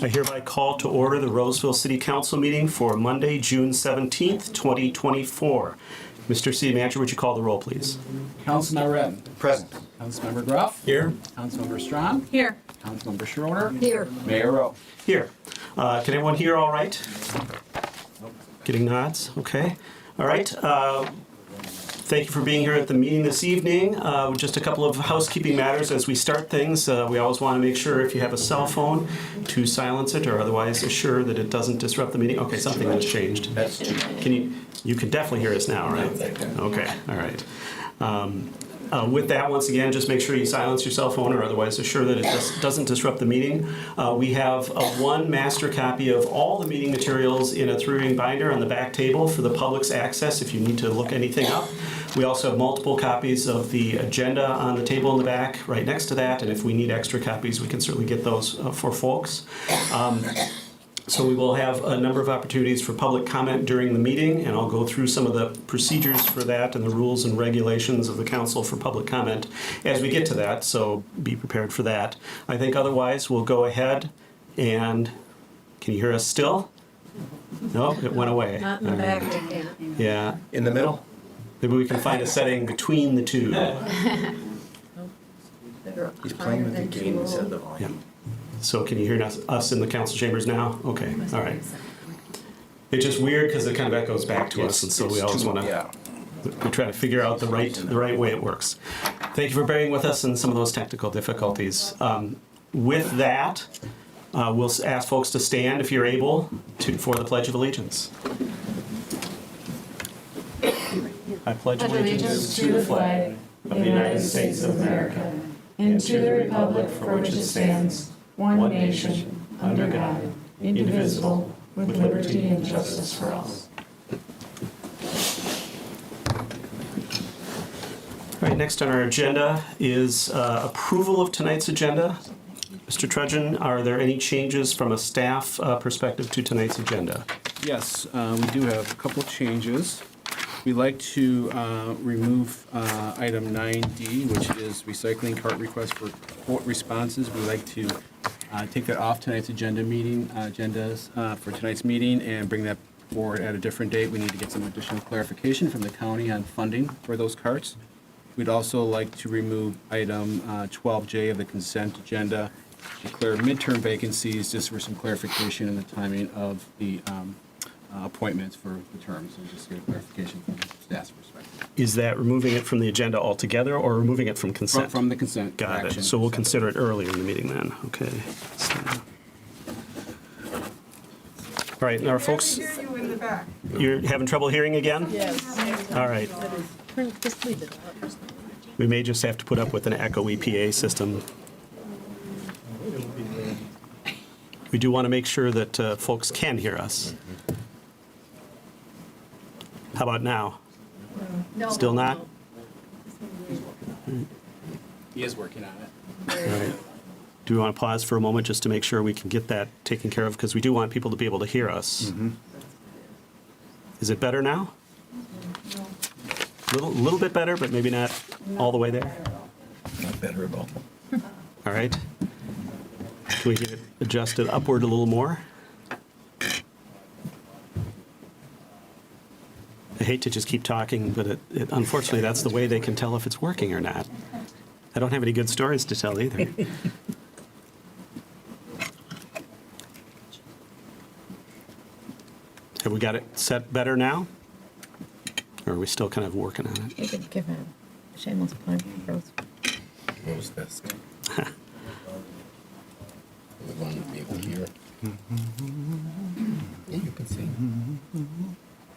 I hereby call to order the Roseville City Council meeting for Monday, June 17th, 2024. Mr. City Manager, would you call the roll, please? Councilmember Redden. Present. Councilmember Gruff. Here. Councilmember Strawn. Here. Councilmember Schroeder. Here. Mayor Rowe. Here. Can everyone hear all right? Getting nods? Okay. All right. Thank you for being here at the meeting this evening. Just a couple of housekeeping matters as we start things. We always want to make sure if you have a cell phone to silence it or otherwise assure that it doesn't disrupt the meeting. Okay, something has changed. That's You can definitely hear us now, right? Okay, all right. With that, once again, just make sure you silence your cell phone or otherwise assure that it doesn't disrupt the meeting. We have one master copy of all the meeting materials in a 3-ring binder on the back table for the public's access if you need to look anything up. We also have multiple copies of the agenda on the table in the back right next to that, and if we need extra copies, we can certainly get those for folks. So we will have a number of opportunities for public comment during the meeting, and I'll go through some of the procedures for that and the rules and regulations of the council for public comment as we get to that, so be prepared for that. I think otherwise we'll go ahead and, can you hear us still? No, it went away. Not in the back, I can't. Yeah, in the middle. maybe we can find a setting between the two. He's playing with the gain instead of the volume. Yeah. So can you hear us in the council chambers now? Okay, all right. It's just weird because it kind of echoes back to us, and so we always want to we try to figure out the right way it works. Thank you for bearing with us in some of those technical difficulties. With that, we'll ask folks to stand if you're able for the Pledge of Allegiance. I pledge allegiance to the flag of the United States of America and to the republic for which it stands, one nation, under God, indivisible, with liberty and justice for all. All right, next on our agenda is approval of tonight's agenda. Mr. Trudgeon, are there any changes from a staff perspective to tonight's agenda? Yes, we do have a couple of changes. We'd like to remove item 9D, which is recycling cart request for quote responses. We'd like to take that off tonight's agendas for tonight's meeting and bring that forward at a different date. We need to get some additional clarification from the county on funding for those carts. We'd also like to remove item 12J of the consent agenda, declare midterm vacancies, just for some clarification in the timing of the appointments for the terms, so just get a clarification from the staff's perspective. Is that removing it from the agenda altogether or removing it from consent? From the consent. Got action. it. So we'll consider it earlier in the meeting then. Okay. So. All right, now folks, hear you in the back. you're having trouble hearing again? Yes. All right. Just leave it. We may just have to put up with an echo EPA system. We do want to make sure that folks can hear us. How about now? No. Still not? He is working on it. All right. Do we want to pause for a moment just to make sure we can get that taken care of? Because we do want people to be able to hear us. Is it better now? Little bit better, but maybe not all the way there. Not better at all. All right. Can we get it adjusted upward a little more? I hate to just keep talking, but unfortunately that's the way they can tell if it's working or not. I don't have any good stories to tell either. Have we got it set better now? Or are we still kind of working on it? You could give a shameless plug for Rose. Rose desk. We want to be able to hear. Yeah, you can see.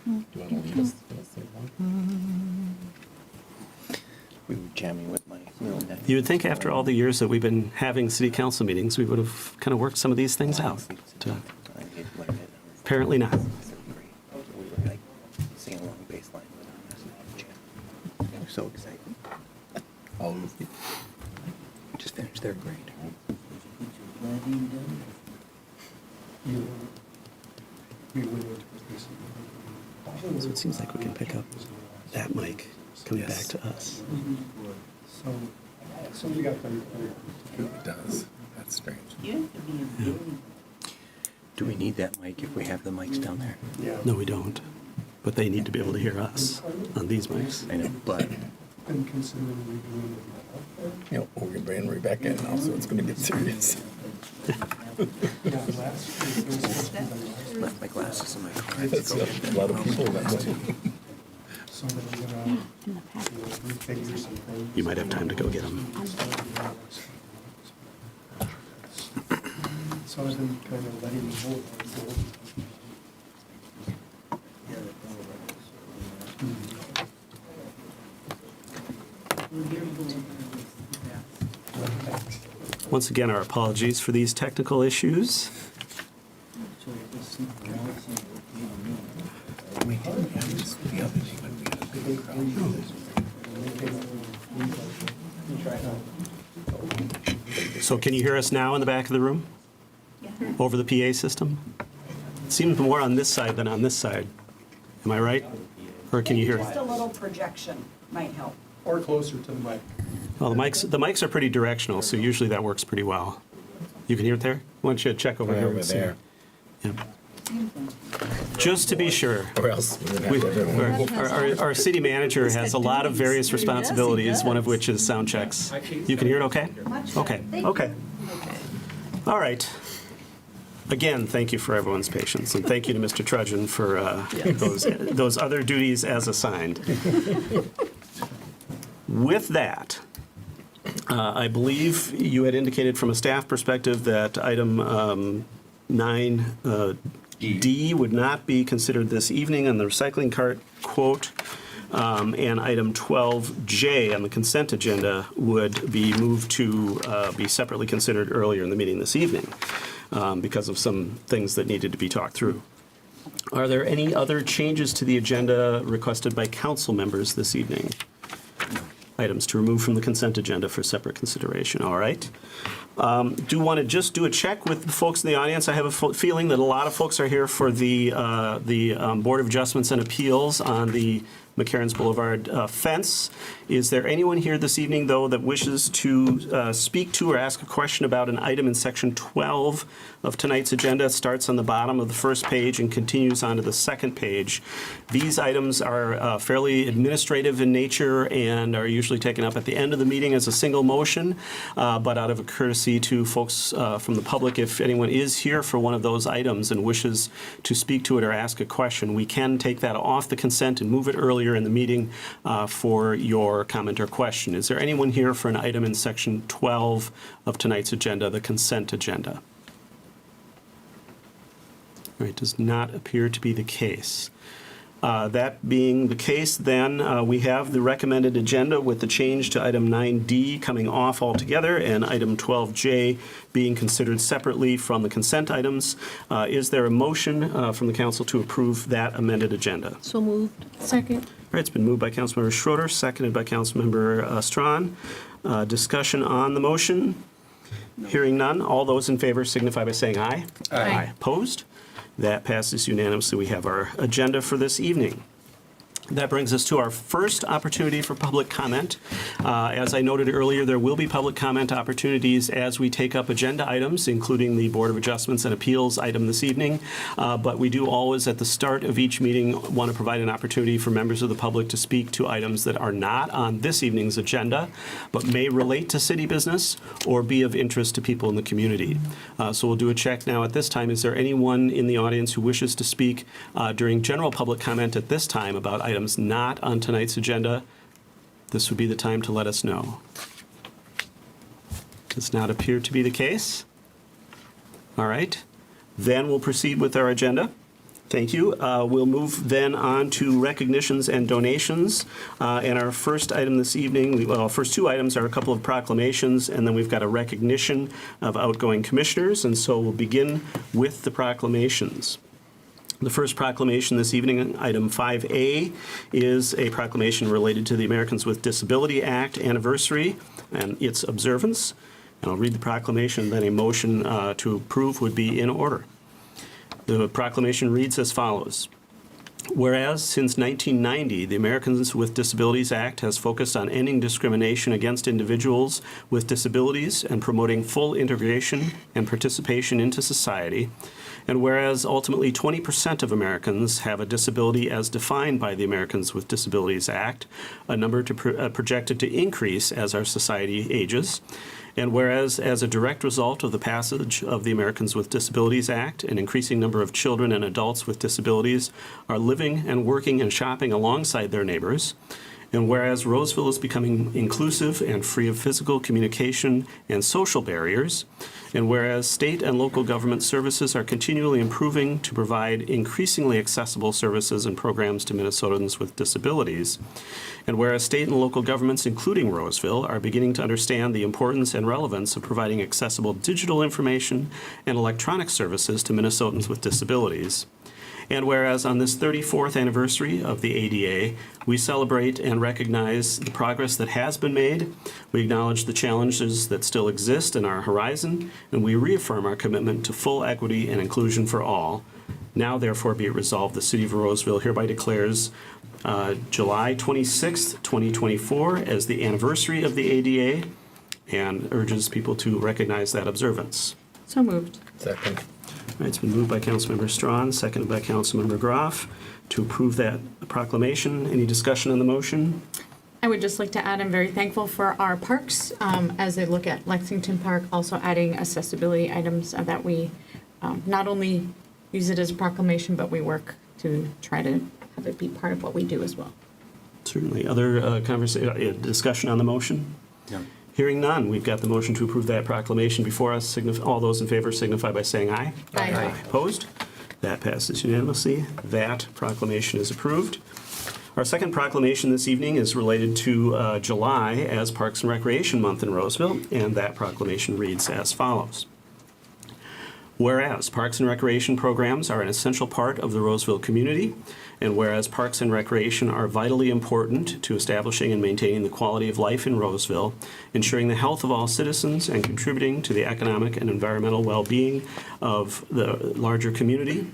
Do you want to lead us to the same one? We were jamming with my little nephew. You would think after all the years that we've been having city council meetings, we would have kind of worked some of these things out. Apparently not. We were like singing along the bass line with our jam. We're so excited. All of them just finished their grade. So it seems like we can pick up that mic coming back to us. It does. That's strange. Do we need that mic if we have the mics down there? No, we don't. But they need to be able to hear us on these mics. I know, but, we're going to bring Ray back in now, so it's going to get serious. Left my glasses in my car. That's a lot of people. You might have time to go get them. So I've been kind of letting them hold. Once again, our apologies for these technical issues. We didn't have this the other day when we had a big crowd. So can you hear us now in the back of the room? Over the PA system? It seems more on this side than on this side. Am I right? Or can you hear? Just a little projection might help. Or closer to the mic. Well, the mics are pretty directional, so usually that works pretty well. You can hear it there? Why don't you check over here? Over and see? there. Yeah. Just to be sure. Or else we're going to have everyone. Our city manager has a lot of various responsibilities, one of which is sound checks. You can hear it okay? Okay, okay. All right. Again, thank you for everyone's patience, and thank you to Mr. Trudgeon for those other duties as assigned. With that, I believe you had indicated from a staff perspective that item 9D would not be considered this evening on the recycling cart quote, and item 12J on the consent agenda would be moved to be separately considered earlier in the meeting this evening because of some things that needed to be talked through. Are there any other changes to the agenda requested by council members this evening? Items to remove from the consent agenda for separate consideration. All right. Do want to just do a check with the folks in the audience. I have a feeling that a lot of folks are here for the Board of Adjustments and Appeals on the McCarran's Boulevard fence. Is there anyone here this evening, though, that wishes to speak to or ask a question about an item in section 12 of tonight's agenda? It starts on the bottom of the first page and continues onto the second page. These items are fairly administrative in nature and are usually taken up at the end of the meeting as a single motion, but out of a courtesy to folks from the public, if anyone is here for one of those items and wishes to speak to it or ask a question, we can take that off the consent and move it earlier in the meeting for your comment or question. Is there anyone here for an item in section 12 of tonight's agenda, the consent agenda? All right, does not appear to be the case. That being the case, then we have the recommended agenda with the change to item 9D coming off altogether and item 12J being considered separately from the consent items. Is there a motion from the council to approve that amended agenda? So moved. Second. All right, it's been moved by Councilmember Schroeder, seconded by Councilmember Strawn. Discussion on the motion? Hearing none, all those in favor signify by saying aye. Aye. Opposed? That passes unanimously. We have our agenda for this evening. That brings us to our first opportunity for public comment. As I noted earlier, there will be public comment opportunities as we take up agenda items, including the Board of Adjustments and Appeals item this evening. But we do always, at the start of each meeting, want to provide an opportunity for members of the public to speak to items that are not on this evening's agenda, but may relate to city business or be of interest to people in the community. So we'll do a check now at this time. Is there anyone in the audience who wishes to speak during general public comment at this time about items not on tonight's agenda? This would be the time to let us know. Does not appear to be the case. All right. Then we'll proceed with our agenda. Thank you. We'll move then on to recognitions and donations. And our first item this evening, well, first two items are a couple of proclamations, and then we've got a recognition of outgoing commissioners. And so we'll begin with the proclamations. The first proclamation this evening, item 5A, is a proclamation related to the Americans with Disability Act anniversary and its observance. And I'll read the proclamation, then a motion to approve would be in order. The proclamation reads as follows. Whereas since 1990, the Americans with Disabilities Act has focused on ending discrimination against individuals with disabilities and promoting full integration and participation into society, and whereas ultimately 20% of Americans have a disability as defined by the Americans with Disabilities Act, a number projected to increase as our society ages, and whereas, as a direct result of the passage of the Americans with Disabilities Act, an increasing number of children and adults with disabilities are living and working and shopping alongside their neighbors, and whereas Roseville is becoming inclusive and free of physical communication and social barriers, and whereas state and local government services are continually improving to provide increasingly accessible services and programs to Minnesotans with disabilities, and whereas state and local governments, including Roseville, are beginning to understand the importance and relevance of providing accessible digital information and electronic services to Minnesotans with disabilities. And whereas on this 34th anniversary of the ADA, we celebrate and recognize the progress that has been made, we acknowledge the challenges that still exist in our horizon, and we reaffirm our commitment to full equity and inclusion for all. Now, therefore, be it resolved, the City of Roseville hereby declares July 26th, 2024 as the anniversary of the ADA and urges people to recognize that observance. So moved. Second. All right, it's been moved by Councilmember Strawn, seconded by Councilmember Groff to approve that proclamation. Any discussion on the motion? I would just like to add, I'm very thankful for our parks as they look at Lexington Park, also adding accessibility items that we not only use it as a proclamation, but we work to try to have it be part of what we do as well. Certainly. Other discussion on the motion? Yeah. Hearing none, we've got the motion to approve that proclamation before us. All those in favor signify by saying aye. Aye. Opposed? That passes unanimously. That proclamation is approved. Our second proclamation this evening is related to July as Parks and Recreation Month in Roseville, and that proclamation reads as follows. Whereas Parks and Recreation programs are an essential part of the Roseville community, and whereas Parks and Recreation are vitally important to establishing and maintaining the quality of life in Roseville, ensuring the health of all citizens, and contributing to the economic and environmental well-being of the larger community,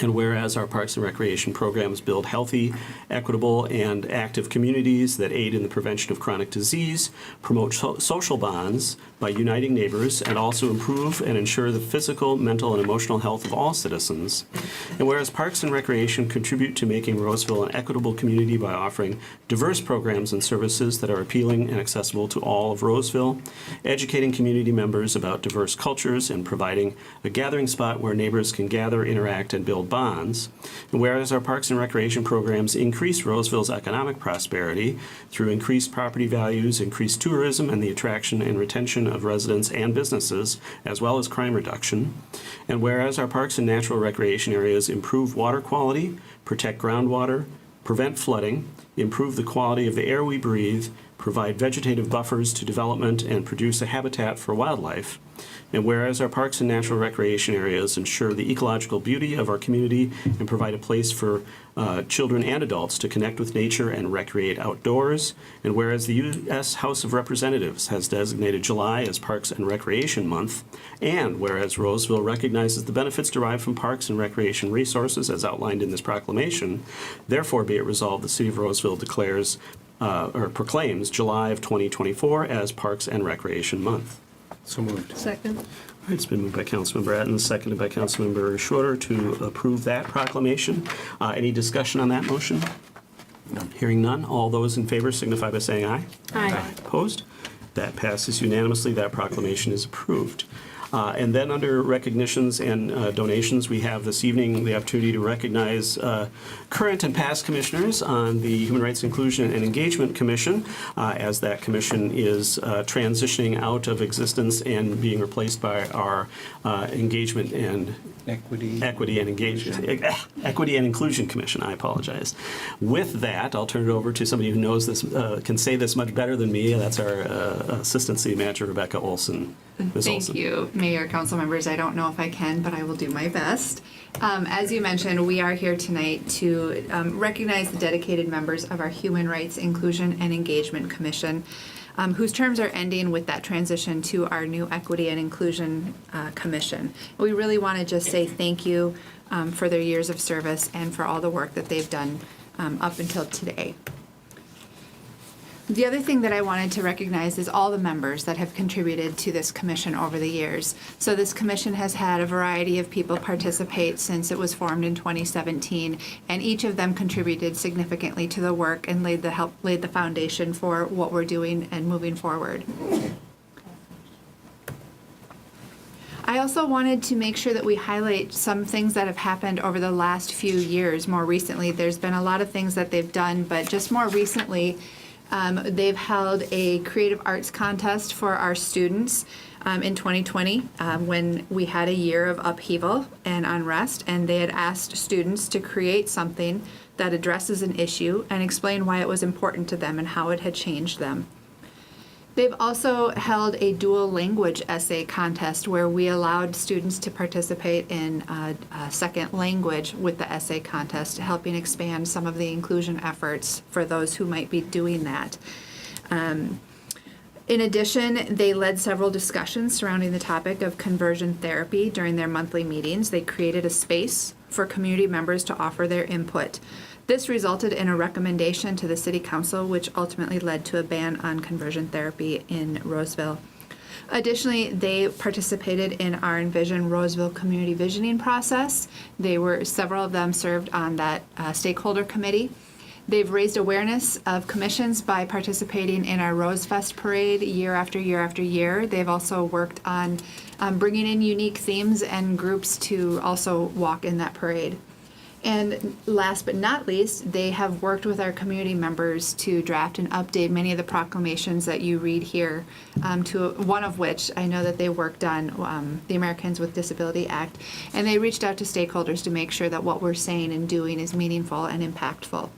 and whereas our Parks and Recreation programs build healthy, equitable, and active communities that aid in the prevention of chronic disease, promote social bonds by uniting neighbors, and also improve and ensure the physical, mental, and emotional health of all citizens. And whereas Parks and Recreation contribute to making Roseville an equitable community by offering diverse programs and services that are appealing and accessible to all of Roseville, educating community members about diverse cultures, and providing a gathering spot where neighbors can gather, interact, and build bonds. And whereas our Parks and Recreation programs increase Roseville's economic prosperity through increased property values, increased tourism, and the attraction and retention of residents and businesses, as well as crime reduction. And whereas our parks and natural recreation areas improve water quality, protect groundwater, prevent flooding, improve the quality of the air we breathe, provide vegetative buffers to development, and produce a habitat for wildlife. And whereas our parks and natural recreation areas ensure the ecological beauty of our community and provide a place for children and adults to connect with nature and recreate outdoors. And whereas the U.S. House of Representatives has designated July as Parks and Recreation Month, and whereas Roseville recognizes the benefits derived from parks and recreation resources as outlined in this proclamation, therefore be it resolved, the City of Roseville declares or proclaims July of 2024 as Parks and Recreation Month. So moved. Second. All right, it's been moved by Councilmember Atkins, seconded by Councilmember Shorter to approve that proclamation. Any discussion on that motion? No. Hearing none, all those in favor signify by saying aye. Aye. Opposed? That passes unanimously. That proclamation is approved. And then under recognitions and donations, we have this evening the opportunity to recognize current and past commissioners on the Human Rights Inclusion and Engagement Commission, as that commission is transitioning out of existence and being replaced by our Engagement and Equity and Inclusion Commission. I apologize. With that, I'll turn it over to somebody who knows this, can say this much better than me. That's our Assistant City Manager, Rebecca Olson. Ms. Thank Olson. you, Mayor, council members. I don't know if I can, but I will do my best. As you mentioned, we are here tonight to recognize the dedicated members of our Human Rights Inclusion and Engagement Commission. whose terms are ending with that transition to our new Equity and Inclusion Commission. We really want to just say thank you for their years of service and for all the work that they've done up until today. The other thing that I wanted to recognize is all the members that have contributed to this commission over the years. So this commission has had a variety of people participate since it was formed in 2017, and each of them contributed significantly to the work and laid the foundation for what we're doing and moving forward. I also wanted to make sure that we highlight some things that have happened over the last few years. More recently, there's been a lot of things that they've done, but just more recently, they've held a creative arts contest for our students in 2020 when we had a year of upheaval and unrest, and they had asked students to create something that addresses an issue and explain why it was important to them and how it had changed them. They've also held a dual language essay contest where we allowed students to participate in a second language with the essay contest, helping expand some of the inclusion efforts for those who might be doing that. In addition, they led several discussions surrounding the topic of conversion therapy during their monthly meetings. They created a space for community members to offer their input. This resulted in a recommendation to the City Council, which ultimately led to a ban on conversion therapy in Roseville. Additionally, they participated in our Envision Roseville community visioning process. Several of them served on that stakeholder committee. They've raised awareness of commissions by participating in our Rose Fest parade year after year after year. They've also worked on bringing in unique themes and groups to also walk in that parade. And last but not least, they have worked with our community members to draft and update many of the proclamations that you read here, to one of which I know that they worked on, the Americans with Disability Act, and they reached out to stakeholders to make sure that what we're saying and doing is meaningful and impactful.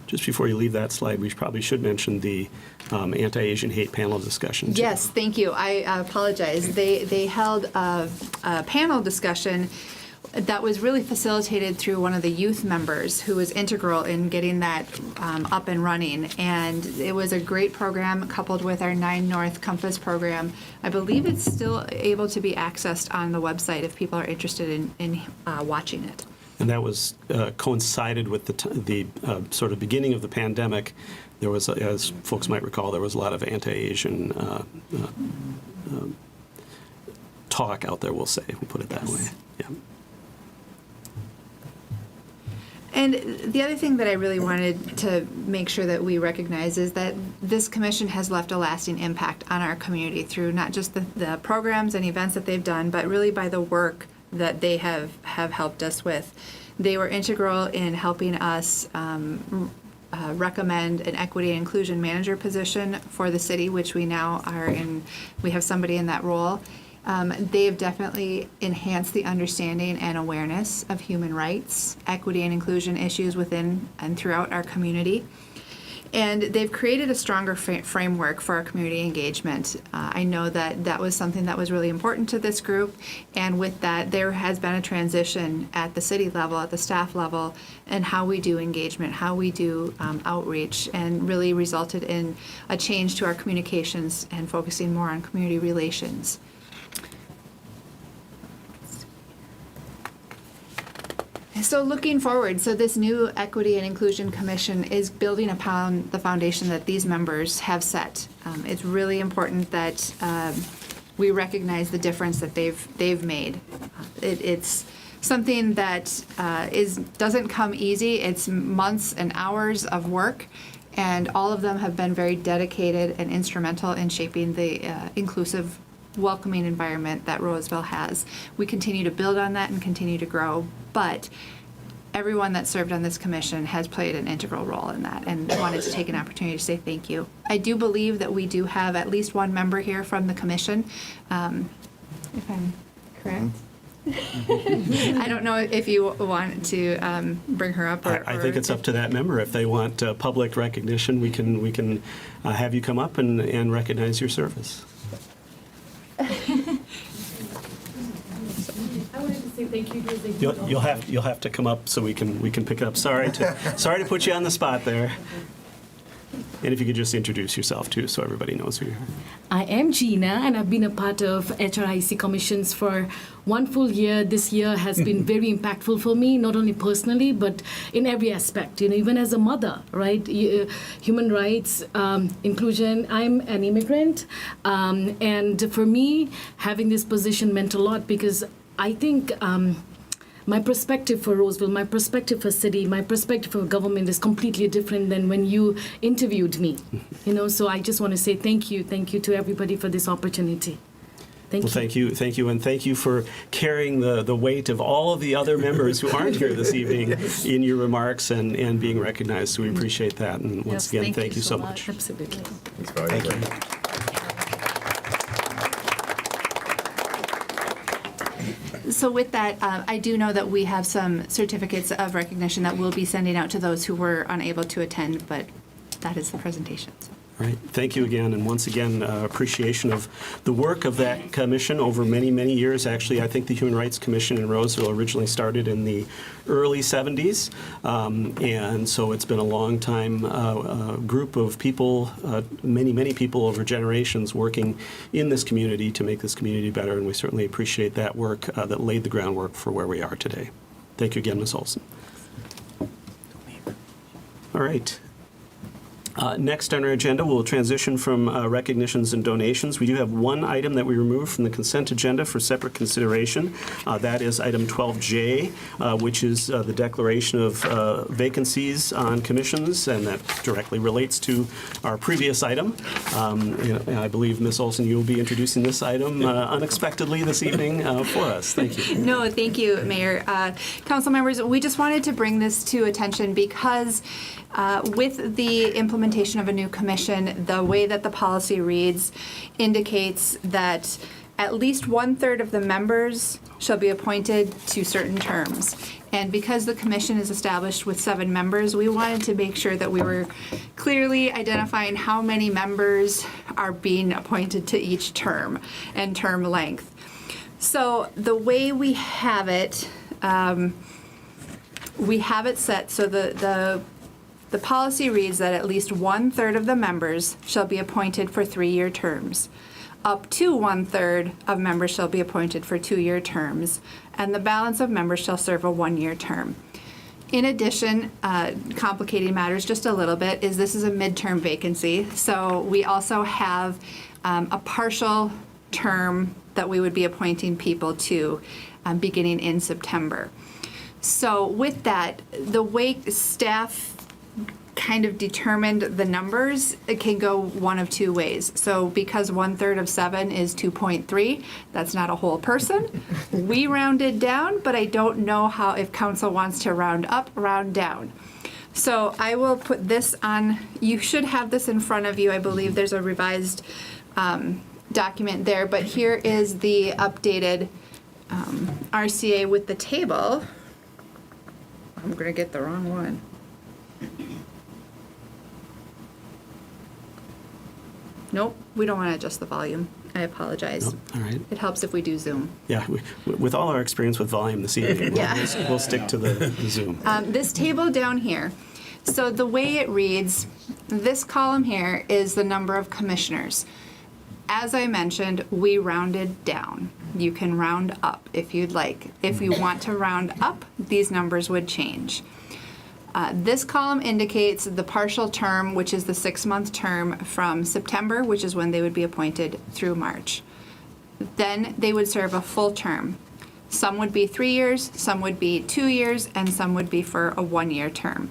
Just before you leave that slide, we probably should mention the anti-Asian hate panel discussion. Yes, thank you. I apologize. They held a panel discussion that was really facilitated through one of the youth members who was integral in getting that up and running. And it was a great program coupled with our 9 North Compass program. I believe it's still able to be accessed on the website if people are interested in watching it. And that was coincided with the sort of beginning of the pandemic. There was, as folks might recall, there was a lot of anti-Asian talk out there, we'll say, we'll put it that way. Yeah. And the other thing that I really wanted to make sure that we recognize is that this commission has left a lasting impact on our community through not just the programs and events that they've done, but really by the work that they have helped us with. They were integral in helping us recommend an equity and inclusion manager position for the city, which we now are in. We have somebody in that role. They have definitely enhanced the understanding and awareness of human rights, equity and inclusion issues within and throughout our community. And they've created a stronger framework for our community engagement. I know that that was something that was really important to this group. And with that, there has been a transition at the city level, at the staff level, and how we do engagement, how we do outreach, and really resulted in a change to our communications and focusing more on community relations. So looking forward, so this new Equity and Inclusion Commission is building upon the foundation that these members have set. It's really important that we recognize the difference that they've made. It's something that doesn't come easy. It's months and hours of work, and all of them have been very dedicated and instrumental in shaping the inclusive, welcoming environment that Roseville has. We continue to build on that and continue to grow, but everyone that served on this commission has played an integral role in that, and I wanted to take an opportunity to say thank you. I do believe that we do have at least one member here from the commission, if I'm correct. I don't know if you want to bring her up. I think it's up to that member. If they want public recognition, we can have you come up and recognize your service. I wanted to say thank you to You'll have to come up so we can pick it up. Sorry to put you on the spot there. And if you could just introduce yourself, too, so everybody knows who you are. I am Gina, and I've been a part of HRIC commissions for 1 full year. This year has been very impactful for me, not only personally, but in every aspect, even as a mother, right? Human rights, inclusion. I'm an immigrant, and for me, having this position meant a lot because I think my perspective for Roseville, my perspective for city, my perspective for government is completely different than when you interviewed me. So I just want to say thank you to everybody for this opportunity. Well, thank you, and thank you for carrying the weight of all of the other members who aren't here this evening in your remarks and being recognized. So we appreciate that, and once again, thank you so much. Absolutely. Thank you. So with that, I do know that we have some certificates of recognition that we'll be sending out to those who were unable to attend, but that is the presentation. So. All right. Thank you again. And once again, appreciation of the work of that commission over many, many years. Actually, I think the Human Rights Commission in Roseville originally started in the early 70s. And so it's been a long time group of people, many people over generations working in this community to make this community better. And we certainly appreciate that work that laid the groundwork for where we are today. Thank you again, Ms. Olson. All right. Next on our agenda, we'll transition from recognitions and donations. We do have one item that we removed from the consent agenda for separate consideration. That is item 12J, which is the declaration of vacancies on commissions, and that directly relates to our previous item. And I believe, Ms. Olson, you will be introducing this item unexpectedly this evening for us. Thank you. No, thank you, Mayor. Council members, we just wanted to bring this to attention because with the implementation of a new commission, the way that the policy reads indicates that at least 1/3 of the members shall be appointed to certain terms. And because the commission is established with 7 members, we wanted to make sure that we were clearly identifying how many members are being appointed to each term and term length. So the way we have it set so the policy reads that at least 1/3 of the members shall be appointed for 3-year terms. Up to 1/3 of members shall be appointed for 2-year terms, and the balance of members shall serve a 1-year term. In addition, complicating matters just a little bit, is this is a midterm vacancy. So we also have a partial term that we would be appointing people to beginning in September. So with that, the way staff kind of determined the numbers, it can go one of 2 ways. So because 1/3 of 7 is 2.3, that's not a whole person. We rounded down, but I don't know how, if council wants to round up, round down. So I will put this on, you should have this in front of you. I believe there's a revised document there, but here is the updated RCA with the table. I'm gonna get the wrong one. Nope, we don't want to adjust the volume. I apologize. Oh, all right. It helps if we do Zoom. Yeah, with all our experience with volume this evening, we'll stick to the Zoom. This table down here, so the way it reads, this column here is the number of commissioners. As I mentioned, we rounded down. You can round up if you'd like. If you want to round up, these numbers would change. This column indicates the partial term, which is the 6-month term from September, which is when they would be appointed, through March. Then they would serve a full term. Some would be 3 years, some would be 2 years, and some would be for a 1-year term.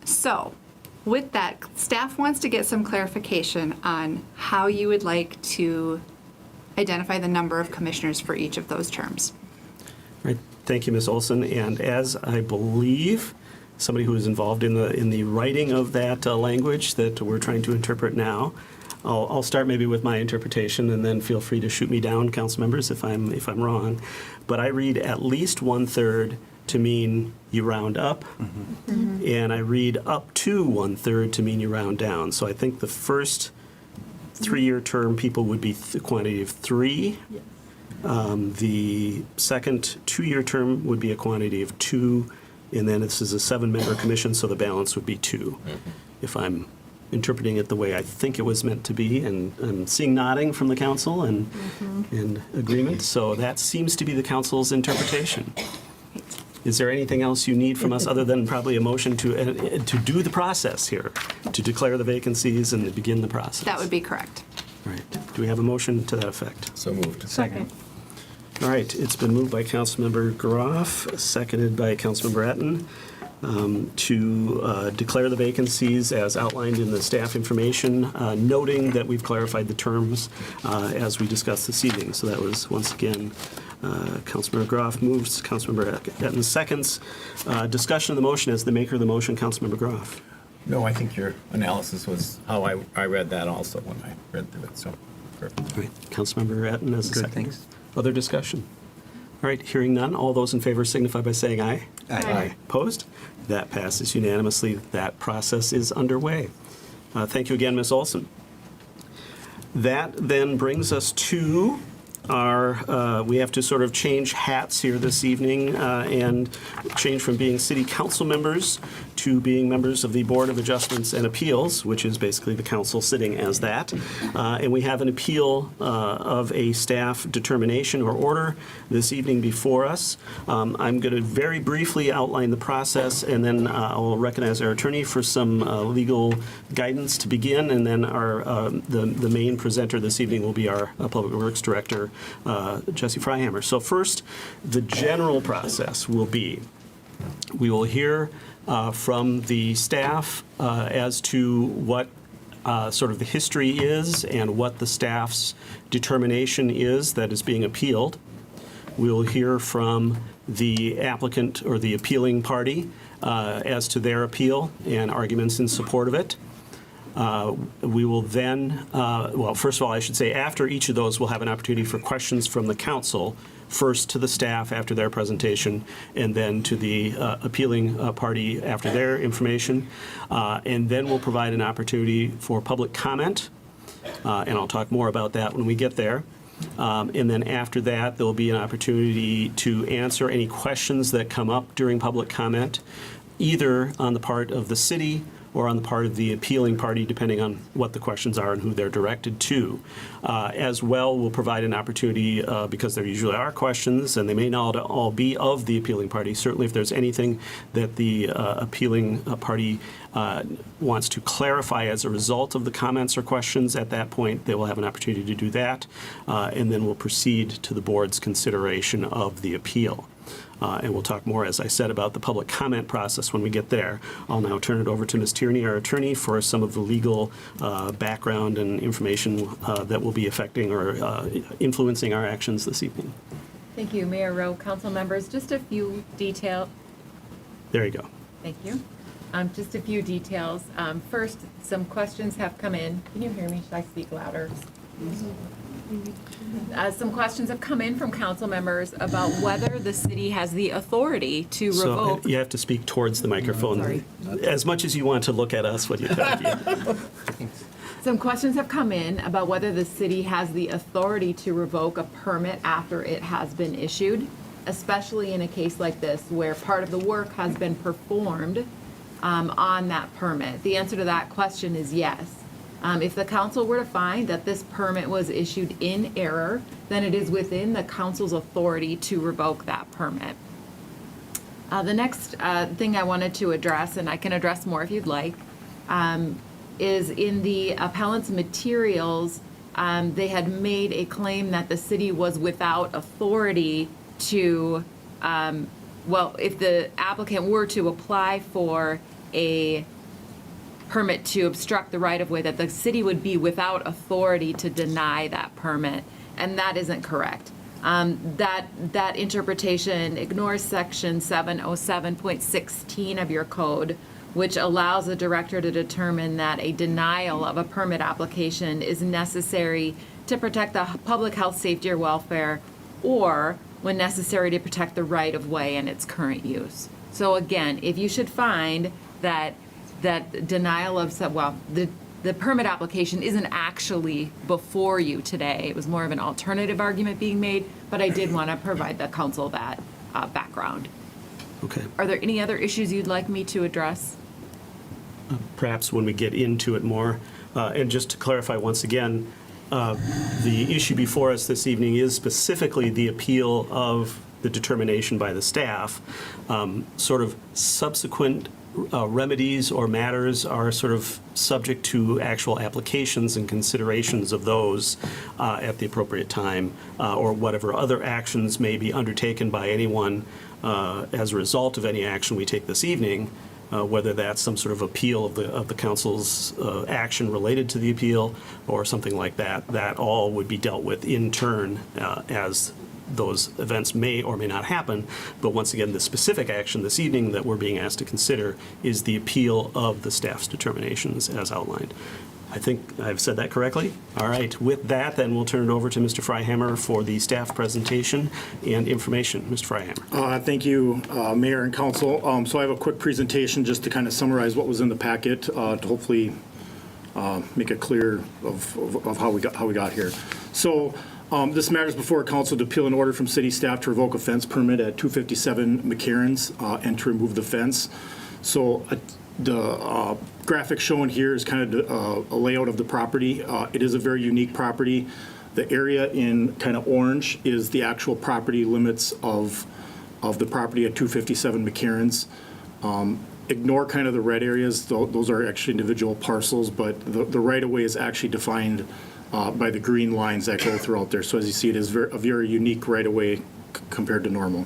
So with that, staff wants to get some clarification on how you would like to identify the number of commissioners for each of those terms. Right. Thank you, Ms. Olson. And as I believe somebody who is involved in the writing of that language that we're trying to interpret now, I'll start maybe with my interpretation, and then feel free to shoot me down, council members, if I'm wrong. But I read at least 1/3 to mean you round up, and I read up to 1/3 to mean you round down. So I think the first 3-year term people would be the quantity of 3. The second 2-year term would be a quantity of 2, and then this is a 7-member commission, so the balance would be 2, if I'm interpreting it the way I think it was meant to be, and I'm seeing nodding from the council and agreement. So that seems to be the council's interpretation. Is there anything else you need from us other than probably a motion to do the process here, to declare the vacancies and to begin the process? That would be correct. All right. Do we have a motion to that effect? So moved. Second. All right. It's been moved by Councilmember Groff, seconded by Councilmember Etten, to declare the vacancies as outlined in the staff information, noting that we've clarified the terms as we discussed this evening. So that was, once again, Councilmember Groff moves, Councilmember Etten seconds. Discussion of the motion as the maker of the motion, Councilmember Groff. No, I think your analysis was how I read that also when I read through it, so perfect. All right. Councilmember Etten as a Good, second. thanks. Other discussion? All right. Hearing none. All those in favor signify by saying aye. Aye. Opposed? That passes unanimously. That process is underway. Thank you again, Ms. Olson. That then brings us to our, we have to sort of change hats here this evening and change from being city council members to being members of the Board of Adjustments and Appeals, which is basically the council sitting as that. And we have an appeal of a staff determination or order this evening before us. I'm going to very briefly outline the process, and then I'll recognize our attorney for some legal guidance to begin, and then our the main presenter this evening will be our Public Works Director, Jesse Freihammer. So first, the general process will be, we will hear from the staff as to what sort of the history is and what the staff's determination is that is being appealed. We'll hear from the applicant or the appealing party as to their appeal and arguments in support of it. We will then, well, first of all, I should say after each of those, we'll have an opportunity for questions from the council, first to the staff after their presentation, and then to the appealing party after their information. And then we'll provide an opportunity for public comment, and I'll talk more about that when we get there. And then after that, there'll be an opportunity to answer any questions that come up during public comment, either on the part of the city or on the part of the appealing party, depending on what the questions are and who they're directed to. As well, we'll provide an opportunity, because there usually are questions, and they may not all be of the appealing party. Certainly, if there's anything that the appealing party wants to clarify as a result of the comments or questions, at that point, they will have an opportunity to do that, and then we'll proceed to the board's consideration of the appeal. And we'll talk more, as I said, about the public comment process when we get there. I'll now turn it over to Ms. Tierney, our attorney, for some of the legal background and information that will be affecting or influencing our actions this evening. Thank you, Mayor Rowe, council members. Just a few details. There you go. Thank you. Just a few details. First, some questions have come in. Can you hear me? Should I speak louder? Some questions have come in from council members about whether the city has the authority to revoke. So you have to speak towards the microphone. Sorry. As much as you want to look at us when you talk. Some questions have come in about whether the city has the authority to revoke a permit after it has been issued, especially in a case like this where part of the work has been performed on that permit. The answer to that question is yes. If the council were to find that this permit was issued in error, then it is within the council's authority to revoke that permit. The next thing I wanted to address, and I can address more if you'd like, is in the appellant's materials, they had made a claim that the city was without authority to, well, if the applicant were to apply for a permit to obstruct the right-of-way, that the city would be without authority to deny that permit, and that isn't correct. That interpretation ignores section 707.16 of your code, which allows the director to determine that a denial of a permit application is necessary to protect the public health, safety, or welfare, or when necessary to protect the right-of-way and its current use. So again, if you should find that denial of, well, the permit application isn't actually before you today. It was more of an alternative argument being made, but I did want to provide the council that background. Okay. Are there any other issues you'd like me to address? perhaps when we get into it more. And just to clarify once again, the issue before us this evening is specifically the appeal of the determination by the staff. Sort of subsequent remedies or matters are sort of subject to actual applications and considerations of those at the appropriate time, or whatever other actions may be undertaken by anyone as a result of any action we take this evening. Whether that's some sort of appeal of the council's action related to the appeal or something like that, that all would be dealt with in turn as those events may or may not happen. But once again, the specific action this evening that we're being asked to consider is the appeal of the staff's determinations as outlined. I think I've said that correctly. All right. With that, then we'll turn it over to Mr. Freihammer for the staff presentation and information. Mr. Freihammer. Thank you, Mayor and Council. So I have a quick presentation just to kind of summarize what was in the packet to hopefully make it clear of how we got here. So this matters before Council to appeal an order from city staff to revoke a fence permit at 257 McCarran's and to remove the fence. So the graphic shown here is kind of a layout of the property. It is a very unique property. The area in kind of orange is the actual property limits of the property at 257 McCarran's. Ignore kind of the red areas. Those are actually individual parcels, but the right-of-way is actually defined by the green lines that go throughout there. So as you see, it is a very unique right-of-way compared to normal.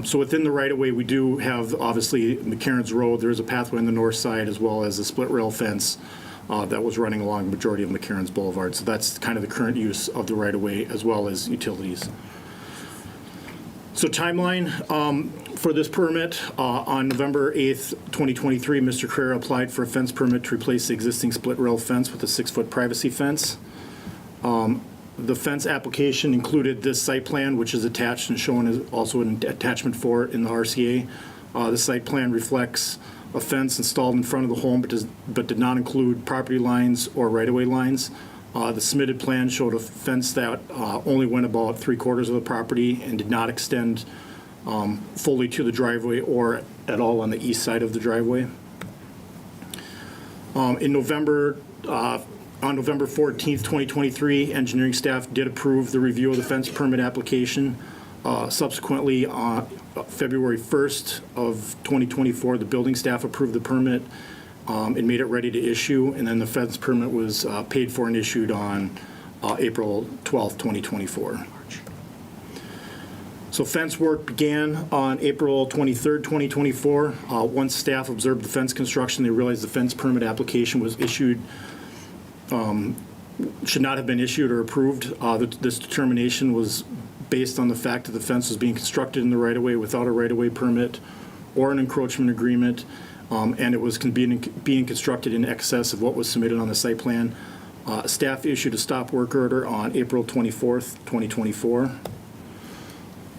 So within the right-of-way, we do have, obviously, McCarran's Road. There's a pathway on the north side, as well as a split rail fence that was running along the majority of McCarran's Boulevard. So that's kind of the current use of the right-of-way, as well as utilities. So timeline for this permit, on November 8th, 2023, Mr. Carrera applied for a fence permit to replace the existing split rail fence with a 6-foot privacy fence. The fence application included this site plan, which is attached and shown as also an attachment 4 in the RCA. The site plan reflects a fence installed in front of the home, but did not include property lines or right-of-way lines. The submitted plan showed a fence that only went about 3/4 of the property and did not extend fully to the driveway or at all on the east side of the driveway. On November 14th, 2023, engineering staff did approve the review of the fence permit application. Subsequently, on February 1st of 2024, the building staff approved the permit and made it ready to issue, and then the fence permit was paid for and issued on April 12th, 2024. So fence work began on April 23rd, 2024. Once staff observed the fence construction, they realized the fence permit application was issued should not have been issued or approved. This determination was based on the fact that the fence was being constructed in the right-of-way without a right-of-way permit or an encroachment agreement, and it was being constructed in excess of what was submitted on the site plan. Staff issued a stop work order on April 24th, 2024.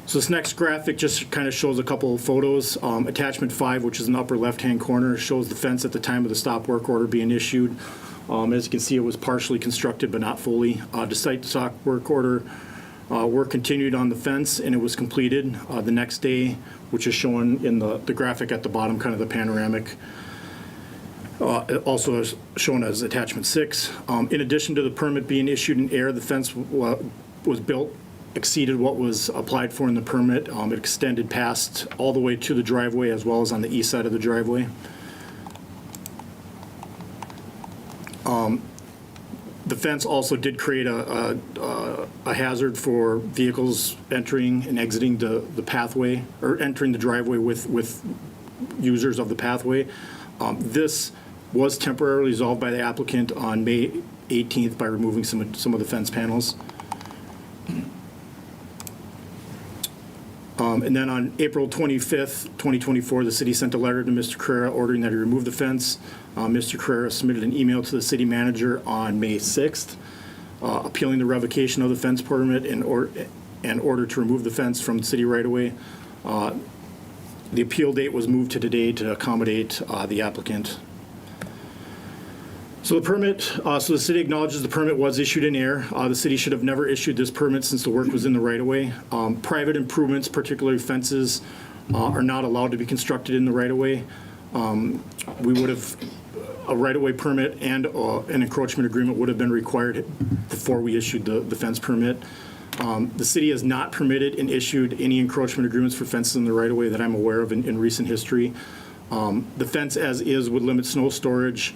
So this next graphic just kind of shows a couple of photos. Attachment 5, which is in the upper left-hand corner, shows the fence at the time of the stop work order being issued. As you can see, it was partially constructed, but not fully. Despite the stop work order, work continued on the fence, and it was completed the next day, which is shown in the graphic at the bottom, kind of the panoramic. Also is shown as attachment 6. In addition to the permit being issued in air, the fence was built, exceeded what was applied for in the permit. It extended past all the way to the driveway, as well as on the east side of the driveway. The fence also did create a hazard for vehicles entering and exiting the pathway, or entering the driveway with users of the pathway. This was temporarily resolved by the applicant on May 18th by removing some of the fence panels. And then on April 25th, 2024, the city sent a letter to Mr. Carrera ordering that he remove the fence. Mr. Carrera submitted an email to the city manager on May 6th, appealing the revocation of the fence permit in order to remove the fence from the city right-of-way. The appeal date was moved to today to accommodate the applicant. So the permit, so the city acknowledges the permit was issued in air. The city should have never issued this permit since the work was in the right-of-way. Private improvements, particularly fences, are not allowed to be constructed in the right-of-way. We would have a right-of-way permit and an encroachment agreement would have been required before we issued the fence permit. The city has not permitted and issued any encroachment agreements for fences in the right-of-way that I'm aware of in recent history. The fence as is would limit snow storage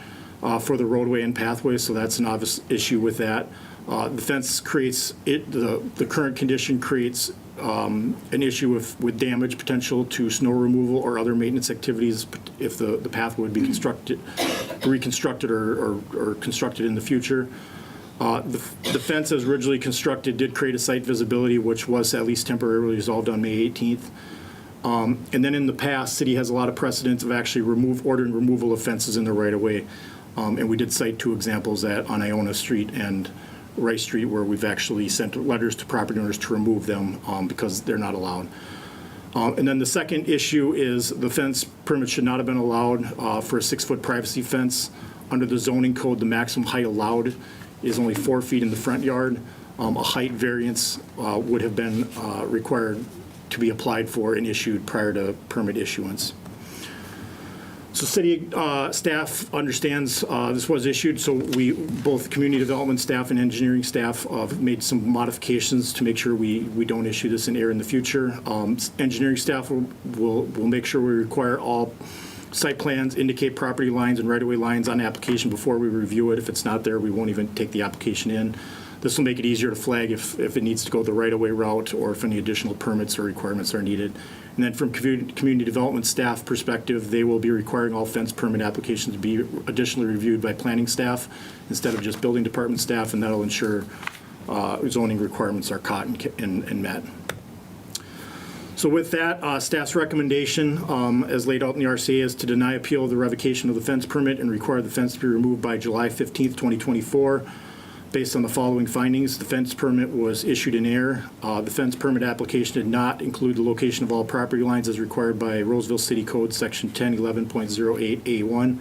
for the roadway and pathway, so that's an obvious issue with that. The fence creates, the current condition creates an issue with damage potential to snow removal or other maintenance activities if the pathway would be reconstructed or constructed in the future. The fence as originally constructed did create a site visibility, which was at least temporarily resolved on May 18th. And then in the past, city has a lot of precedents of actually ordering removal of fences in the right-of-way. And we did cite 2 examples on Iona Street and Rice Street where we've actually sent letters to property owners to remove them because they're not allowed. And then the second issue is the fence permit should not have been allowed for a 6-foot privacy fence. Under the zoning code, the maximum height allowed is only 4 feet in the front yard. A height variance would have been required to be applied for and issued prior to permit issuance. So city staff understands this was issued, so both community development staff and engineering staff have made some modifications to make sure we don't issue this in error in the future. Engineering staff will make sure we require all site plans, indicate property lines and right-of-way lines on application before we review it. If it's not there, we won't even take the application in. This will make it easier to flag if it needs to go the right-of-way route or if any additional permits or requirements are needed. And then from community development staff perspective, they will be requiring all fence permit applications to be additionally reviewed by planning staff instead of just building department staff, and that'll ensure zoning requirements are caught and met. So with that, staff's recommendation, as laid out in the RCA, is to deny appeal of the revocation of the fence permit and require the fence to be removed by July 15th, 2024. Based on the following findings, the fence permit was issued in error. The fence permit application did not include the location of all property lines as required by Roseville City Code Section 1011.08A1.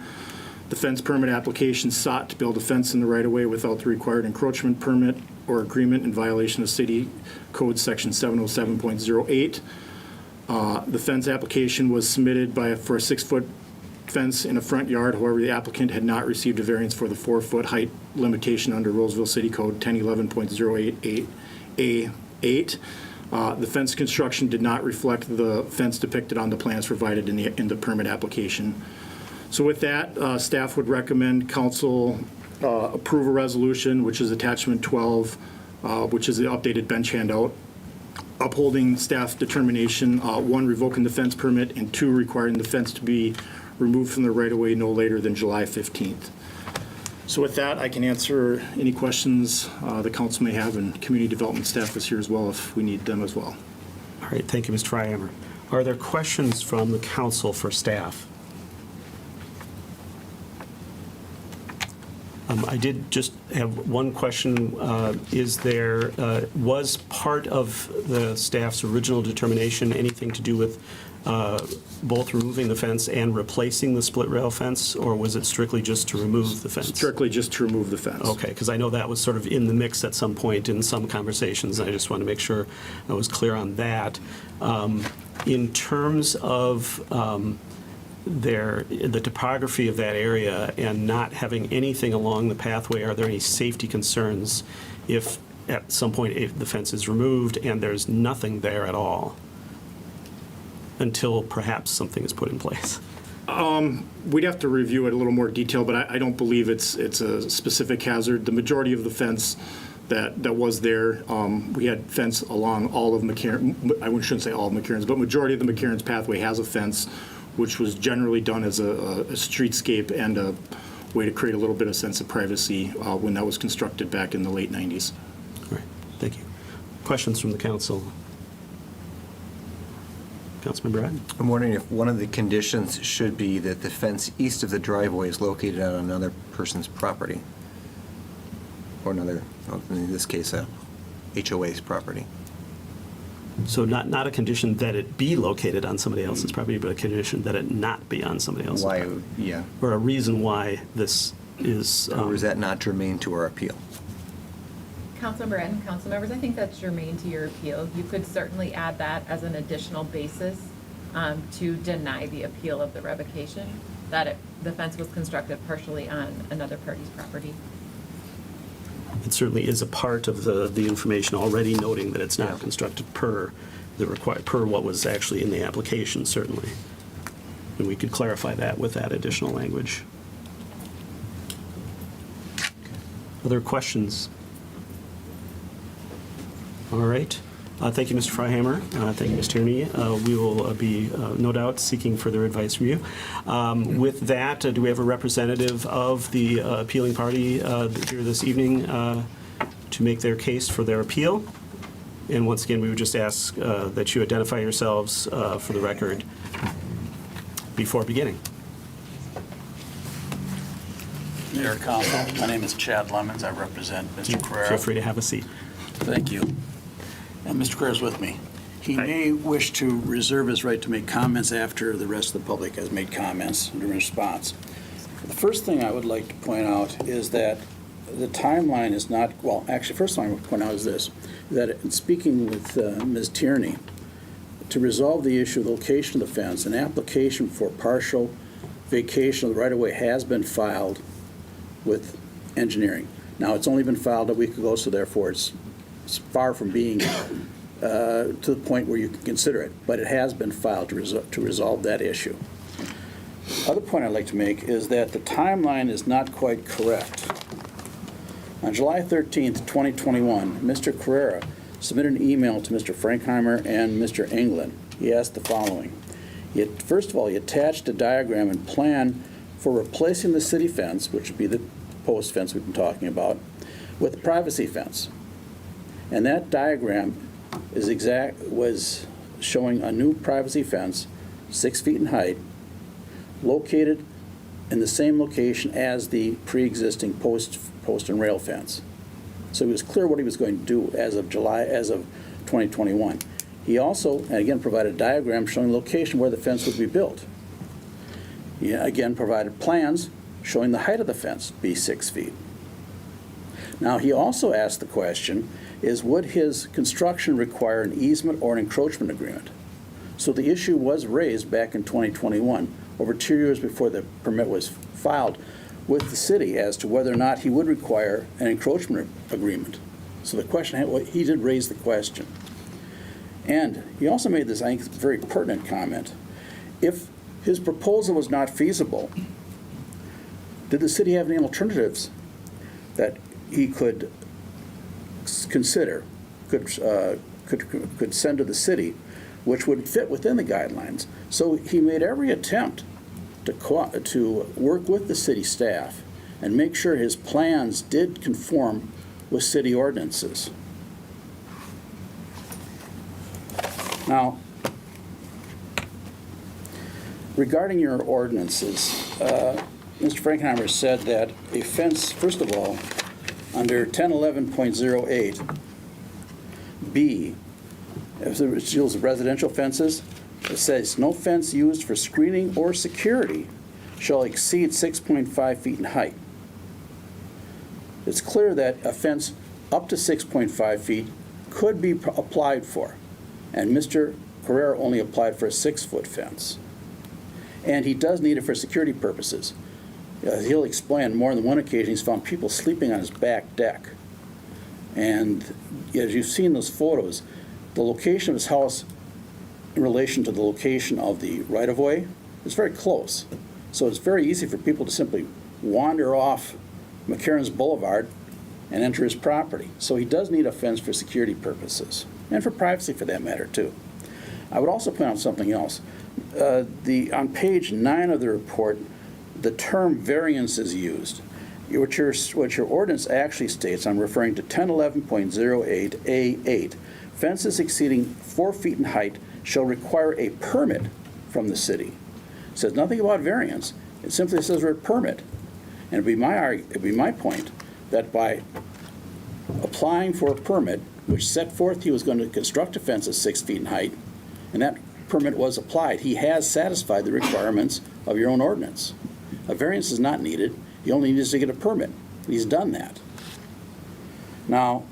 The fence permit application sought to build a fence in the right-of-way without the required encroachment permit or agreement in violation of City Code Section 707.08. The fence application was submitted for a 6-foot fence in a front yard. However, the applicant had not received a variance for the 4-foot height limitation under Roseville City Code 1011.08A8. The fence construction did not reflect the fence depicted on the plans provided in the permit application. So with that, staff would recommend council approve a resolution, which is attachment 12, which is the updated bench handout, upholding staff determination, 1, revoking the fence permit, and 2, requiring the fence to be removed from the right-of-way no later than July 15th. So with that, I can answer any questions the council may have, and community development staff is here as well if we need them as well. All right, thank you, Mr. Fryhammer. Are there questions from the council for staff? I did just have one question. Was part of the staff's original determination anything to do with both removing the fence and replacing the split rail fence, or was it strictly just to remove the fence? Strictly just to remove the fence. Okay, because I know that was sort of in the mix at some point in some conversations. I just want to make sure I was clear on that. In terms of the topography of that area and not having anything along the pathway, are there any safety concerns if at some point if the fence is removed and there's nothing there at all until perhaps something is put in place? We'd have to review it a little more detail, but I don't believe it's a specific hazard. The majority of the fence that was there, we had fence along all of McCarran. I shouldn't say all of McCarran's, but majority of the McCarran's pathway has a fence, which was generally done as a streetscape and a way to create a little bit of sense of privacy when that was constructed back in the late 90s. All right, thank you. Questions from the council? Councilman Brad? I'm wondering if one of the conditions should be that the fence east of the driveway is located on another person's property, or another, in this case, a HOA's property. So not a condition that it be located on somebody else's property, but a condition that it not be on somebody else's Why? property. Yeah. Or a reason why this is... Or is that not germane to our appeal? Councilmember Bratton, council members, I think that's germane to your appeal. You could certainly add that as an additional basis to deny the appeal of the revocation. that the fence was constructed partially on another party's property. It certainly is a part of the information already noting that it's Yeah. not constructed per what was actually in the application, certainly. And we could clarify that with that additional language. Other questions? All right. Thank you, Mr. Fryhammer. Thank you, Ms. Tierney. We will be, no doubt, seeking further advice from you. With that, do we have a representative of the appealing party here this evening to make their case for their appeal? And once again, we would just ask that you identify yourselves for the record before beginning. Mayor, Council, my name is Chad Lemons. I represent Mr. Carrera. Feel free to have a seat. Thank you. And Mr. Carrera's with me. He Hi. may wish to reserve his right to make comments after the rest of the public has made comments in response. The first thing I would like to point out is that the timeline is not, well, actually, first thing I would point out is this, that in speaking with Ms. Tierney, to resolve the issue of the location of the fence, an application for partial vacation of the right-of-way has been filed with engineering. Now, it's only been filed a week ago, so therefore it's far from being to the point where you can consider it, but it has been filed to resolve that issue. Other point I'd like to make is that the timeline is not quite correct. On July 13th, 2021, Mr. Carrera submitted an email to Mr. Frankheimer and Mr. England. He asked the following. First of all, he attached a diagram and plan for replacing the city fence, which would be the post fence we've been talking about, with a privacy fence. And that diagram was showing a new privacy fence, 6 feet in height, located in the same location as the pre-existing post and rail fence. So it was clear what he was going to do as of 2021. He also, and again, provided a diagram showing the location where the fence would be built. He again provided plans showing the height of the fence be 6 feet. Now, he also asked the question, would his construction require an easement or an encroachment agreement? So the issue was raised back in 2021, over 2 years before the permit was filed with the city, as to whether or not he would require an encroachment agreement. So the question, he did raise the question. And he also made this, I think, very pertinent comment. If his proposal was not feasible, did the city have any alternatives that he could consider, could send to the city, which would fit within the guidelines? So he made every attempt to work with the city staff and make sure his plans did conform with city ordinances. Now, regarding your ordinances, Mr. Frankenheimer said that a fence, first of all, under 1011.08B, if it deals with residential fences, it says, no fence used for screening or security shall exceed 6.5 feet in height. It's clear that a fence up to 6.5 feet could be applied for, and Mr. Carrera only applied for a 6-foot fence. And he does need it for security purposes. He'll explain on more than one occasion he's found people sleeping on his back deck. And as you've seen those photos, the location of his house in relation to the location of the right-of-way is very close. So it's very easy for people to simply wander off McCarran's Boulevard and enter his property. So he does need a fence for security purposes, and for privacy for that matter, too. I would also point out something else. On page 9 of the report, the term variance is used. What your ordinance actually states, I'm referring to 1011.08A8, fences exceeding 4 feet in height shall require a permit from the city. It says nothing about variance. It simply says a permit. And it'd be my point that by applying for a permit, which set forth he was going to construct a fence at 6 feet in height, and that permit was applied, he has satisfied the requirements of your own ordinance. A variance is not needed. He only needs to get a permit. He's done that. Now,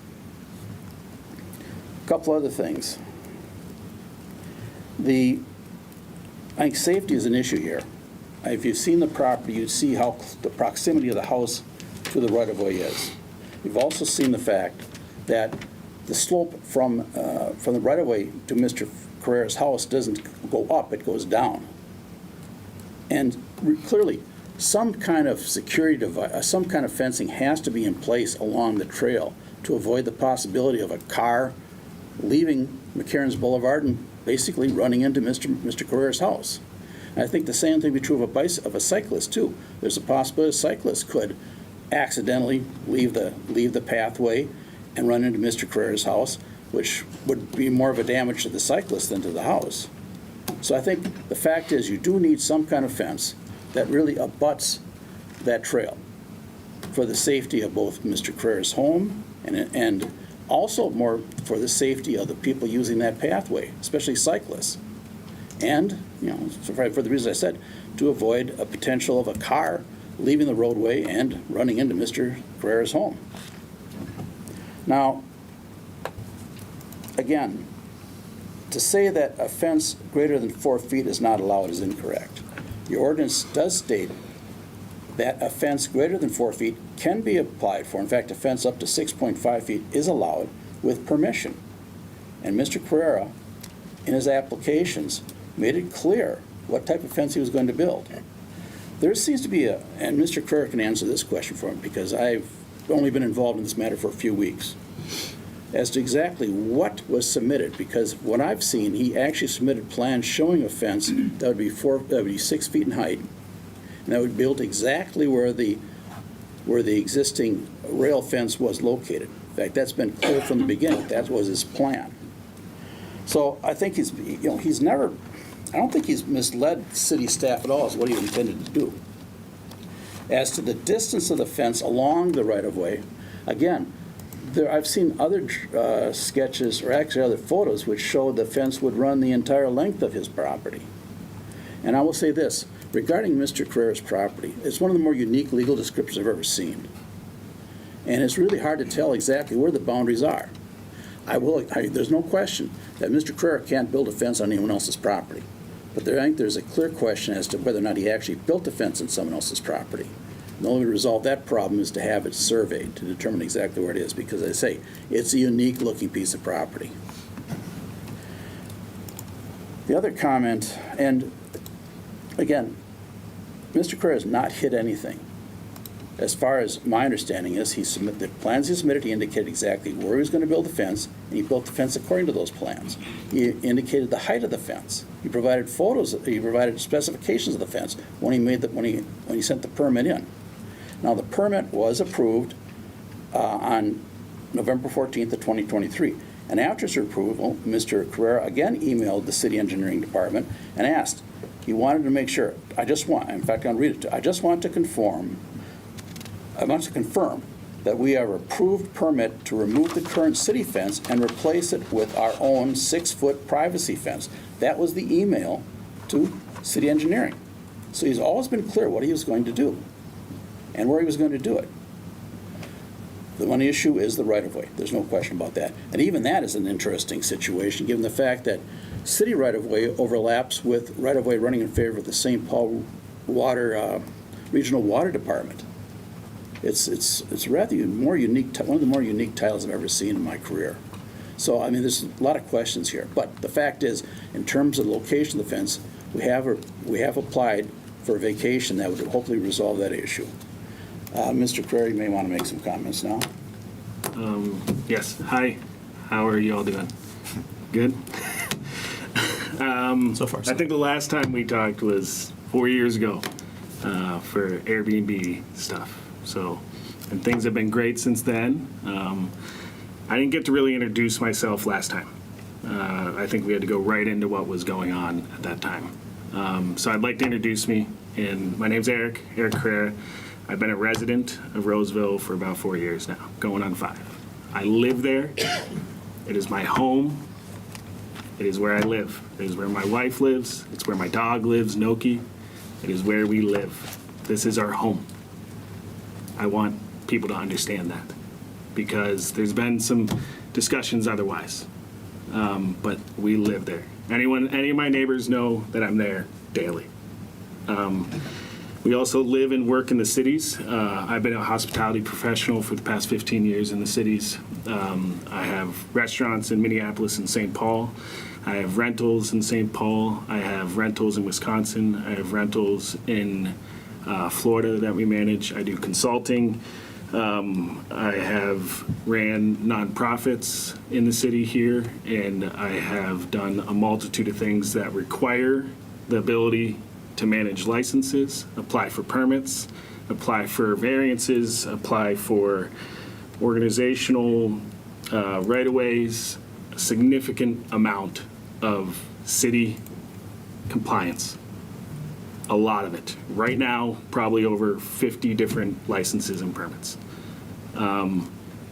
a couple other things. I think safety is an issue here. if you've seen the property, you'd see how the proximity of the house to the right-of-way is. You've also seen the fact that the slope from the right-of-way to Mr. Carrera's house doesn't go up, it goes down. And clearly, some kind of security device, some kind of fencing has to be in place along the trail to avoid the possibility of a car leaving McCarran's Boulevard and basically running into Mr. Carrera's house. And I think the same thing would be true of a cyclist too. There's a possibility a cyclist could accidentally leave the pathway and run into Mr. Carrera's house, which would be more of a damage to the cyclist than to the house. So I think the fact is you do need some kind of fence that really abuts that trail for the safety of both Mr. Carrera's home and also more for the safety of the people using that pathway, especially cyclists. And, for the reasons I said, to avoid a potential of a car leaving the roadway and running into Mr. Carrera's home. Now, again, to say that a fence greater than 4 feet is not allowed is incorrect. The ordinance does state that a fence greater than 4 feet can be applied for. In fact, a fence up to 6.5 feet is allowed with permission. And Mr. Carrera, in his applications, made it clear what type of fence he was going to build. There seems to be and Mr. Carrera can answer this question for him because I've only been involved in this matter for a few weeks, as to exactly what was submitted, because what I've seen, he actually submitted plans showing a fence that would be 6 feet in height, and that would be built exactly where the existing rail fence was located. In fact, that's been clear from the beginning. That was his plan. So I think I don't think he's misled city staff at all as what he intended to do. As to the distance of the fence along the right-of-way, again, I've seen other sketches, or actually other photos, which showed the fence would run the entire length of his property. And I will say this, regarding Mr. Carrera's property, it's one of the more unique legal descriptions I've ever seen. And it's really hard to tell exactly where the boundaries are. There's no question that Mr. Carrera can't build a fence on anyone else's property. But I think there's a clear question as to whether or not he actually built a fence on someone else's property. The only way to resolve that problem is to have it surveyed to determine exactly where it is, because as I say, it's a unique looking piece of property. The other comment, and again, Mr. Carrera has not hid anything. As far as my understanding is, the plans he submitted, he indicated exactly where he was going to build the fence, and he built the fence according to those plans. He indicated the height of the fence. He provided photos, he provided specifications of the fence when he sent the permit in. Now, the permit was approved on November 14th of 2023. And after his approval, Mr. Carrera again emailed the city engineering department and asked, he wanted to make sure, in fact, I'm going to read it to you. I just want to confirm that we have approved permit to remove the current city fence and replace it with our own 6-foot privacy fence. That was the email to city engineering. So he's always been clear what he was going to do and where he was going to do it. The one issue is the right-of-way. There's no question about that. And even that is an interesting situation, given the fact that city right-of-way overlaps with right-of-way running in favor of the St. Paul Regional Water Department. It's rather more unique, one of the more unique titles I've ever seen in my career. So, I mean, there's a lot of questions here. But the fact is, in terms of the location of the fence, we have applied for a vacation that would hopefully resolve that issue. Mr. Carrera, you may want to make some comments now. Yes. Hi. How are you all doing? Good? So far, so I think the last time we talked was 4 years ago for Airbnb stuff. So, and things have been great since then. I didn't get to really introduce myself last time. I think we had to go right into what was going on at that time. So I'd like to introduce me. And my name's Eric Carrera. I've been a resident of Roseville for about 4 years now, going on 5. I live there. It is my home. It is where I live. It is where my wife lives. It's where my dog lives, Noki. It is where we live. This is our home. I want people to understand that because there's been some discussions otherwise. But we live there. Any of my neighbors know that I'm there daily. We also live and work in the cities. I've been a hospitality professional for the past 15 years in the cities. I have restaurants in Minneapolis and St. Paul. I have rentals in St. Paul. I have rentals in Wisconsin. I have rentals in Florida that we manage. I do consulting. I have ran nonprofits in the city here, and I have done a multitude of things that require the ability to manage licenses, apply for permits, apply for variances, apply for organizational right-of-ways, a significant amount of city compliance. A lot of it. Right now, probably over 50 different licenses and permits.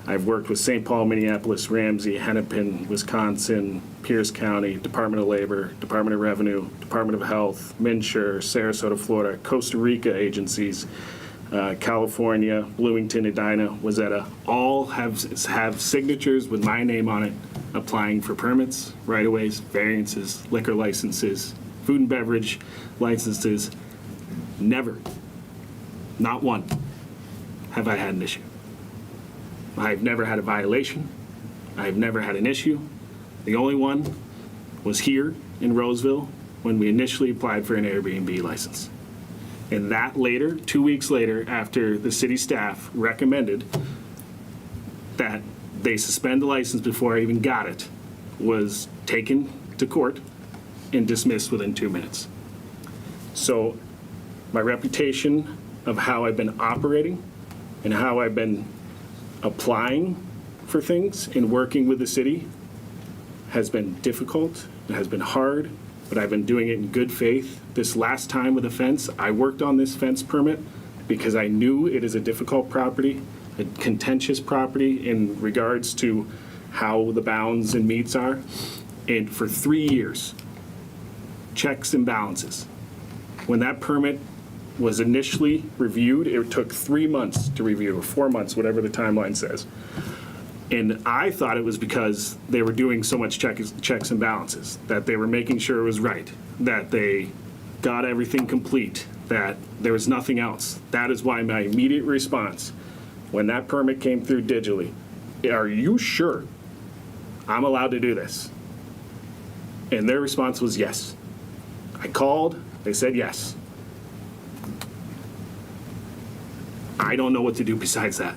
I've worked with St. Paul, Minneapolis, Ramsey, Hennepin, Wisconsin, Pierce County, Department of Labor, Department of Revenue, Department of Health, MNsure, Sarasota, Florida, Costa Rica agencies, California, Bloomington, Edina, Wayzata, all have signatures with my name on it applying for permits, right-of-ways, variances, liquor licenses, food and beverage licenses. Never, not one, have I had an issue. I've never had a violation. I've never had an issue. The only one was here in Roseville when we initially applied for an Airbnb license. And that later, 2 weeks later, after the city staff recommended that they suspend the license before I even got it, was taken to court and dismissed within 2 minutes. So my reputation of how I've been operating and how I've been applying for things and working with the city has been difficult, it has been hard, but I've been doing it in good faith. This last time with a fence, I worked on this fence permit because I knew it is a difficult property, a contentious property in regards to how the bounds and meets are. And for 3 years, checks and balances. When that permit was initially reviewed, it took 3 months to review, or 4 months, whatever the timeline says. And I thought it was because they were doing so much checks and balances, that they were making sure it was right, that they got everything complete, that there was nothing else. That is why my immediate response, when that permit came through digitally, are you sure I'm allowed to do this? And their response was yes. I called, they said yes. I don't know what to do besides that.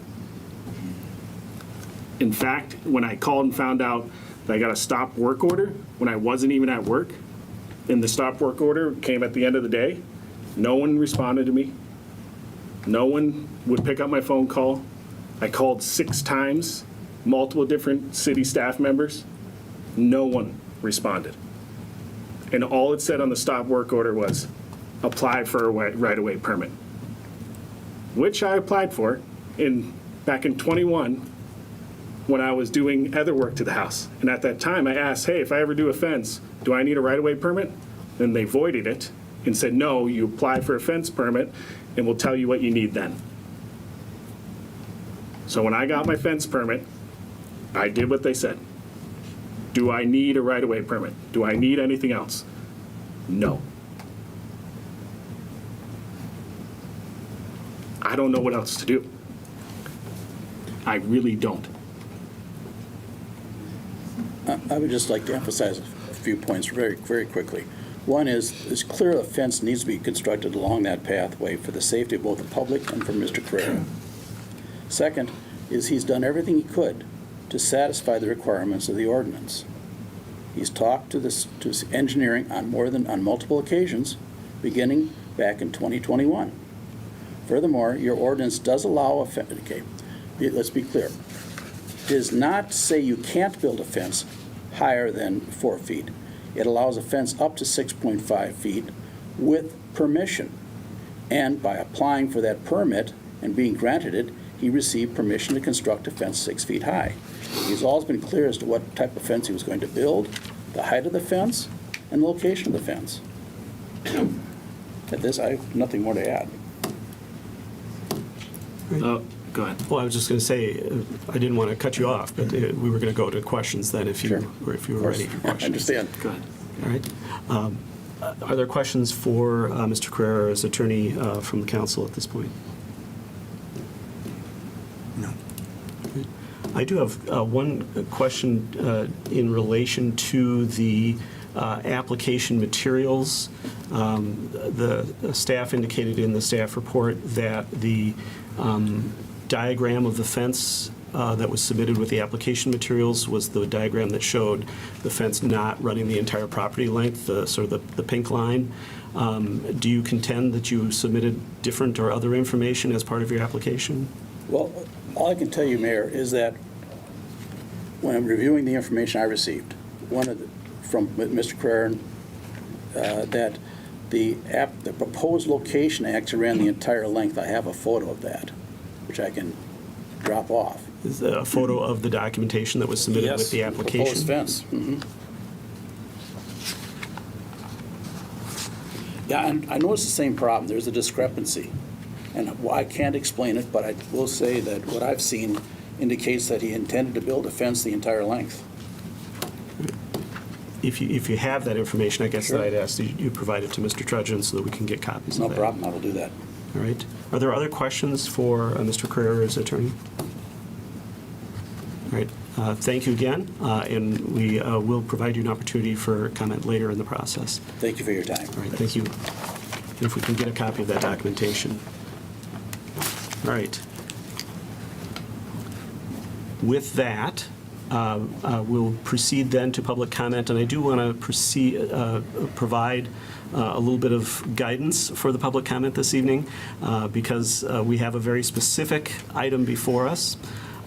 In fact, when I called and found out that I got a stop work order when I wasn't even at work, and the stop work order came at the end of the day, no one responded to me. No one would pick up my phone call. I called 6 times, multiple different city staff members. No one responded. And all it said on the stop work order was, apply for a right-of-way permit, which I applied for back in 21 when I was doing other work to the house. And at that time, I asked, hey, if I ever do a fence, do I need a right-of-way permit? And they voided it and said, no, you apply for a fence permit, and we'll tell you what you need then. So when I got my fence permit, I did what they said. Do I need a right-of-way permit? Do I need anything else? No. I don't know what else to do. I really don't. I would just like to emphasize a few points very, very quickly. One is, it's clear a fence needs to be constructed along that pathway for the safety of both the public and for Mr. Carrera. Second is he's done everything he could to satisfy the requirements of the ordinance. He's talked to engineering on multiple occasions, beginning back in 2021. Furthermore, your ordinance does allow a fence. Okay, let's be clear. It does not say you can't build a fence higher than 4 feet. It allows a fence up to 6.5 feet with permission. And by applying for that permit and being granted it, he received permission to construct a fence 6 feet high. He's always been clear as to what type of fence he was going to build, the height of the fence, and the location of the fence. At this, I have nothing more to add. Go ahead. Well, I was just going to say, I didn't want to cut you off, but we were going to go to questions then if you Sure. were ready for questions. I understand. Go ahead. All right. Are there questions for Mr. Carrera as attorney from the council at this point? No. I do have one question in relation to the application materials. The staff indicated in the staff report that the diagram of the fence that was submitted with the application materials was the diagram that showed the fence not running the entire property length, sort of the pink line. Do you contend that you submitted different or other information as part of your application? Well, all I can tell you, Mayor, is that when I'm reviewing the information I received, from Mr. Carrera, that the proposed location actually ran the entire length. I have a photo of that, which I can drop off. Is there a photo of the documentation that was submitted with the application? Proposed fence. Mhm. Yeah, and I noticed the same problem. There's a discrepancy. And I can't explain it, but I will say that what I've seen indicates that he intended to build a fence the entire length. If you have that information, I guess Sure. that I'd ask that you provide it to Mr. Trudgeon so that we can get copies No of that. problem, I will do that. All right. Are there other questions for Mr. Carrera as attorney? All right. Thank you again, and we will provide you an opportunity for comment later in the process. Thank you for your time. All right, thank you. And if we can get a copy of that documentation. All right. With that, we'll proceed then to public comment, and I do want to provide a little bit of guidance for the public comment this evening because we have a very specific item before us,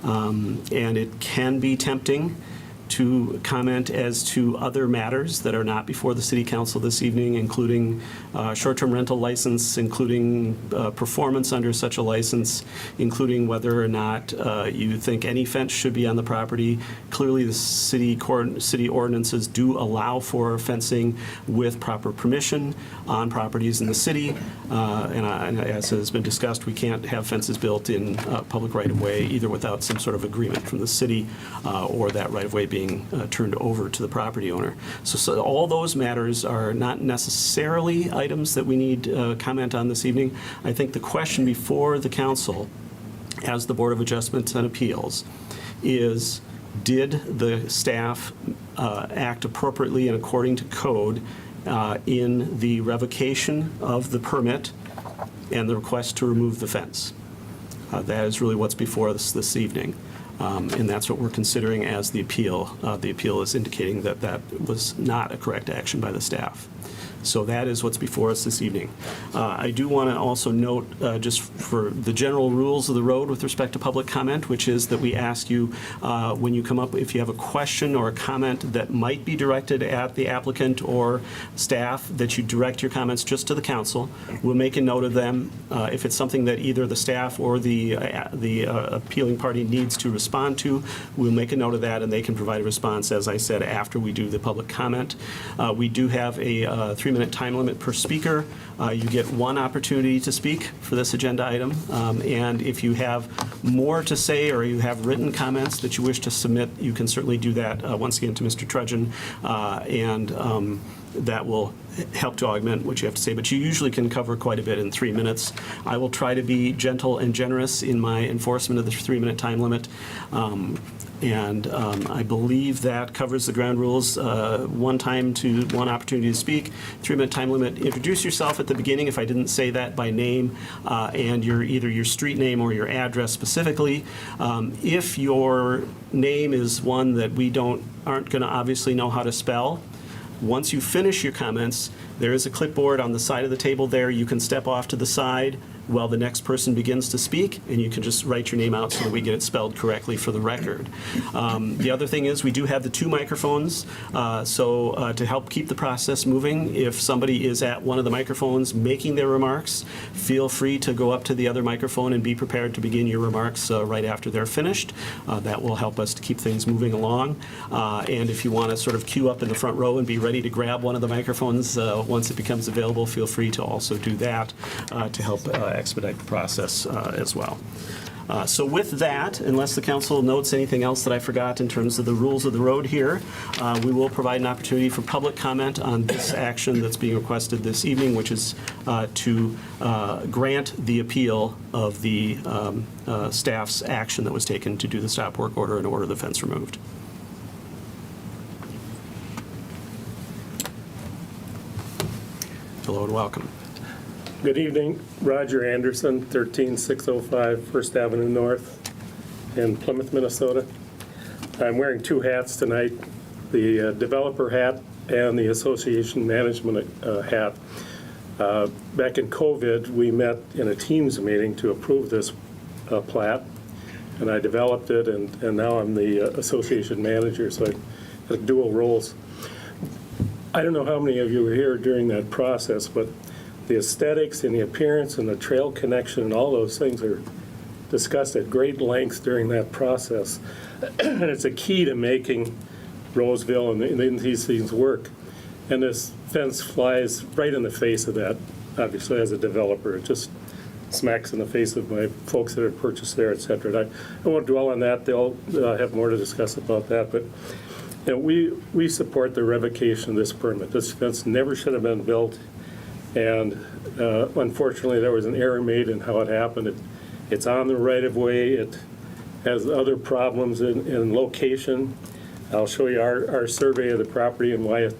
and it can be tempting to comment as to other matters that are not before the City Council this evening, including short-term rental license, including performance under such a license, including whether or not you think any fence should be on the property. Clearly, the city ordinances do allow for fencing with proper permission on properties in the city, and as has been discussed, we can't have fences built in public right-of-way either without some sort of agreement from the city or that right-of-way being turned over to the property owner. So all those matters are not necessarily items that we need comment on this evening. I think the question before the council, as the Board of Adjustments and Appeals, is did the staff act appropriately and according to code in the revocation of the permit and the request to remove the fence? That is really what's before us this evening. And that's what we're considering as the appeal. The appeal is indicating that that was not a correct action by the staff. So that is what's before us this evening. I do want to also note, just for the general rules of the road with respect to public comment, which is that we ask you when you come up, if you have a question or a comment that might be directed at the applicant or staff, that you direct your comments just to the council. We'll make a note of them. If it's something that either the staff or the appealing party needs to respond to, we'll make a note of that, and they can provide a response, as I said, after we do the public comment. We do have a 3-minute time limit per speaker. You get one opportunity to speak for this agenda item, and if you have more to say or you have written comments that you wish to submit, you can certainly do that once again to Mr. Trudgeon, and that will help to augment what you have to say, but you usually can cover quite a bit in 3 minutes. I will try to be gentle and generous in my enforcement of the 3-minute time limit. And I believe that covers the ground rules. One opportunity to speak, 3-minute time limit. Introduce yourself at the beginning if I didn't say that by name, and either your street name or your address specifically. If your name is one that we aren't going to obviously know how to spell, once you finish your comments, there is a clipboard on the side of the table there. You can step off to the side while the next person begins to speak, and you can just write your name out so that we get it spelled correctly for the record. The other thing is we do have the 2 microphones, so to help keep the process moving, if somebody is at one of the microphones making their remarks, feel free to go up to the other microphone and be prepared to begin your remarks right after they're finished. That will help us to keep things moving along. And if you want to sort of queue up in the front row and be ready to grab one of the microphones once it becomes available, feel free to also do that to help expedite the process as well. So with that, unless the council notes anything else that I forgot in terms of the rules of the road here, we will provide an opportunity for public comment on this action that's being requested this evening, which is to grant the appeal of the staff's action that was taken to do the stop work order and order the fence removed. Hello and welcome. Good evening, Roger Anderson, 13605 First Avenue North in Plymouth, Minnesota. I'm wearing two hats tonight, the developer hat and the association management hat. Back in COVID, we met in a Teams meeting to approve this plat, and I developed it, and now I'm the association manager, so I have dual roles. I don't know how many of you were here during that process, but the aesthetics and the appearance and the trail connection and all those things are discussed at great length during that process. And it's a key to making Roseville and these things work. And this fence flies right in the face of that, obviously, as a developer. It just smacks in the face of my folks that have purchased there, et cetera. And I won't dwell on that. They'll have more to discuss about that. But you know, we support the revocation of this permit. This fence never should have been built. And unfortunately, there was an error made in how it happened. It's on the right-of-way. It has other problems in location. I'll show you our survey of the property and why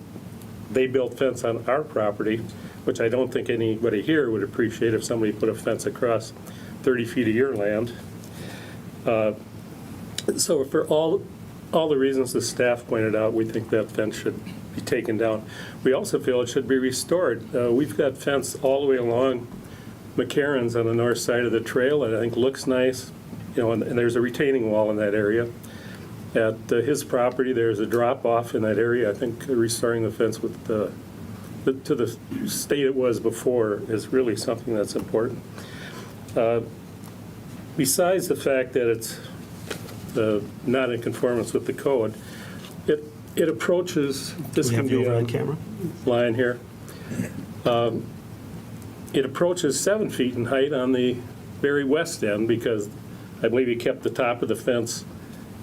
they built fence on our property, which I don't think anybody here would appreciate if somebody put a fence across 30 feet of your land. So for all the reasons the staff pointed out, we think that fence should be taken down. We also feel it should be restored. We've got fence all the way along McCarran's on the north side of the trail, and I think looks nice. You know, and there's a retaining wall in that area. At his property, there's a drop-off in that area. I think restoring the fence with to the state it was before is really something that's important. Besides the fact that it's not in conformance with the code, it approaches, this can be on camera line here. It approaches 7 feet in height on the very west end because I believe he kept the top of the fence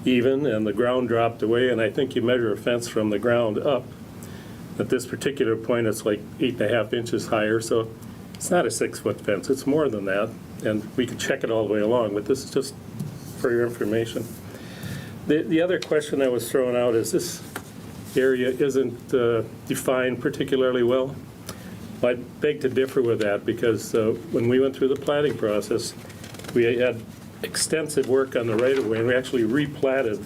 even and the ground dropped away, and I think you measure a fence from the ground up. At this particular point, it's like 8.5 inches higher, so it's not a 6-foot fence. It's more than that, and we can check it all the way along, but this is just for your information. The other question that was thrown out is this area isn't defined particularly well. I beg to differ with that because when we went through the platting process, we had extensive work on the right-of-way, and we actually replatted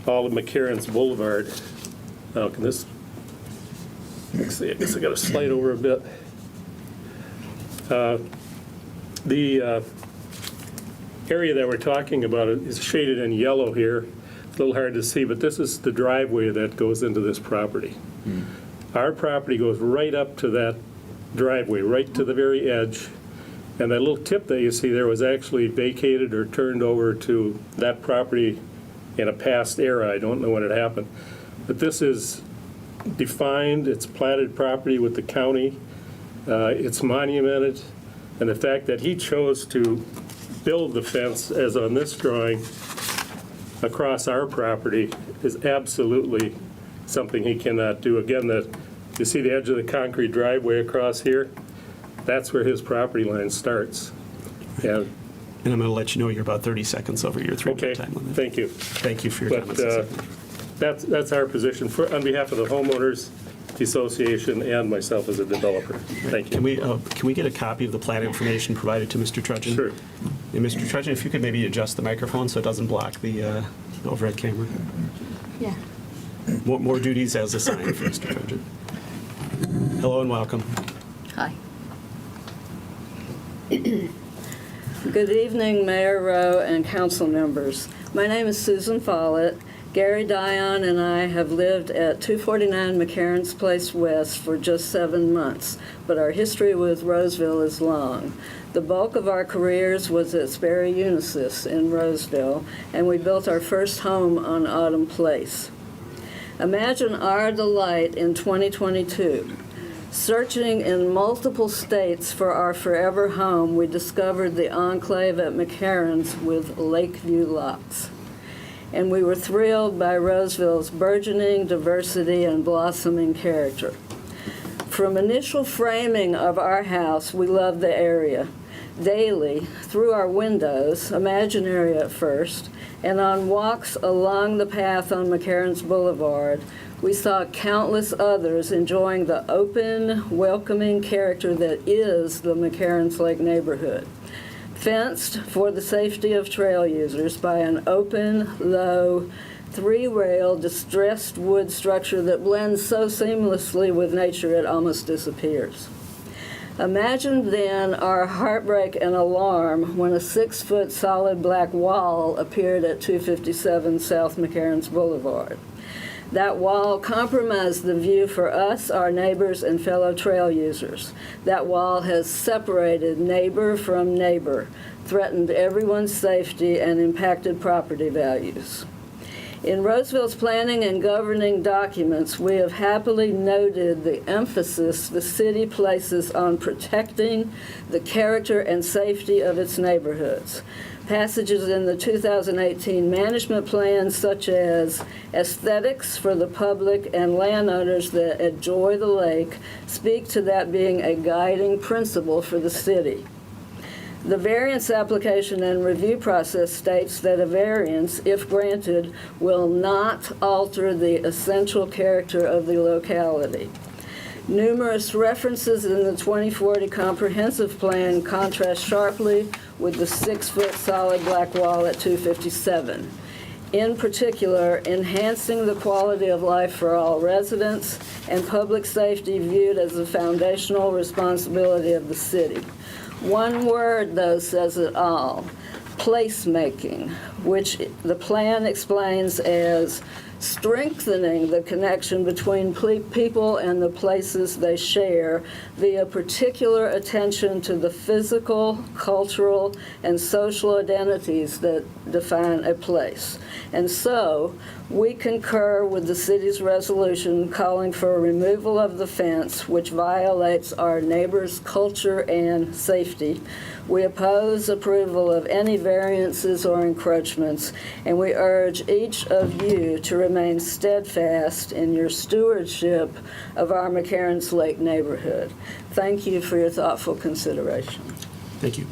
all of McCarran's Boulevard. Now, can this, let's see, I guess I got to slide over a bit. The area that we're talking about is shaded in yellow here. It's a little hard to see, but this is the driveway that goes into this property. Our property goes right up to that driveway, right to the very edge. And that little tip that you see there was actually vacated or turned over to that property in a past era. I don't know when it happened. But this is defined, it's platted property with the county, it's monumented, and the fact that he chose to build the fence, as on this drawing, across our property is absolutely something he cannot do. Again, you see the edge of the concrete driveway across here? That's where his property line starts. And I'm going to let you know you're about 30 seconds over your 3-minute time limit. Thank you. Thank you for your comments. That's our position on behalf of the homeowners, the association, and myself as a developer. Thank you. Can we get a copy of the plat information provided to Mr. Trudgeon? Sure. And Mr. Trudgeon, if you could maybe adjust the microphone so it doesn't block the overhead camera. Yeah. More duties as assigned for Mr. Trudgeon. Hello and welcome. Hi. Good evening, Mayor Rowe and council members. My name is Susan Follett. Gary Dion and I have lived at 249 McCarran's Place West for just 7 months, but our history with Roseville is long. The bulk of our careers was at Sperry Unisys in Roseville, and we built our first home on Autumn Place. Imagine our delight in 2022 Searching in multiple states for our forever home, we discovered the enclave at McCarran's with Lakeview lots. And we were thrilled by Roseville's burgeoning diversity and blossoming character. From initial framing of our house, we loved the area. Daily, through our windows, imaginary at first, and on walks along the path on McCarran's Boulevard, we saw countless others enjoying the open, welcoming character that is the McCarran's Lake neighborhood. Fenced for the safety of trail users by an open, low, three-rail, distressed wood structure that blends so seamlessly with nature it almost disappears. Imagine then our heartbreak and alarm when a 6-foot solid black wall appeared at 257 South McCarran's Boulevard. That wall compromised the view for us, our neighbors, and fellow trail users. That wall has separated neighbor from neighbor, threatened everyone's safety, and impacted property values. In Roseville's planning and governing documents, we have happily noted the emphasis the city places on protecting the character and safety of its neighborhoods. Passages in the 2018 management plan, such as aesthetics for the public and landowners that enjoy the lake, speak to that being a guiding principle for the city. The variance application and review process states that a variance, if granted, will not alter the essential character of the locality. Numerous references in the 2040 comprehensive plan contrast sharply with the 6-foot solid black wall at 257. In particular, enhancing the quality of life for all residents and public safety viewed as a foundational responsibility of the city. One word, though, says it all: placemaking, which the plan explains as strengthening the connection between people and the places they share via particular attention to the physical, cultural, and social identities that define a place. And so, we concur with the city's resolution calling for a removal of the fence, which violates our neighbors' culture and safety. We oppose approval of any variances or encroachments, and we urge each of you to remain steadfast in your stewardship of our McCarran's Lake neighborhood. Thank you for your thoughtful consideration. Thank you.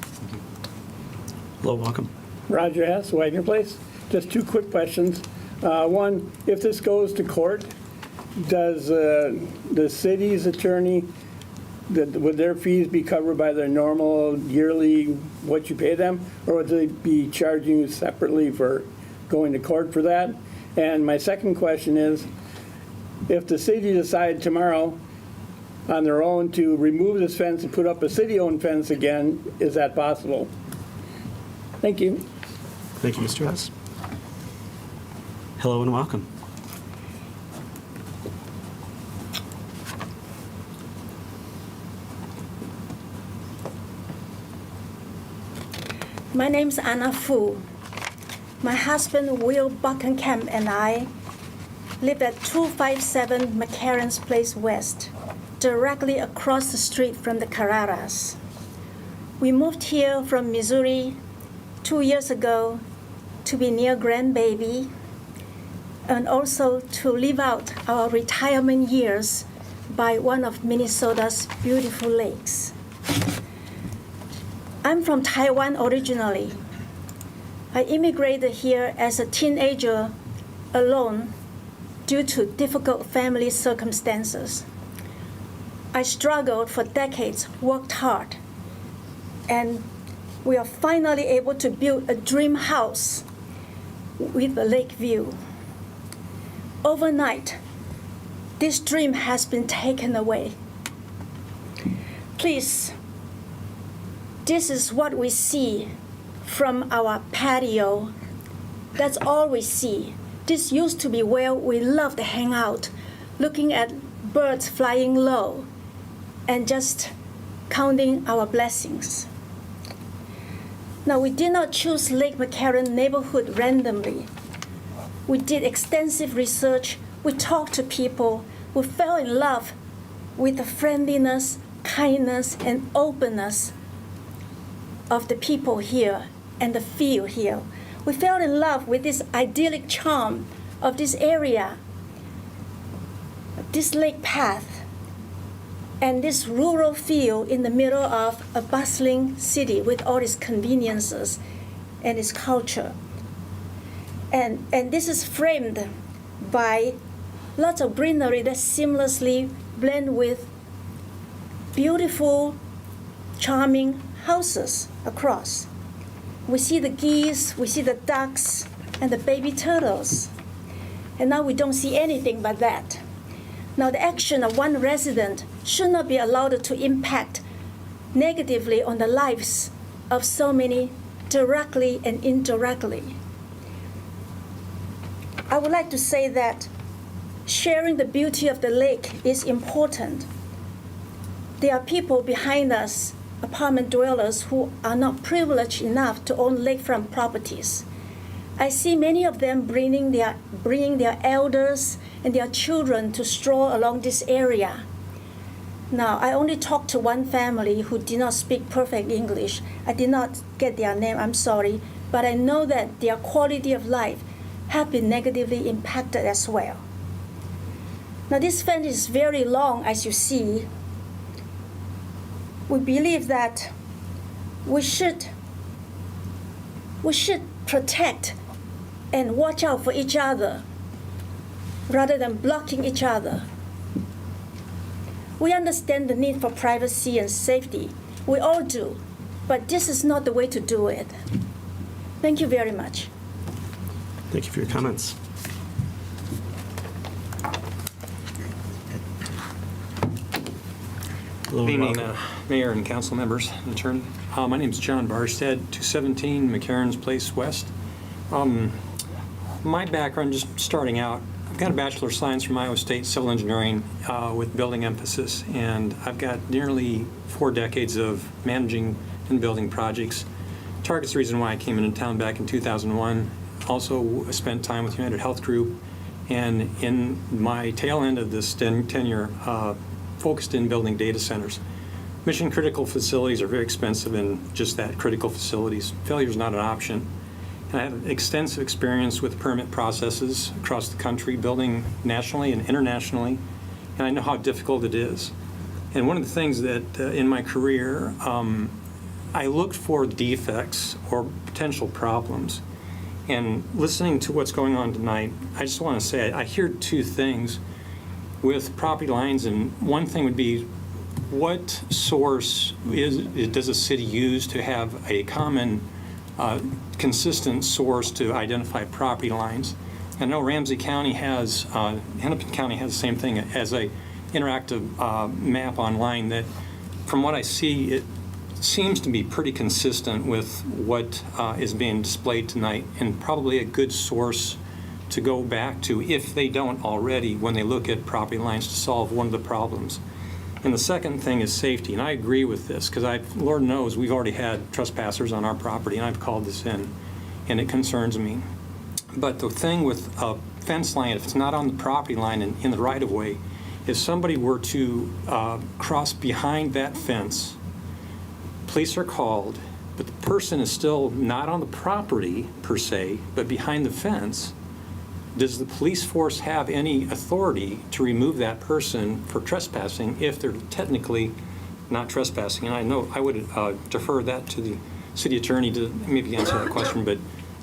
Hello, welcome. Roger Hess, Wagner Place. Just two quick questions. One, if this goes to court, does the city's attorney, would their fees be covered by their normal yearly what you pay them, or would they be charging you separately for going to court for that? And my second question is, if the city decided tomorrow on their own to remove this fence and put up a city-owned fence again, is that possible? Thank you. Thank you, Mr. Hess. Hello and welcome. My name's Anna Fu. My husband, Will Buckenham, and I live at 257 McCarran's Place West, directly across the street from the Carreras. We moved here from Missouri 2 years ago to be near grandbaby and also to live out our retirement years by one of Minnesota's beautiful lakes. I'm from Taiwan originally. I immigrated here as a teenager alone due to difficult family circumstances. I struggled for decades, worked hard, and we are finally able to build a dream house with a lake view. Overnight, this dream has been taken away. Please, this is what we see from our patio. That's all we see. This used to be where we loved to hang out, looking at birds flying low and just counting our blessings. Now, we did not choose Lake McCarran neighborhood randomly. We did extensive research. We talked to people. We fell in love with the friendliness, kindness, and openness of the people here and the feel here. We fell in love with this idyllic charm of this area, this lake path, and this rural feel in the middle of a bustling city with all its conveniences and its culture. And this is framed by lots of greenery that seamlessly blend with beautiful, charming houses across. We see the geese, we see the ducks, and the baby turtles. And now we don't see anything but that. Now the action of one resident should not be allowed to impact negatively on the lives of so many directly and indirectly. I would like to say that sharing the beauty of the lake is important. There are people behind us, apartment dwellers, who are not privileged enough to own lakefront properties. I see many of them bringing their elders and their children to stroll along this area. Now, I only talked to one family who did not speak perfect English. I did not get their name, I'm sorry, but I know that their quality of life have been negatively impacted as well. Now, this fence is very long, as you see. We believe that we should protect and watch out for each other rather than blocking each other. We understand the need for privacy and safety. We all do, but this is not the way to do it. Thank you very much. Thank you for your comments. Good evening, Mayor and council members, attorney. My name is John Barstead, 217 McCarran's Place West. My background, just starting out, I've got a Bachelor of Science from Iowa State Civil Engineering with building emphasis, and I've got nearly 4 decades of managing and building projects. Target's the reason why I came into town back in 2001. Also spent time with United Health Group, and in my tail end of this tenure, focused in building data centers. Mission critical facilities are very expensive, and just that, critical facilities. Failure is not an option. And I have extensive experience with permit processes across the country, building nationally and internationally, and I know how difficult it is. And one of the things that in my career, I looked for defects or potential problems. And listening to what's going on tonight, I just want to say I hear 2 things with property lines, and one thing would be, what source does a city use to have a common, consistent source to identify property lines? I know Ramsey County has, Hennepin County has the same thing as a interactive map online that, from what I see, it seems to be pretty consistent with what is being displayed tonight, and probably a good source to go back to, if they don't already, when they look at property lines to solve one of the problems. And the second thing is safety, and I agree with this, because Lord knows we've already had trespassers on our property, and I've called this in, and it concerns me. But the thing with a fence line, if it's not on the property line and in the right-of-way, if somebody were to cross behind that fence, police are called, but the person is still not on the property per se, but behind the fence. Does the police force have any authority to remove that person for trespassing if they're technically not trespassing? And I know I would defer that to the city attorney to maybe answer that question, but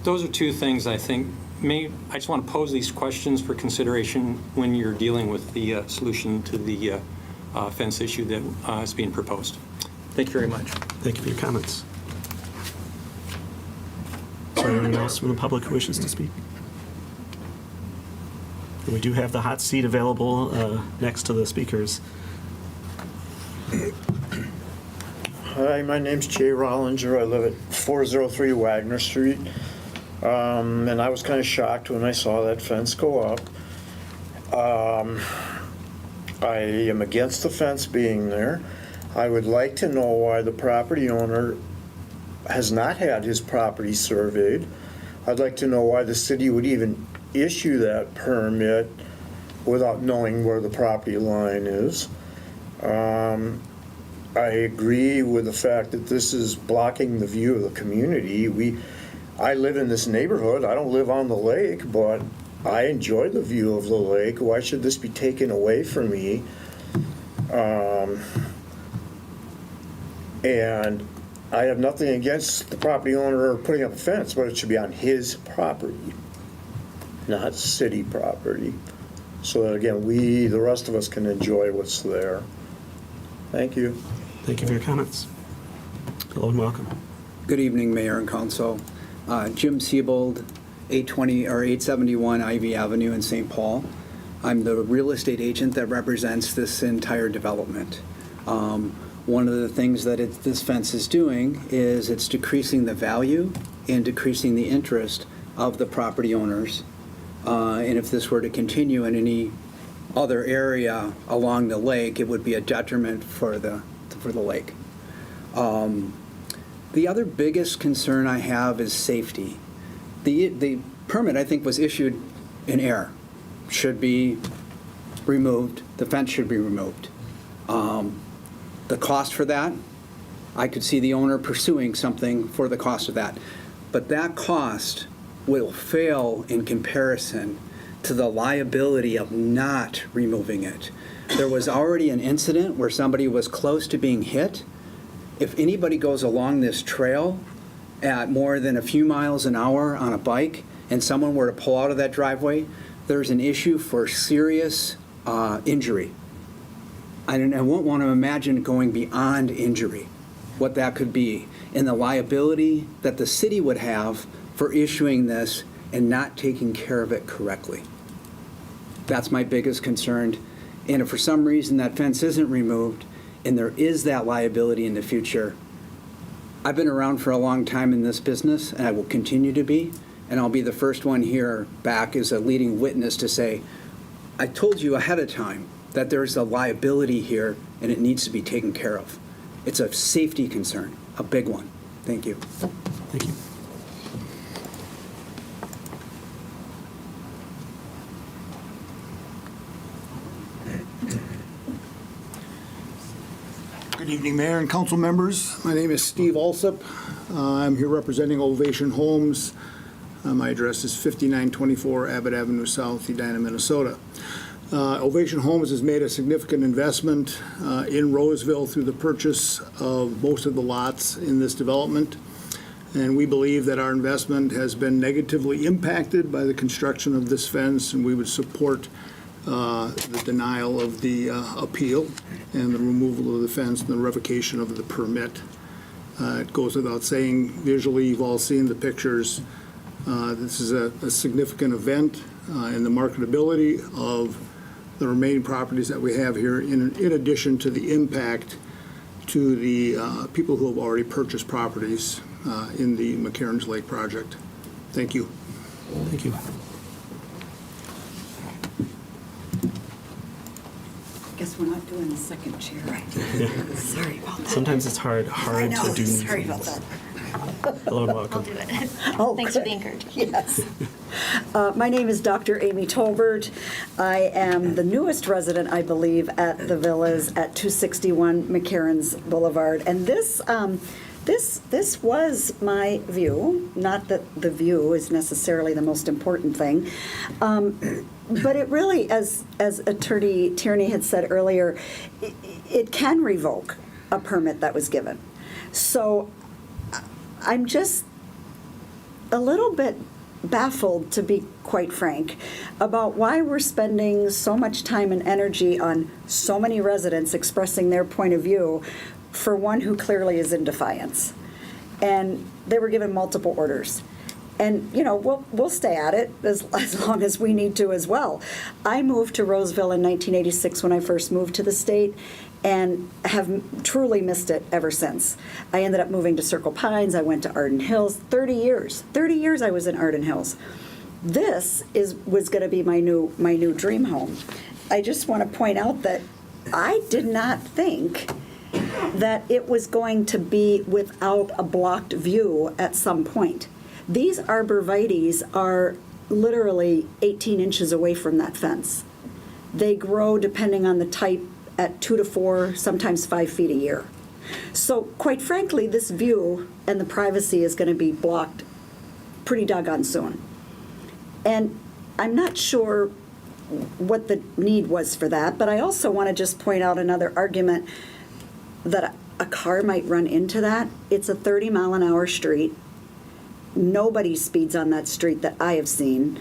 those are 2 things I think I just want to pose these questions for consideration when you're dealing with the solution to the fence issue that is being proposed. Thank you very much. Thank you for your comments. Is there anyone else from the public who wishes to speak? We do have the hot seat available next to the speakers. Hi, my name's Jay Rollinger. I live at 403 Wagner Street. And I was kind of shocked when I saw that fence go up. I am against the fence being there. I would like to know why the property owner has not had his property surveyed. I'd like to know why the city would even issue that permit without knowing where the property line is. I agree with the fact that this is blocking the view of the community. I live in this neighborhood. I don't live on the lake, but I enjoy the view of the lake. Why should this be taken away from me? And I have nothing against the property owner putting up a fence, but it should be on his property, not city property. So that, again, the rest of us, can enjoy what's there. Thank you. Thank you for your comments. Hello and welcome. Good evening, Mayor and Council. Jim Siebold, 871 Ivy Avenue in St. Paul. I'm the real estate agent that represents this entire development. One of the things that this fence is doing is it's decreasing the value and decreasing the interest of the property owners. And if this were to continue in any other area along the lake, it would be a detriment for the lake. The other biggest concern I have is safety. The permit, I think, was issued in error. Should be removed. The fence should be removed. The cost for that, I could see the owner pursuing something for the cost of that. But that cost will fail in comparison to the liability of not removing it. There was already an incident where somebody was close to being hit. If anybody goes along this trail at more than a few miles an hour on a bike and someone were to pull out of that driveway, there's an issue for serious injury. I won't want to imagine going beyond injury, what that could be, and the liability that the city would have for issuing this and not taking care of it correctly. That's my biggest concern. And if for some reason that fence isn't removed and there is that liability in the future, I've been around for a long time in this business and I will continue to be, and I'll be the first one here back as a leading witness to say, I told you ahead of time that there's a liability here and it needs to be taken care of. It's a safety concern, a big one. Thank you. Thank you. Good evening, Mayor and council members. My name is Steve Alsop. I'm here representing Ovation Homes. My address is 5924 Abbott Avenue South, Edina, Minnesota. Ovation Homes has made a significant investment in Roseville through the purchase of most of the lots in this development. And we believe that our investment has been negatively impacted by the construction of this fence, and we would support the denial of the appeal and the removal of the fence and the revocation of the permit. It goes without saying, visually, you've all seen the pictures. This is a significant event in the marketability of the remaining properties that we have here, in addition to the impact to the people who have already purchased properties in the McCarran's Lake project. Thank you. Thank you. Guess we're not doing the second chair right. Yeah. Sorry about that. Sometimes it's hard I know, to do. sorry about that. Hello and welcome. I'll do it. Oh, thanks for the encouragement. Yes. My name is Dr. Amy Tolbert. I am the newest resident, I believe, at the villas at 261 McCarran's Boulevard. And this was my view. Not that the view is necessarily the most important thing. But it really, as Attorney Tierney had said earlier, it can revoke a permit that was given. So I'm just a little bit baffled, to be quite frank, about why we're spending so much time and energy on so many residents expressing their point of view for one who clearly is in defiance. And they were given multiple orders. And, you know, we'll stay at it as long as we need to as well. I moved to Roseville in 1986 when I first moved to the state, and have truly missed it ever since. I ended up moving to Circle Pines. I went to Arden Hills. 30 years I was in Arden Hills. This was going to be my new dream home. I just want to point out that I did not think that it was going to be without a blocked view at some point. These arborvitaes are literally 18 inches away from that fence. They grow depending on the type at 2 to 4, sometimes 5 feet a year. So quite frankly, this view and the privacy is going to be blocked pretty doggone soon. And I'm not sure what the need was for that, but I also want to just point out another argument that a car might run into that. It's a 30-mile-an-hour street. Nobody speeds on that street that I have seen.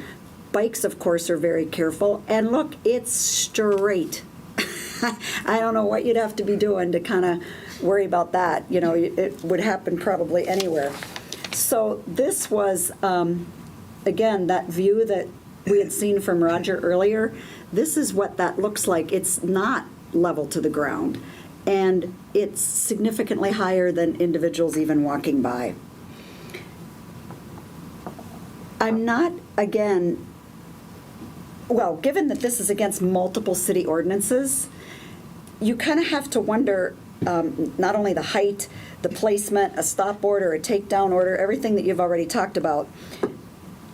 Bikes, of course, are very careful. And look, it's straight. I don't know what you'd have to be doing to kind of worry about that. You know, it would happen probably anywhere. So this was, again, that view that we had seen from Roger earlier. This is what that looks like. It's not level to the ground. And it's significantly higher than individuals even walking by. I'm not, again, well, given that this is against multiple city ordinances, you kind of have to wonder not only the height, the placement, a stop order, a takedown order, everything that you've already talked about.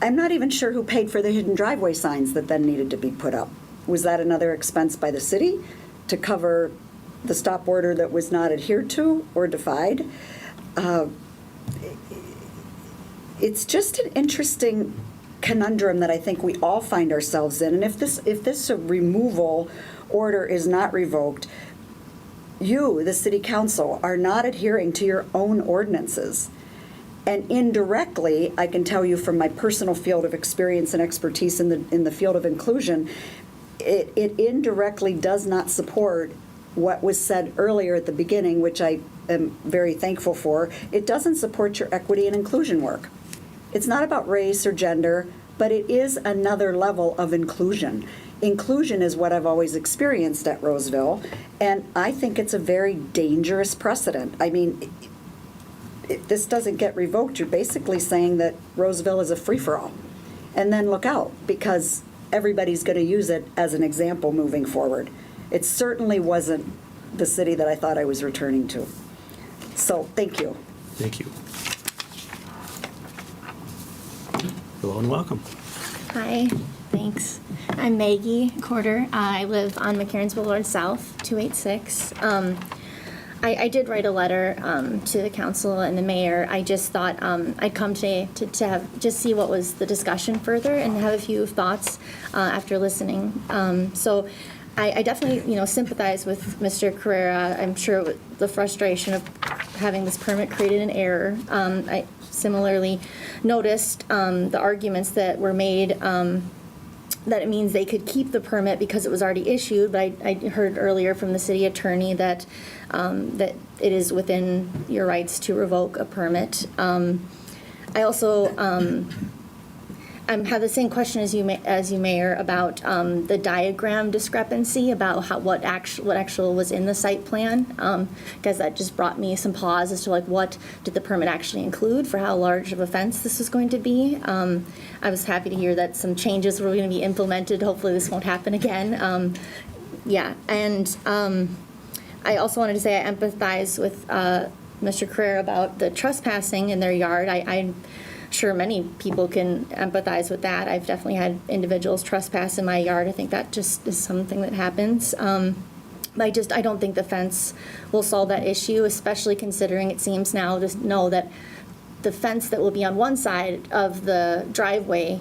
I'm not even sure who paid for the hidden driveway signs that then needed to be put up. Was that another expense by the city to cover the stop order that was not adhered to or defied? It's just an interesting conundrum that I think we all find ourselves in. And if this removal order is not revoked, you, the city council, are not adhering to your own ordinances. And indirectly, I can tell you from my personal field of experience and expertise in the field of inclusion, it indirectly does not support what was said earlier at the beginning, which I am very thankful for. It doesn't support your equity and inclusion work. It's not about race or gender, but it is another level of inclusion. Inclusion is what I've always experienced at Roseville, and I think it's a very dangerous precedent. I mean, if this doesn't get revoked, you're basically saying that Roseville is a free-for-all. And then look out, because everybody's going to use it as an example moving forward. It certainly wasn't the city that I thought I was returning to. So, thank you. Thank you. Hello and welcome. Hi, thanks. I'm Maggie Corder. I live on McCarran's Boulevard South, 286. I did write a letter to the council and the mayor. I just thought I'd come today to have just see what was the discussion further and have a few thoughts after listening. So I definitely sympathize with Mr. Carrera. I'm sure the frustration of having this permit created an error. I similarly noticed the arguments that were made that it means they could keep the permit because it was already issued, but I heard earlier from the city attorney that that it is within your rights to revoke a permit. I also have the same question as you, Mayor, about the diagram discrepancy about what actual was in the site plan, because that just brought me some pause as to what did the permit actually include for how large of a fence this was going to be. I was happy to hear that some changes were going to be implemented. Hopefully this won't happen again. Yeah, and I also wanted to say I empathize with Mr. Carrera about the trespassing in their yard. I'm sure many people can empathize with that. I've definitely had individuals trespass in my yard. I think that just is something that happens. But I don't think the fence will solve that issue, especially considering it seems now to know that the fence that will be on one side of the driveway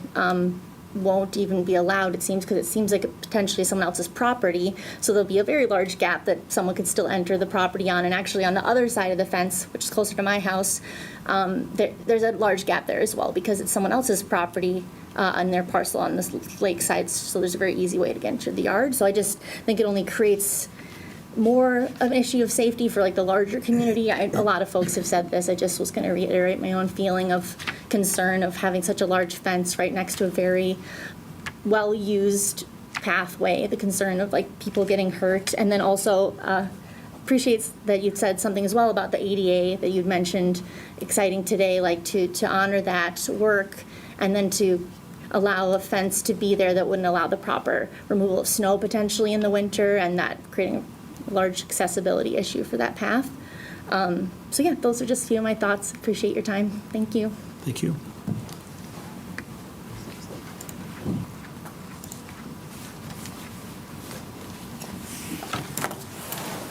won't even be allowed, it seems, because it seems like potentially someone else's property. So there'll be a very large gap that someone could still enter the property on. And actually on the other side of the fence, which is closer to my house, there's a large gap there as well because it's someone else's property on their parcel on this lakeside. So there's a very easy way to get into the yard. So I just think it only creates more of an issue of safety for the larger community. A lot of folks have said this. I just was going to reiterate my own feeling of concern of having such a large fence right next to a very well-used pathway, the concern of people getting hurt, and then also appreciates that you'd said something as well about the ADA that you'd mentioned, exciting today, to honor that work and then to allow a fence to be there that wouldn't allow the proper removal of snow potentially in the winter and that creating a large accessibility issue for that path. So yeah, those are just a few of my thoughts. Appreciate your time. Thank you. Thank you.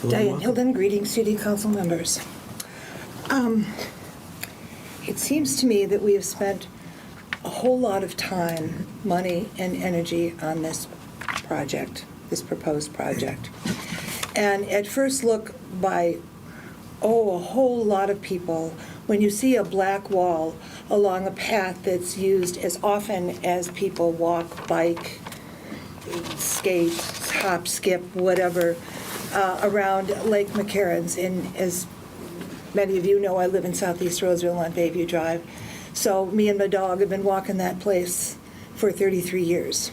Diane Hilden, greetings, City Council members. It seems to me that we have spent a whole lot of time, money, and energy on this project, this proposed project. And at first look by, a whole lot of people, when you see a black wall along a path that's used as often as people walk, bike, skate, hop, skip, whatever, around Lake McCarran's. And as many of you know, I live in southeast Roseville on Bayview Drive. So me and my dog have been walking that place for 33 years.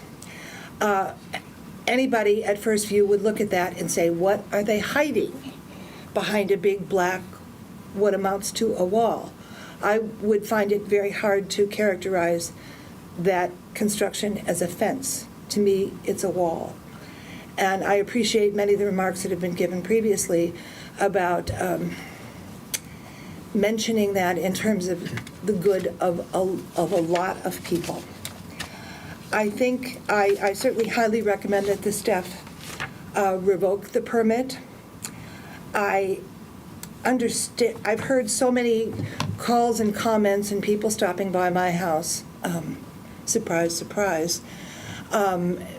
Anybody at first view would look at that and say, what are they hiding behind a big black, what amounts to a wall? I would find it very hard to characterize that construction as a fence. To me, it's a wall. And I appreciate many of the remarks that have been given previously about mentioning that in terms of the good of a lot of people. I think I certainly highly recommend that the staff revoke the permit. I understand, I've heard so many calls and comments and people stopping by my house, surprise, surprise,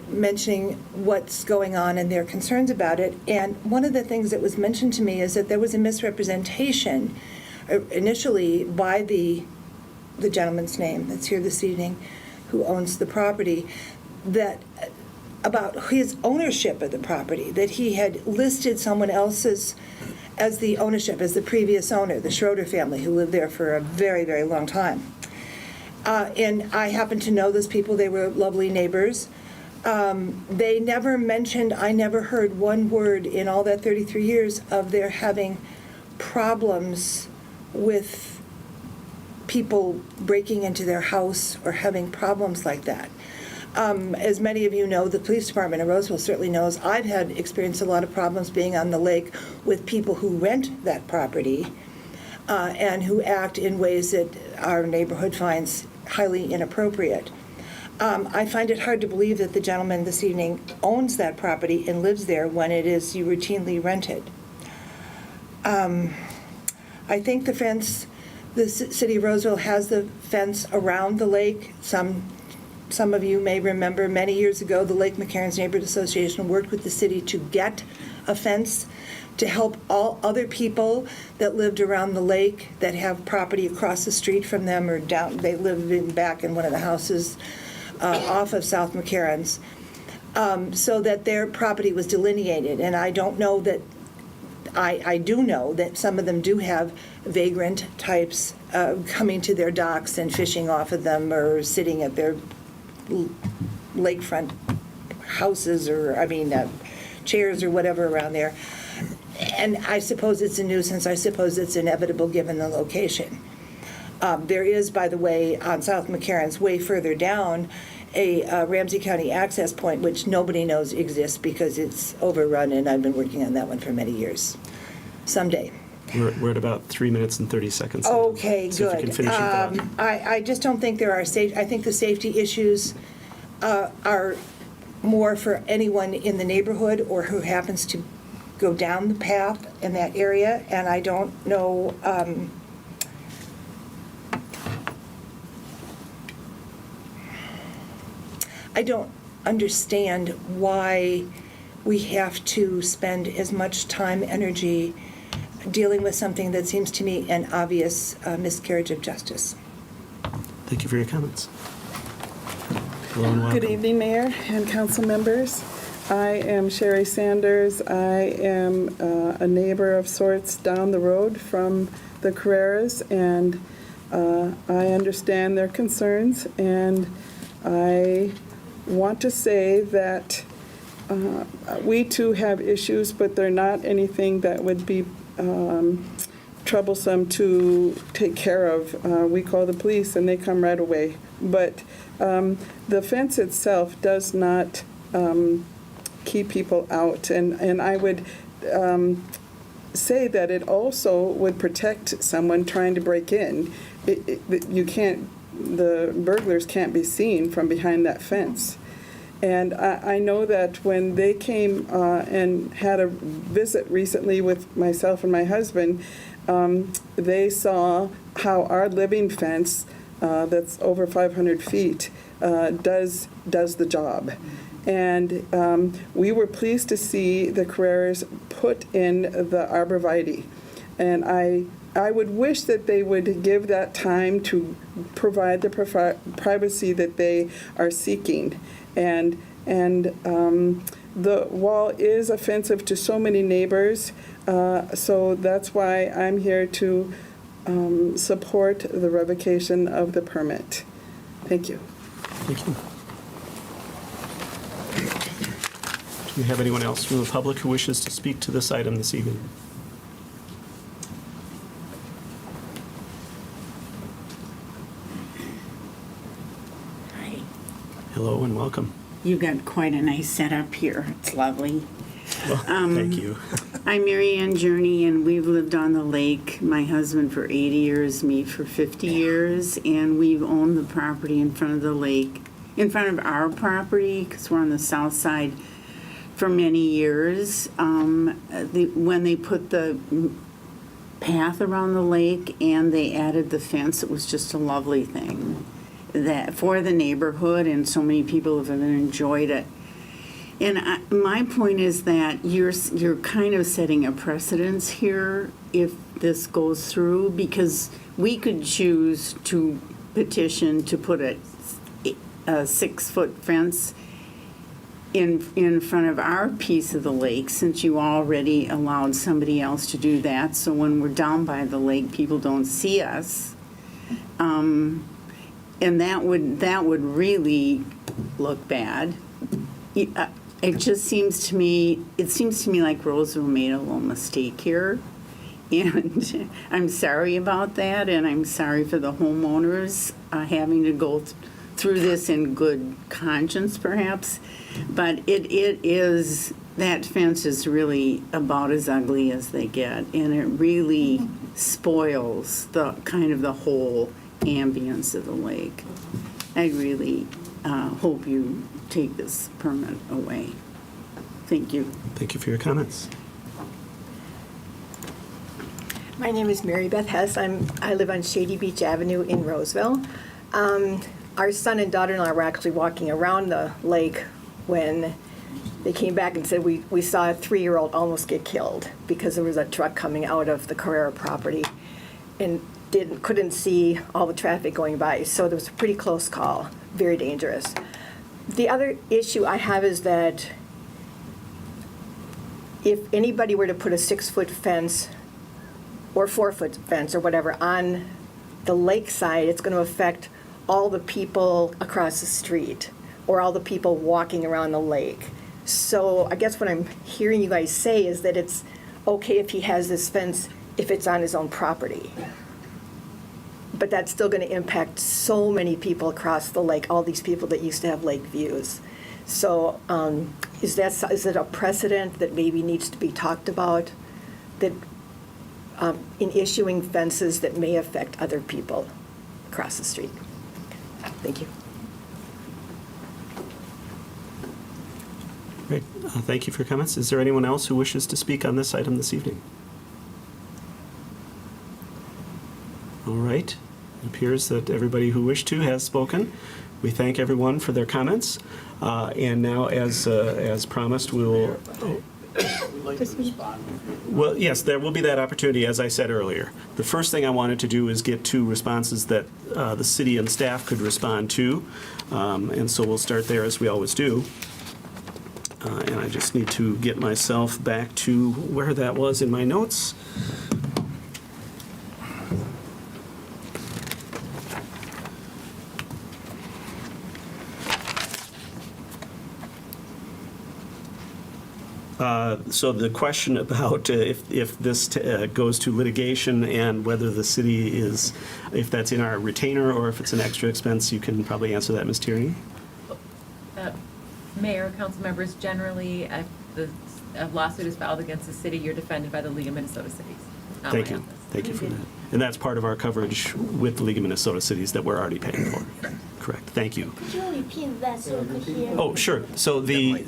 mentioning what's going on and their concerns about it. And one of the things that was mentioned to me is that there was a misrepresentation initially by the gentleman's name that's here this evening, who owns the property, that about his ownership of the property, that he had listed someone else's as the ownership, as the previous owner, the Schroeder family, who lived there for a very, very long time. And I happen to know those people. They were lovely neighbors. They never mentioned, I never heard one word in all that 33 years of their having problems with people breaking into their house or having problems like that. As many of you know, the police department in Roseville certainly knows I've had experienced a lot of problems being on the lake with people who rent that property and who act in ways that our neighborhood finds highly inappropriate. I find it hard to believe that the gentleman this evening owns that property and lives there when it is you routinely rented. I think the fence, the city of Roseville has the fence around the lake. Some of you may remember many years ago, the Lake McCarran's Neighborhood Association worked with the city to get a fence to help all other people that lived around the lake that have property across the street from them or down, they live back in one of the houses off of South McCarran's, so that their property was delineated. And I don't know that, I do know that some of them do have vagrant types coming to their docks and fishing off of them or sitting at their lakefront houses or, chairs or whatever around there. And I suppose it's a nuisance. I suppose it's inevitable given the location. There is, by the way, on South McCarran's, way further down, a Ramsey County access point, which nobody knows exists because it's overrun, and I've been working on that one for many years. Someday. We're at about 3 minutes and 30 seconds. Okay, So if you good. can finish your thought. I just don't think there are I think the safety issues are more for anyone in the neighborhood or who happens to go down the path in that area, and I don't know. I don't understand why we have to spend as much time, energy dealing with something that seems to me an obvious miscarriage of justice. Thank you for your comments. Hello and welcome. Good evening, Mayor and council members. I am Sherry Sanders. I am a neighbor of sorts down the road from the Carreras, and I understand their concerns, and I want to say that we too have issues, but they're not anything that would be troublesome to take care of. We call the police and they come right away. But the fence itself does not keep people out. And I would say that it also would protect someone trying to break in. You can't, the burglars can't be seen from behind that fence. And I know that when they came and had a visit recently with myself and my husband, they saw how our living fence that's over 500 feet does the job. And we were pleased to see the Carreras put in the arborvitae. And I would wish that they would give that time to provide the privacy that they are seeking. And the wall is offensive to so many neighbors, so that's why I'm here to support the revocation of the permit. Thank you. Thank you. Do we have anyone else from the public who wishes to speak to this item this evening? Hi. Hello and welcome. You've got quite a nice setup here. It's lovely. Well, thank you. I'm Mary Ann Journey, and we've lived on the lake, my husband for 80 years, me for 50 years, and we've owned the property in front of the lake, in front of our property, because we're on the south side, for many years. When they put the path around the lake and they added the fence, it was just a lovely thing that for the neighborhood, and so many people have enjoyed it. And my point is that you're kind of setting a precedence here if this goes through, because we could choose to petition to put a 6-foot fence in front of our piece of the lake, since you already allowed somebody else to do that. So when we're down by the lake, people don't see us. And that would really look bad. It just seems to me like Roseville made a little mistake here. And I'm sorry about that, and I'm sorry for the homeowners having to go through this in good conscience, perhaps. But it is, that fence is really about as ugly as they get, and it really spoils the kind of the whole ambience of the lake. I really hope you take this permit away. Thank you. Thank you for your comments. My name is Mary Beth Hess. I live on Shady Beach Avenue in Roseville. Our son and daughter-in-law were actually walking around the lake when they came back and said we saw a 3-year-old almost get killed because there was a truck coming out of the Carrera property and couldn't see all the traffic going by. So there was a pretty close call, very dangerous. The other issue I have is that if anybody were to put a 6-foot fence or 4-foot fence or whatever on the lakeside, it's going to affect all the people across the street or all the people walking around the lake. So I guess what I'm hearing you guys say is that it's okay if he has this fence if it's on his own property. But that's still going to impact so many people across the lake, all these people that used to have lake views. So is it a precedent that maybe needs to be talked about, that in issuing fences that may affect other people across the street? Thank you. Great. Thank you for your comments. Is there anyone else who wishes to speak on this item this evening? All right. It appears that everybody who wished to has spoken. We thank everyone for their comments. And now, as promised, we will... Well, yes, there will be that opportunity, as I said earlier. The first thing I wanted to do is get 2 responses that the city and staff could respond to. And so we'll start there, as we always do. And I just need to get myself back to where that was in my notes. So the question about if this goes to litigation and whether the city is, if that's in our retainer or if it's an extra expense, you can probably answer that, Ms. Tierney. Mayor, council members, generally, if a lawsuit is filed against the city, you're defended by the League of Minnesota Cities. Thank you. Thank you for that. And that's part of our coverage with the League of Minnesota Cities that we're already paying for. Correct. Correct. Thank you. Could you repeat that so we could hear? Oh, sure. So the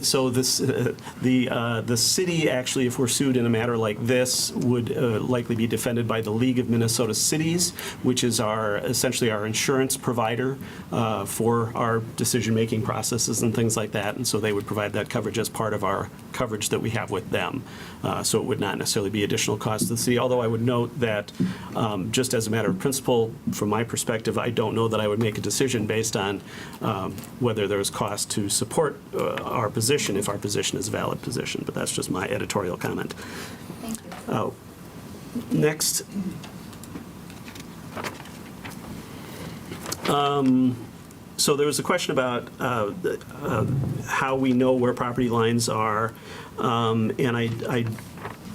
city actually, if we're sued in a matter like this, would likely be defended by the League of Minnesota Cities, which is essentially our insurance provider for our decision-making processes and things like that. And so they would provide that coverage as part of our coverage that we have with them. So it would not necessarily be additional cost to the city. Although I would note that just as a matter of principle, from my perspective, I don't know that I would make a decision based on whether there's cost to support our position, if our position is a valid position. But that's just my editorial comment. Thank you. Next. So there was a question about how we know where property lines are, and I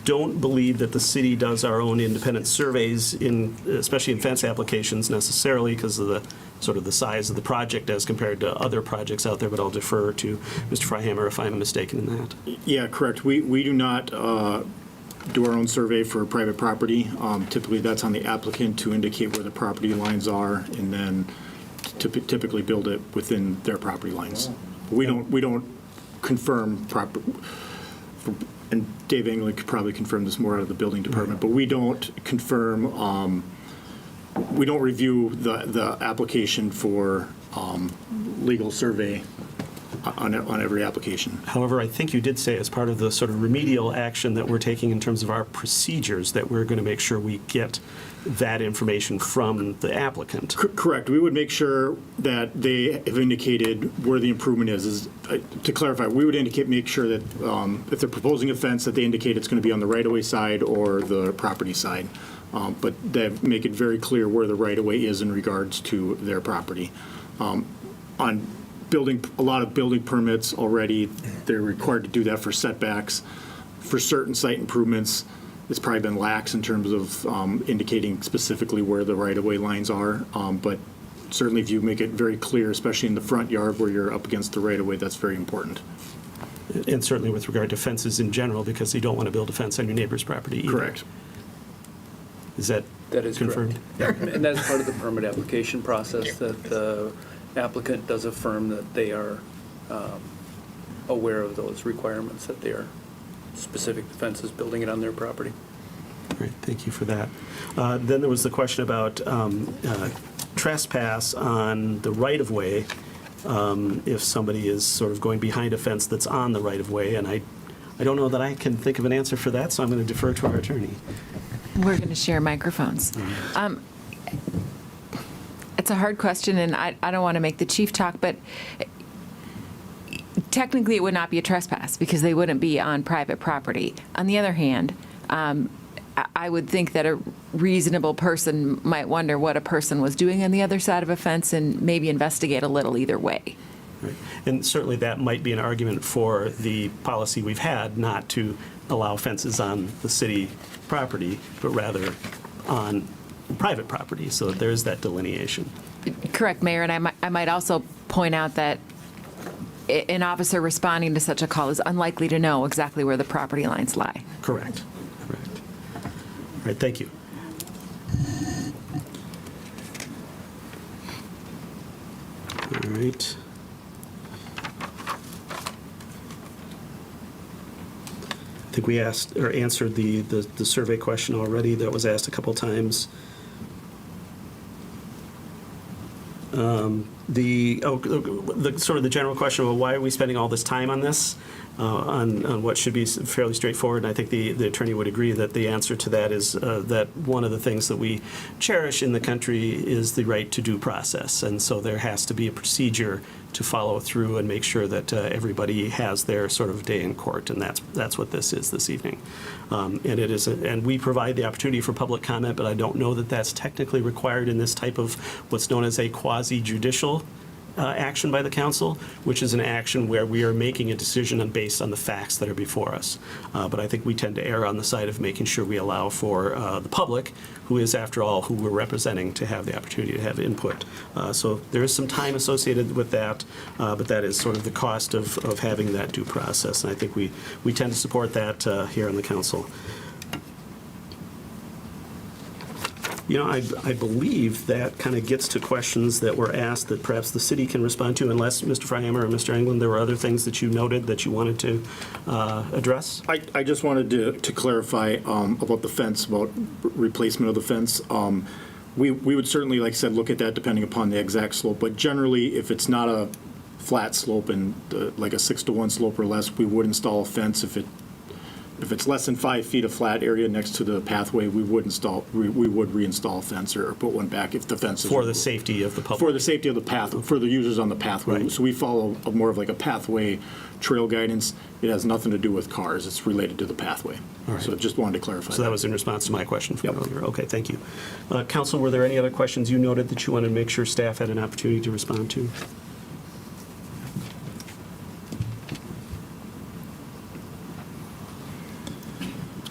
don't believe that the city does our own independent surveys, especially in fence applications necessarily, because of the sort of the size of the project as compared to other projects out there, but I'll defer to Mr. Freihammer if I'm mistaken in that. Yeah, correct. We do not do our own survey for private property. Typically, that's on the applicant to indicate where the property lines are, and then typically build it within their property lines. We don't confirm proper. And Dave Engley could probably confirm this more out of the building department, but we don't confirm. We don't review the application for legal survey on every application. However, I think you did say as part of the sort of remedial action that we're taking in terms of our procedures that we're going to make sure we get that information from the applicant. Correct. We would make sure that they have indicated where the improvement is. To clarify, we would make sure that if they're proposing a fence, that they indicate it's going to be on the right-of-way side or the property side. But they make it very clear where the right-of-way is in regards to their property. On building, a lot of building permits already, they're required to do that for setbacks. For certain site improvements, it's probably been lax in terms of indicating specifically where the right-of-way lines are. But certainly if you make it very clear, especially in the front yard where you're up against the right-of-way, that's very important. And certainly with regard to fences in general, because you don't want to build a fence on your neighbor's property either. Correct. Is that is confirmed? correct. Yeah. And that's part of the permit application process, that the applicant does affirm that they are aware of those requirements, that they are specific to fences, building it on their property. Great, thank you for that. Then there was the question about trespass on the right-of-way if somebody is sort of going behind a fence that's on the right-of-way, and I don't know that I can think of an answer for that, so I'm going to defer to our attorney. We're going to share microphones. It's a hard question, and I don't want to make the chief talk, but technically it would not be a trespass because they wouldn't be on private property. On the other hand, I would think that a reasonable person might wonder what a person was doing on the other side of a fence and maybe investigate a little either way. Right. And certainly that might be an argument for the policy we've had not to allow fences on the city property, but rather on private property, so that there's that delineation. Correct, Mayor, and I might also point out that an officer responding to such a call is unlikely to know exactly where the property lines lie. Correct. All right, thank you. All right. I think we asked or answered the survey question already that was asked a couple times. The sort of the general question of why are we spending all this time on this, on what should be fairly straightforward, and I think the attorney would agree that the answer to that is that one of the things that we cherish in the country is the right to due process, and so there has to be a procedure to follow through and make sure that everybody has their sort of day in court, and that's what this is this evening. And it is, and we provide the opportunity for public comment, but I don't know that that's technically required in this type of what's known as a quasi-judicial action by the council, which is an action where we are making a decision based on the facts that are before us. But I think we tend to err on the side of making sure we allow for the public, who is, after all, who we're representing, to have the opportunity to have input. So there is some time associated with that, but that is sort of the cost of having that due process. And I think we tend to support that here on the council. You know, I believe that kind of gets to questions that were asked that perhaps the city can respond to, unless Mr. Freihammer or Mr. Englund, there were other things that you noted that you wanted to address? I just wanted to clarify about the fence, about replacement of the fence. We would certainly, like I said, look at that depending upon the exact slope, but generally, if it's not a flat slope and like a 6-to-1 slope or less, we would install a fence. If it's less than 5 feet of flat area next to the pathway, we would reinstall a fence or put one back if the fence is For the safety of the public? For the safety of the path, for the users on the pathway. Right. So we follow more of like a pathway trail guidance. It has nothing to do with cars. It's related to the pathway. All right. So just wanted to clarify. So that was in response to my question from Yep. earlier. Okay, thank you. Council, were there any other questions you noted that you wanted to make sure staff had an opportunity to respond to?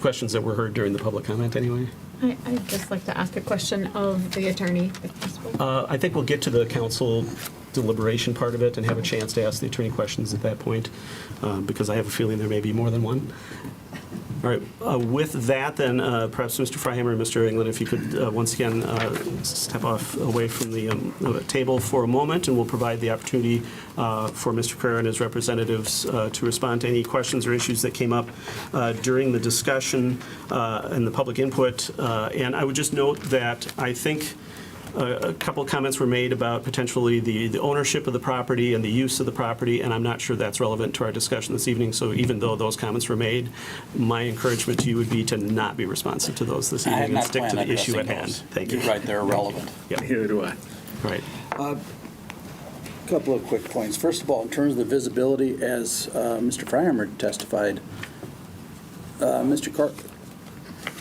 Questions that were heard during the public comment anyway? I'd just like to ask a question of the attorney, if possible. I think we'll get to the council deliberation part of it and have a chance to ask the attorney questions at that point, because I have a feeling there may be more than one. All right, with that then, perhaps Mr. Freihammer and Mr. Englund, if you could once again step off away from the table for a moment, and we'll provide the opportunity for Mr. Carrera and his representatives to respond to any questions or issues that came up during the discussion and the public input. And I would just note that I think a couple of comments were made about potentially the ownership of the property and the use of the property, and I'm not sure that's relevant to our discussion this evening. So even though those comments were made, my encouragement to you would be to not be responsive to those this evening and stick to the issue at hand. Thank you. You're right, they're irrelevant. Yeah. Neither do I. Right. Couple of quick points. First of all, in terms of the visibility, as Mr. Freihammer testified,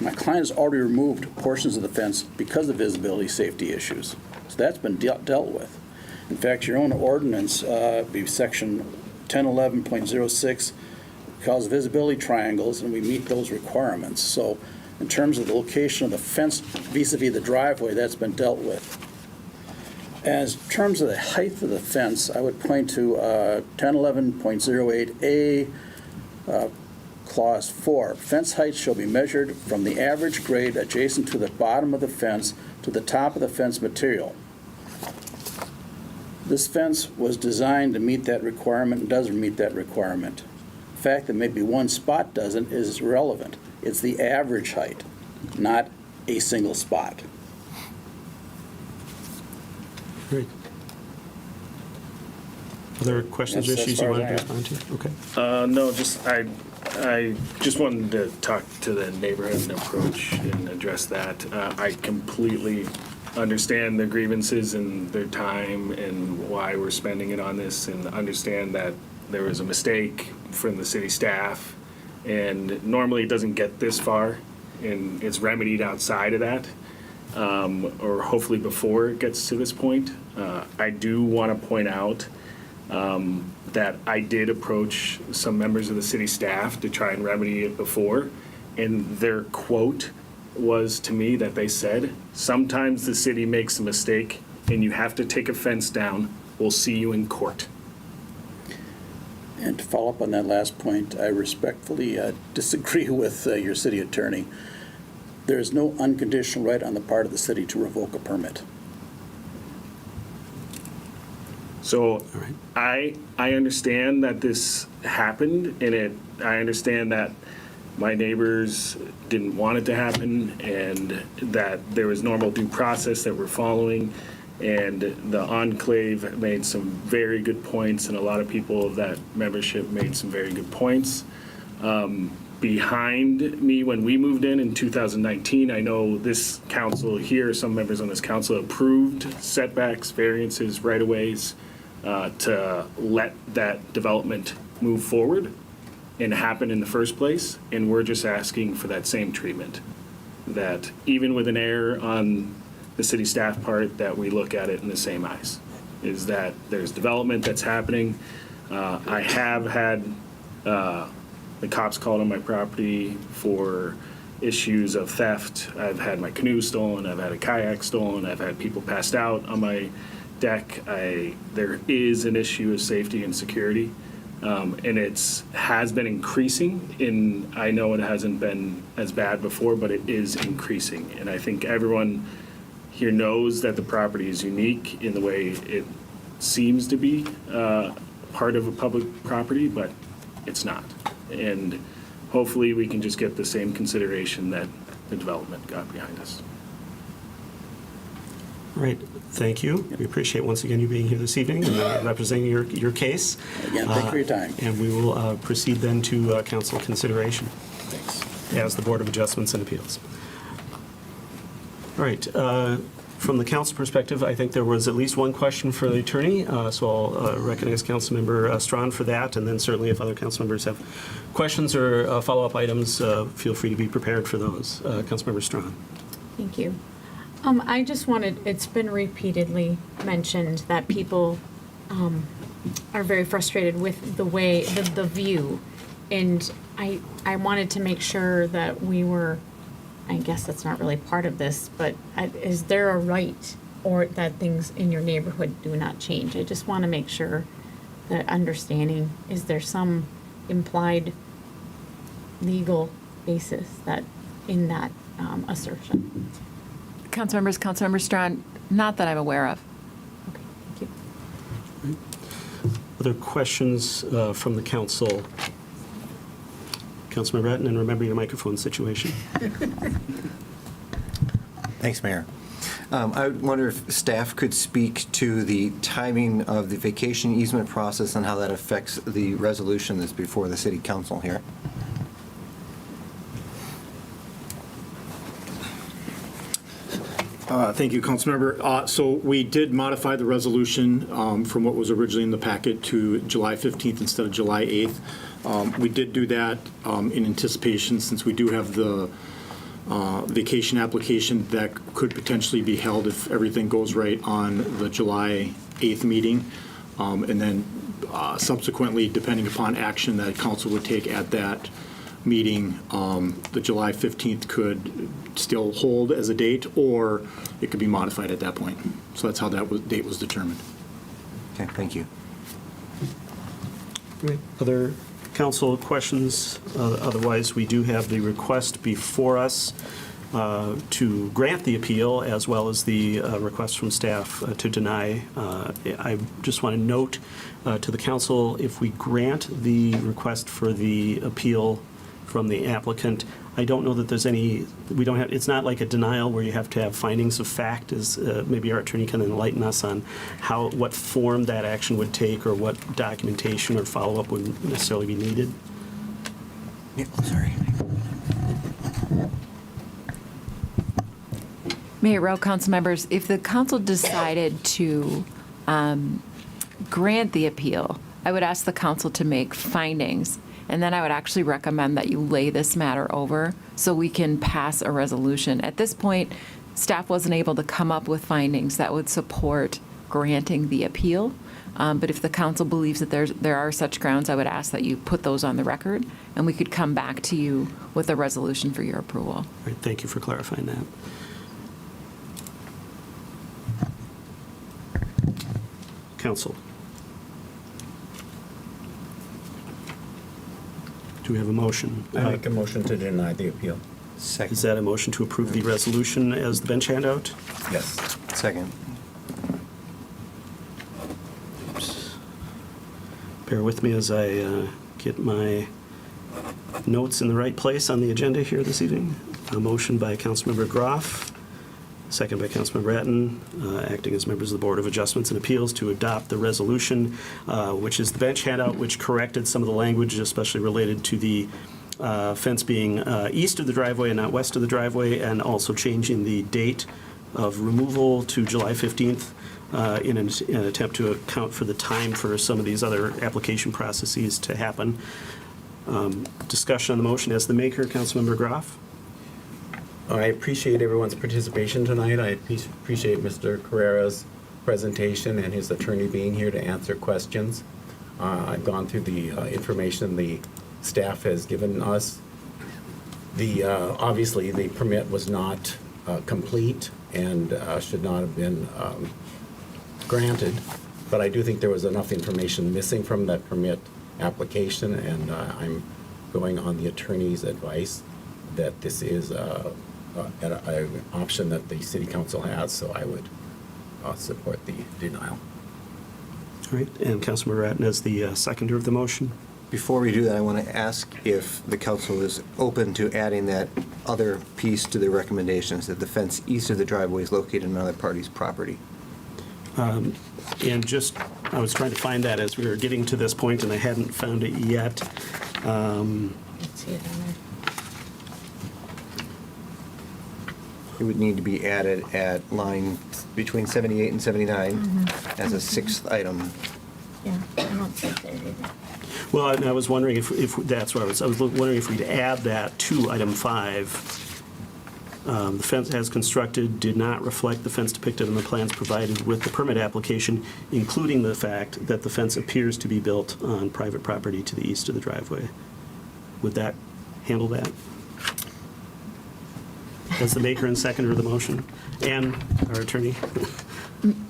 my client has already removed portions of the fence because of visibility safety issues. So that's been dealt with. In fact, your own ordinance, section 1011.06, calls visibility triangles, and we meet those requirements. So in terms of the location of the fence vis-a-vis the driveway, that's been dealt with. As in terms of the height of the fence, I would point to 1011.08A, Clause 4. Fence height shall be measured from the average grade adjacent to the bottom of the fence to the top of the fence material. This fence was designed to meet that requirement and doesn't meet that requirement. The fact that maybe one spot doesn't is irrelevant. It's the average height, not a single spot. Great. Other questions or That's as issues you far as wanted to I respond to? Okay. No, I just wanted to talk to the neighborhood approach and address that. I completely understand the grievances and their time and why we're spending it on this, and understand that there was a mistake from the city staff, and normally it doesn't get this far, and it's remedied outside of that, or hopefully before it gets to this point. I do want to point out that I did approach some members of the city staff to try and remedy it before, and their quote was to me that they said, "Sometimes the city makes a mistake and you have to take a fence down. We'll see you in court." And to follow up on that last point, I respectfully disagree with your city attorney. There is no unconditional right on the part of the city to revoke a permit. So I understand that this happened, and I understand that my neighbors didn't want it to happen, and that there was normal due process that we're following, and the enclave made some very good points, and a lot of people of that membership made some very good points. Behind me, when we moved in 2019, I know this council here, some members on this council approved setbacks, variances, right-of-ways, to let that development move forward and happen in the first place, and we're just asking for that same treatment. That even with an error on the city staff part, that we look at it in the same eyes. Is that there's development that's happening. I have had the cops called on my property for issues of theft. I've had my canoe stolen, I've had a kayak stolen, I've had people passed out on my deck. There is an issue of safety and security. And has been increasing, and I know it hasn't been as bad before, but it is increasing. And I think everyone here knows that the property is unique in the way it seems to be part of a public property, but it's not. And hopefully we can just get the same consideration that the development got behind us. All right, thank you. We appreciate once again you being here this evening and representing your case. Again, thank you for your time. And we will proceed then to council consideration. Thanks. As the Board of Adjustments and Appeals. All right, from the council perspective, I think there was at least one question for the attorney, so I'll recognize Councilmember Strawn for that, and then certainly if other council members have questions or follow-up items, feel free to be prepared for those. Councilmember Strawn. Thank you. I just wanted, it's been repeatedly mentioned that people are very frustrated with the way, the view. And I wanted to make sure that we were, I guess that's not really part of this, but is there a right or that things in your neighborhood do not change? I just want to make sure that understanding, is there some implied legal basis that in that assertion? Councilmember Strawn, not that I'm aware of. Okay, thank you. Other questions from the council? Councilmember Breton, and remember your microphone situation. Thanks, Mayor. I wonder if staff could speak to the timing of the vacation easement process and how that affects the resolution that's before the city council here. Thank you, Councilmember. So we did modify the resolution from what was originally in the packet to July 15th instead of July 8th. We did do that in anticipation, since we do have the vacation application that could potentially be held if everything goes right on the July 8th meeting. And then subsequently, depending upon action that council would take at that meeting, the July 15th could still hold as a date, or it could be modified at that point. So that's how that date was determined. Okay, thank you. Other council questions? Otherwise, we do have the request before us to grant the appeal, as well as the request from staff to deny. I just want to note to the council, if we grant the request for the appeal from the applicant, I don't know that there's any, we don't have, it's not like a denial where you have to have findings of fact, as maybe our attorney can enlighten us on what form that action would take, or what documentation or follow-up would necessarily be needed. Yeah, sorry. Mayor Rowe, council members, if the council decided to grant the appeal, I would ask the council to make findings, and then I would actually recommend that you lay this matter over so we can pass a resolution. At this point, staff wasn't able to come up with findings that would support granting the appeal. But if the council believes that there are such grounds, I would ask that you put those on the record, and we could come back to you with a resolution for your approval. All right, thank you for clarifying that. Council. Do we have a motion? I make a motion to deny the appeal. Second. Is that a motion to approve the resolution as the bench handout? Yes. Second. Bear with me as I get my notes in the right place on the agenda here this evening. A motion by Councilmember Groff, second by Councilmember Bratton, acting as members of the Board of Adjustments and Appeals, to adopt the resolution, which is the bench handout, which corrected some of the language, especially related to the fence being east of the driveway and not west of the driveway, and also changing the date of removal to July 15th in an attempt to account for the time for some of these other application processes to happen. Discussion on the motion as the maker, Councilmember Groff. I appreciate everyone's participation tonight. I appreciate Mr. Carrera's presentation and his attorney being here to answer questions. I've gone through the information the staff has given us. Obviously, the permit was not complete and should not have been granted, but I do think there was enough information missing from that permit application, and I'm going on the attorney's advice that this is an option that the city council has, so I would support the denial. All right, and Councilmember Ratten as the seconder of the motion. Before we do that, I want to ask if the council is open to adding that other piece to the recommendations, that the fence east of the driveway is located on another party's property. And just, I was trying to find that as we were getting to this point, and I hadn't found it yet. Let's see it on there. It would need to be added at line between 78 and 79 as a sixth item. Yeah, I don't think there either. Well, and I was wondering if that's where I was wondering if we'd add that to item 5. The fence as constructed did not reflect the fence depicted on the plans provided with the permit application, including the fact that the fence appears to be built on private property to the east of the driveway. Would that handle that? As the maker and seconder of the motion, and our attorney.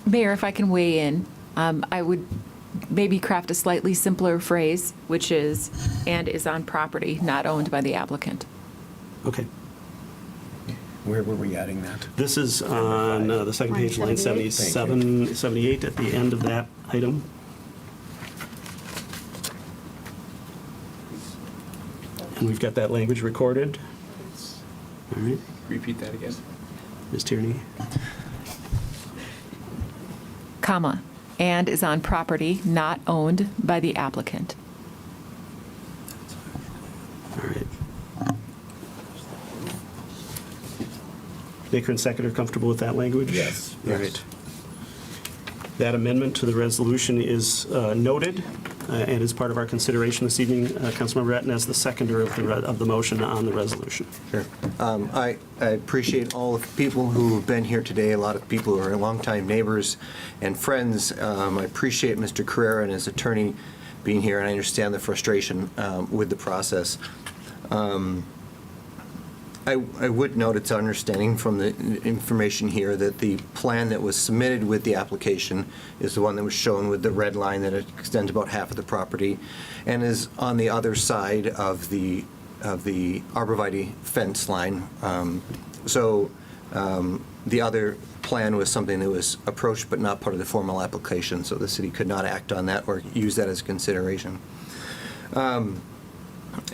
Mayor, if I can weigh in, I would maybe craft a slightly simpler phrase, which is, and is on property not owned by the applicant. Okay. Where were we adding that? This is on the second page, line 77, 78, at the end of that item. And we've got that language recorded. All right. Repeat that again. Ms. Tierney. Comma, and is on property not owned by the applicant. All right. Maker and seconder comfortable with that language? Yes. All right. That amendment to the resolution is noted and is part of our consideration this evening. Councilmember Ratten as the seconder of the motion on the resolution. Sure. I appreciate all of the people who have been here today, a lot of people who are longtime neighbors and friends. I appreciate Mr. Carrera and his attorney being here, and I understand the frustration with the process. I would note it's our understanding from the information here that the plan that was submitted with the application is the one that was shown with the red line that extends about half of the property and is on the other side of the arborvitae fence line. The other plan was something that was approached but not part of the formal application, so the city could not act on that or use that as consideration.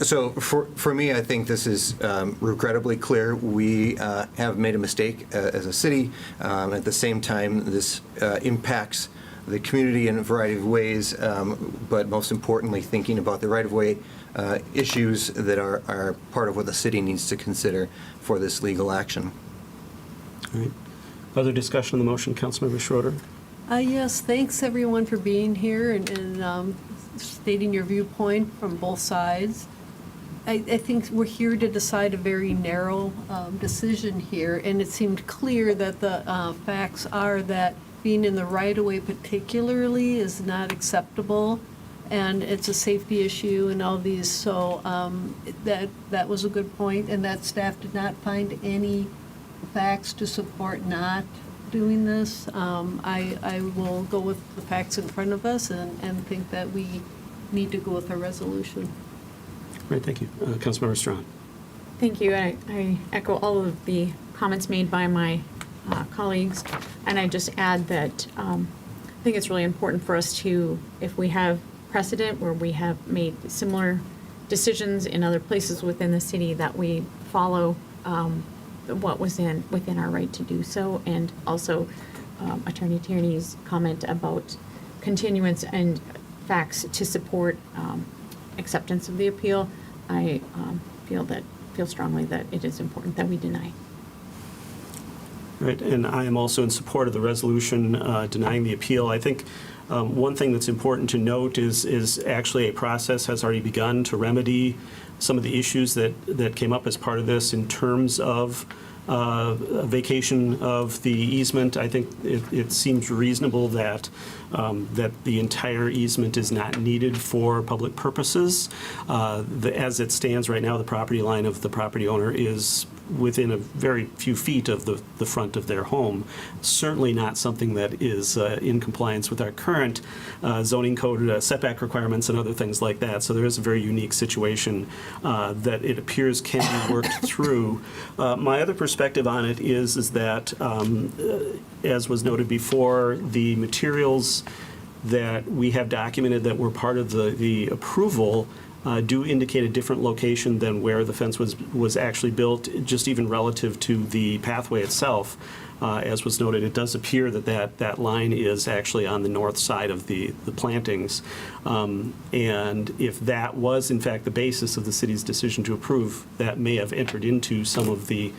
So for me, I think this is regrettably clear. We have made a mistake as a city. At the same time, this impacts the community in a variety of ways, but most importantly, thinking about the right-of-way issues that are part of what the city needs to consider for this legal action. All right. Other discussion on the motion, Councilmember Schroeder? Yes, thanks everyone for being here and stating your viewpoint from both sides. I think we're here to decide a very narrow decision here, and it seemed clear that the facts are that being in the right-of-way particularly is not acceptable, and it's a safety issue and all these, so that was a good point, and that staff did not find any facts to support not doing this. I will go with the facts in front of us and think that we need to go with a resolution. Right, thank you. Councilmember Strawn. Thank you. I echo all of the comments made by my colleagues, and I just add that I think it's really important for us to, if we have precedent where we have made similar decisions in other places within the city, that we follow what was within our right to do so, and also Attorney Tierney's comment about continuance and facts to support acceptance of the appeal. I feel strongly that it is important that we deny. Right, and I am also in support of the resolution denying the appeal. I think one thing that's important to note is actually a process has already begun to remedy some of the issues that came up as part of this in terms of vacation of the easement. I think it seems reasonable that the entire easement is not needed for public purposes. As it stands right now, the property line of the property owner is within a very few feet of the front of their home. Certainly not something that is in compliance with our current zoning code setback requirements and other things like that. So there is a very unique situation that it appears can be worked through. My other perspective on it is that, as was noted before, the materials that we have documented that were part of the approval do indicate a different location than where the fence was actually built, just even relative to the pathway itself. As was noted, it does appear that line is actually on the north side of the plantings. And if that was in fact the basis of the city's decision to approve, that may have entered into some of the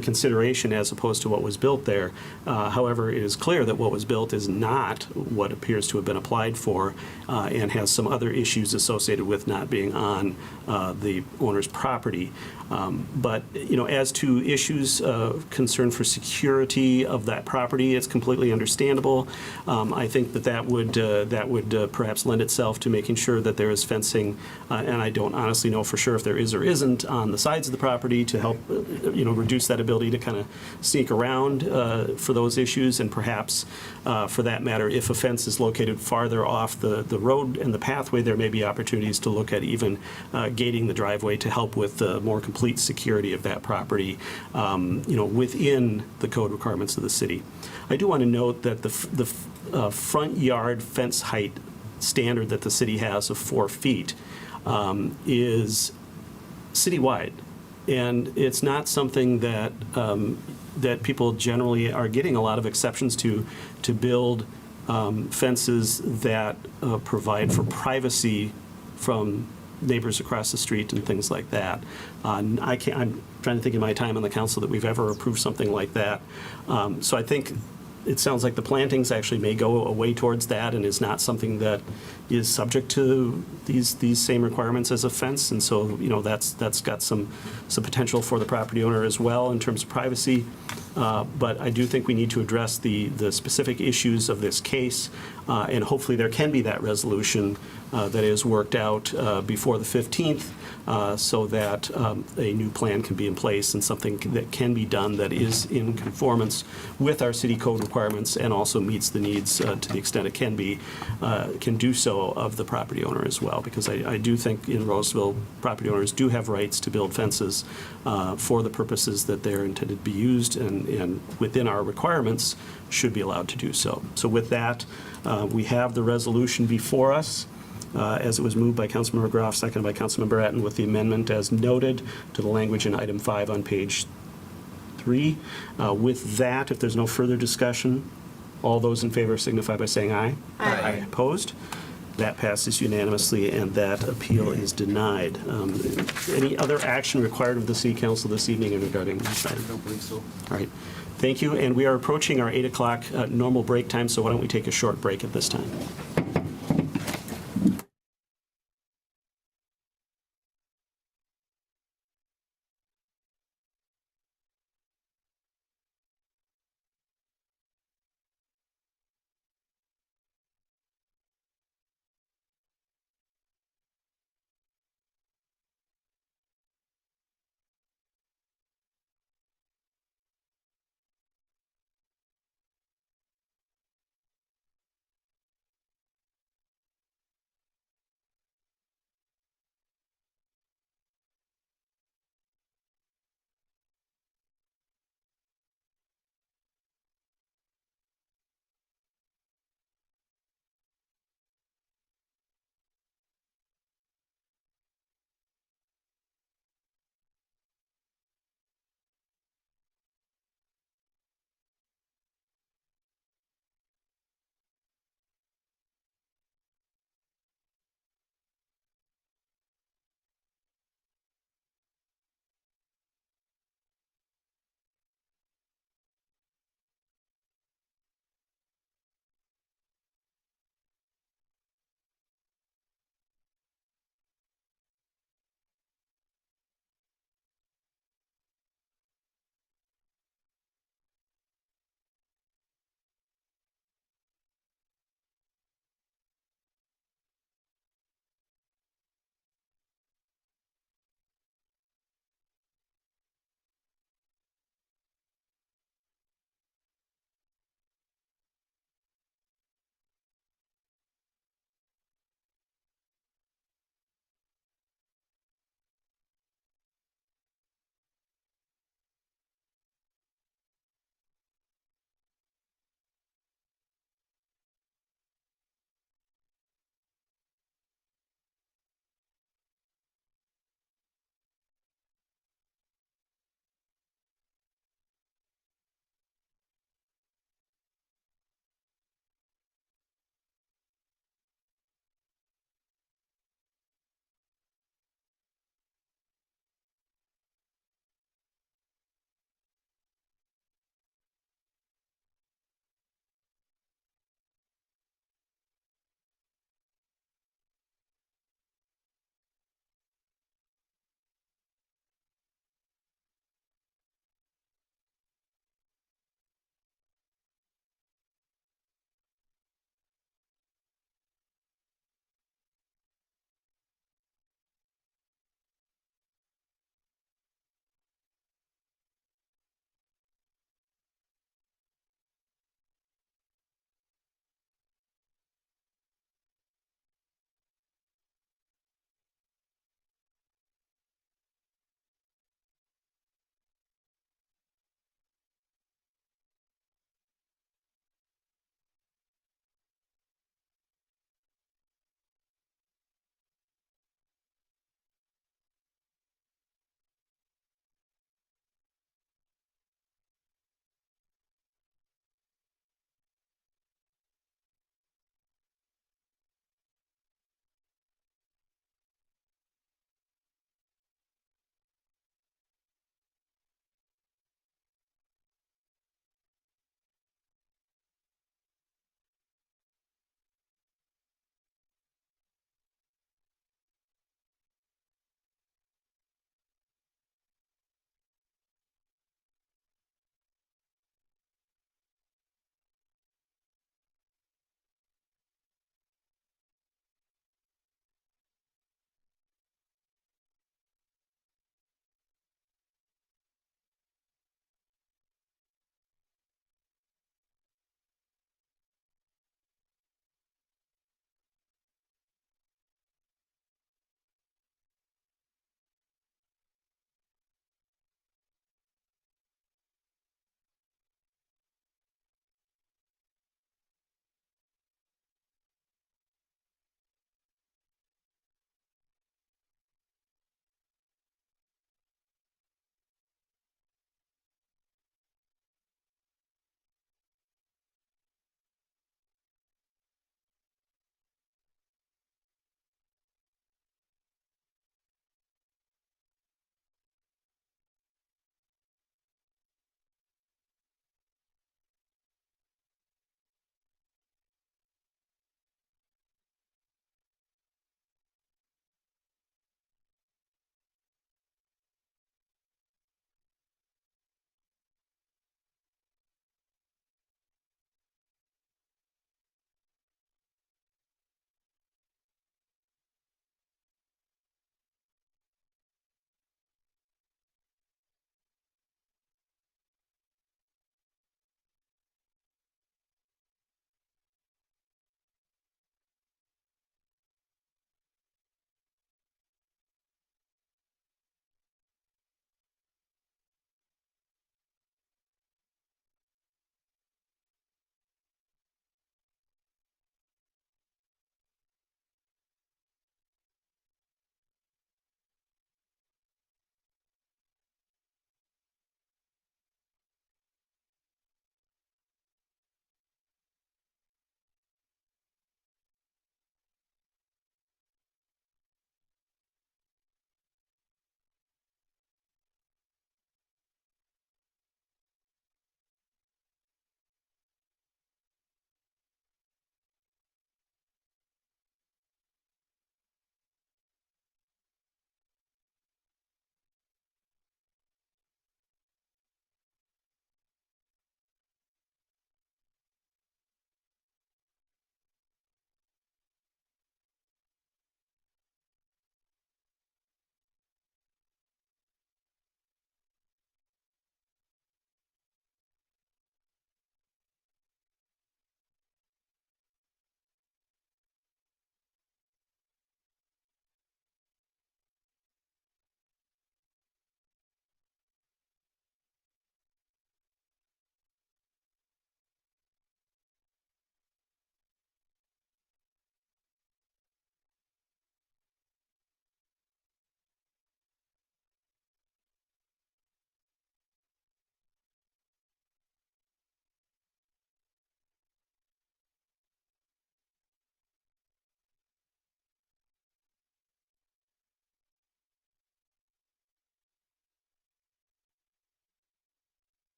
consideration as opposed to what was built there. However, it is clear that what was built is not what appears to have been applied for, and has some other issues associated with not being on the owner's property. But as to issues of concern for security of that property, it's completely understandable. I think that would perhaps lend itself to making sure that there is fencing, and I don't honestly know for sure if there is or isn't on the sides of the property to help reduce that ability to kind of sneak around for those issues, and perhaps for that matter, if a fence is located farther off the road and the pathway, there may be opportunities to look at even gating the driveway to help with the more complete security of that property, within the code requirements of the city. I do want to note that the front yard fence height standard that the city has of 4 feet is citywide, and it's not something that that people generally are getting a lot of exceptions to build fences that provide for privacy from neighbors across the street and things like that. I'm trying to think of my time on the council that we've ever approved something like that. So I think it sounds like the plantings actually may go away towards that and is not something that is subject to these same requirements as a fence. And so, that's got some potential for the property owner as well in terms of privacy. But I do think we need to address the specific issues of this case, and hopefully there can be that resolution that is worked out before the 15th, so that a new plan can be in place and something that can be done that is in conformance with our city code requirements and also meets the needs to the extent it can do so of the property owner as well. Because I do think in Roseville, property owners do have rights to build fences for the purposes that they're intended to be used, and within our requirements should be allowed to do so. So with that, we have the resolution before us. As it was moved by Councilmember Groff, seconded by Councilmember Bratton, with the amendment as noted to the language in item 5 on page 3. With that, if there's no further discussion, all those in favor signify by saying aye. Aye. Opposed? That passes unanimously, and that appeal is denied. Any other action required of the City Council this evening regarding this item? I don't believe so. All right. Thank you. And we are approaching our 8 o'clock normal break time, so why don't we take a short break at this time?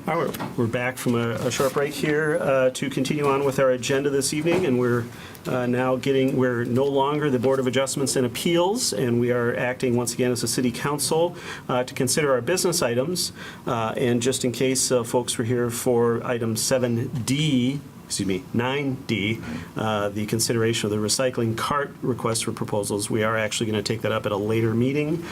All right, we're back from a short break here to continue on with our agenda this evening, and we're we're no longer the Board of Adjustments and Appeals, and we are acting once again as a city council to consider our business items. And just in case folks were here for item 9D, the consideration of the recycling cart request for proposals. We are actually going to take that up at a later meeting,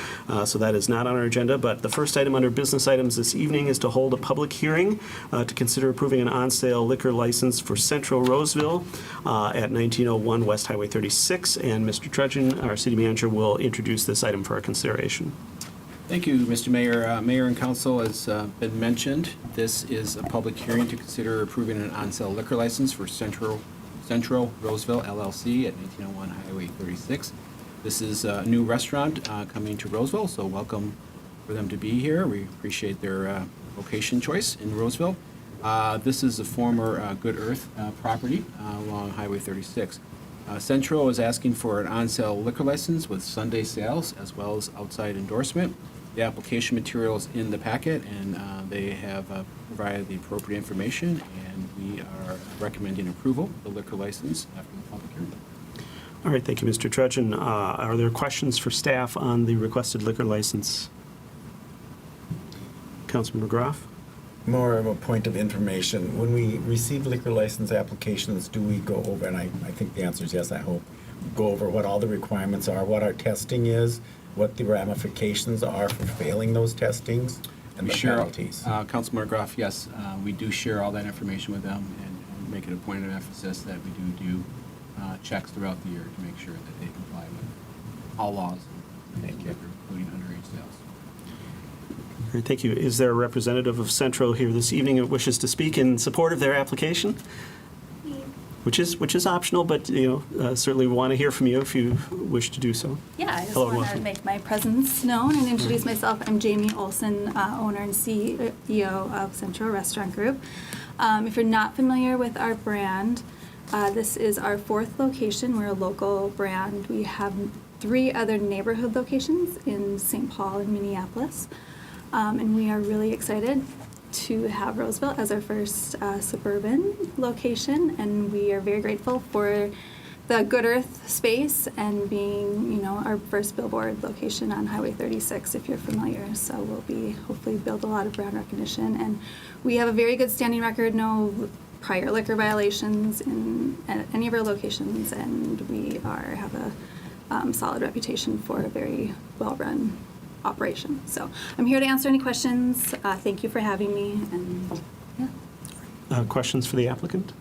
so that is not on our agenda. But the first item under business items this evening is to hold a public hearing to consider approving an on-sale liquor license for Central Roseville at 1901 West Highway 36. And Mr. Trudgeon, our city manager, will introduce this item for our consideration. Thank you, Mr. Mayor. Mayor and Council, as been mentioned, this is a public hearing to consider approving an on-sale liquor license for Central Roseville LLC at 1901 Highway 36. This is a new restaurant coming to Roseville, so welcome for them to be here. We appreciate their location choice in Roseville. This is a former Good Earth property along Highway 36. Central is asking for an on-sale liquor license with Sunday sales as well as outside endorsement. The application materials in the packet, and they have provided the appropriate information, and we are recommending approval of the liquor license after the public hearing. All right, thank you, Mr. Trudgeon. Are there questions for staff on the requested liquor license? Councilman McGrath? More of a point of information. When we receive liquor license applications, do we go over, and I think the answer is yes, I hope, go over what all the requirements are, what our testing is, what the ramifications are for failing those testings, and the penalties? Councilman McGrath, yes, we do share all that information with them and make it a point of emphasis that we do checks throughout the year to make sure that they comply with all laws, including underage sales. All right, thank you. Is there a representative of Central here this evening that wishes to speak in support of their application? Which is optional, but certainly we want to hear from you if you wish to do so. Yeah, I just Hello, want to welcome. make my presence known and introduce myself. I'm Jamie Olson, owner and CEO of Central Restaurant Group. If you're not familiar with our brand, this is our 4th location. We're a local brand. We have 3 other neighborhood locations in St. Paul and Minneapolis. And we are really excited to have Roseville as our first suburban location, and we are very grateful for the Good Earth space and being, our first billboard location on Highway 36, if you're familiar. So we'll be hopefully build a lot of brand recognition, and we have a very good standing record, no prior liquor violations at any of our locations, and we have a solid reputation for a very well-run operation. So I'm here to answer any questions. Thank you for having me. And yeah. Questions for the applicant?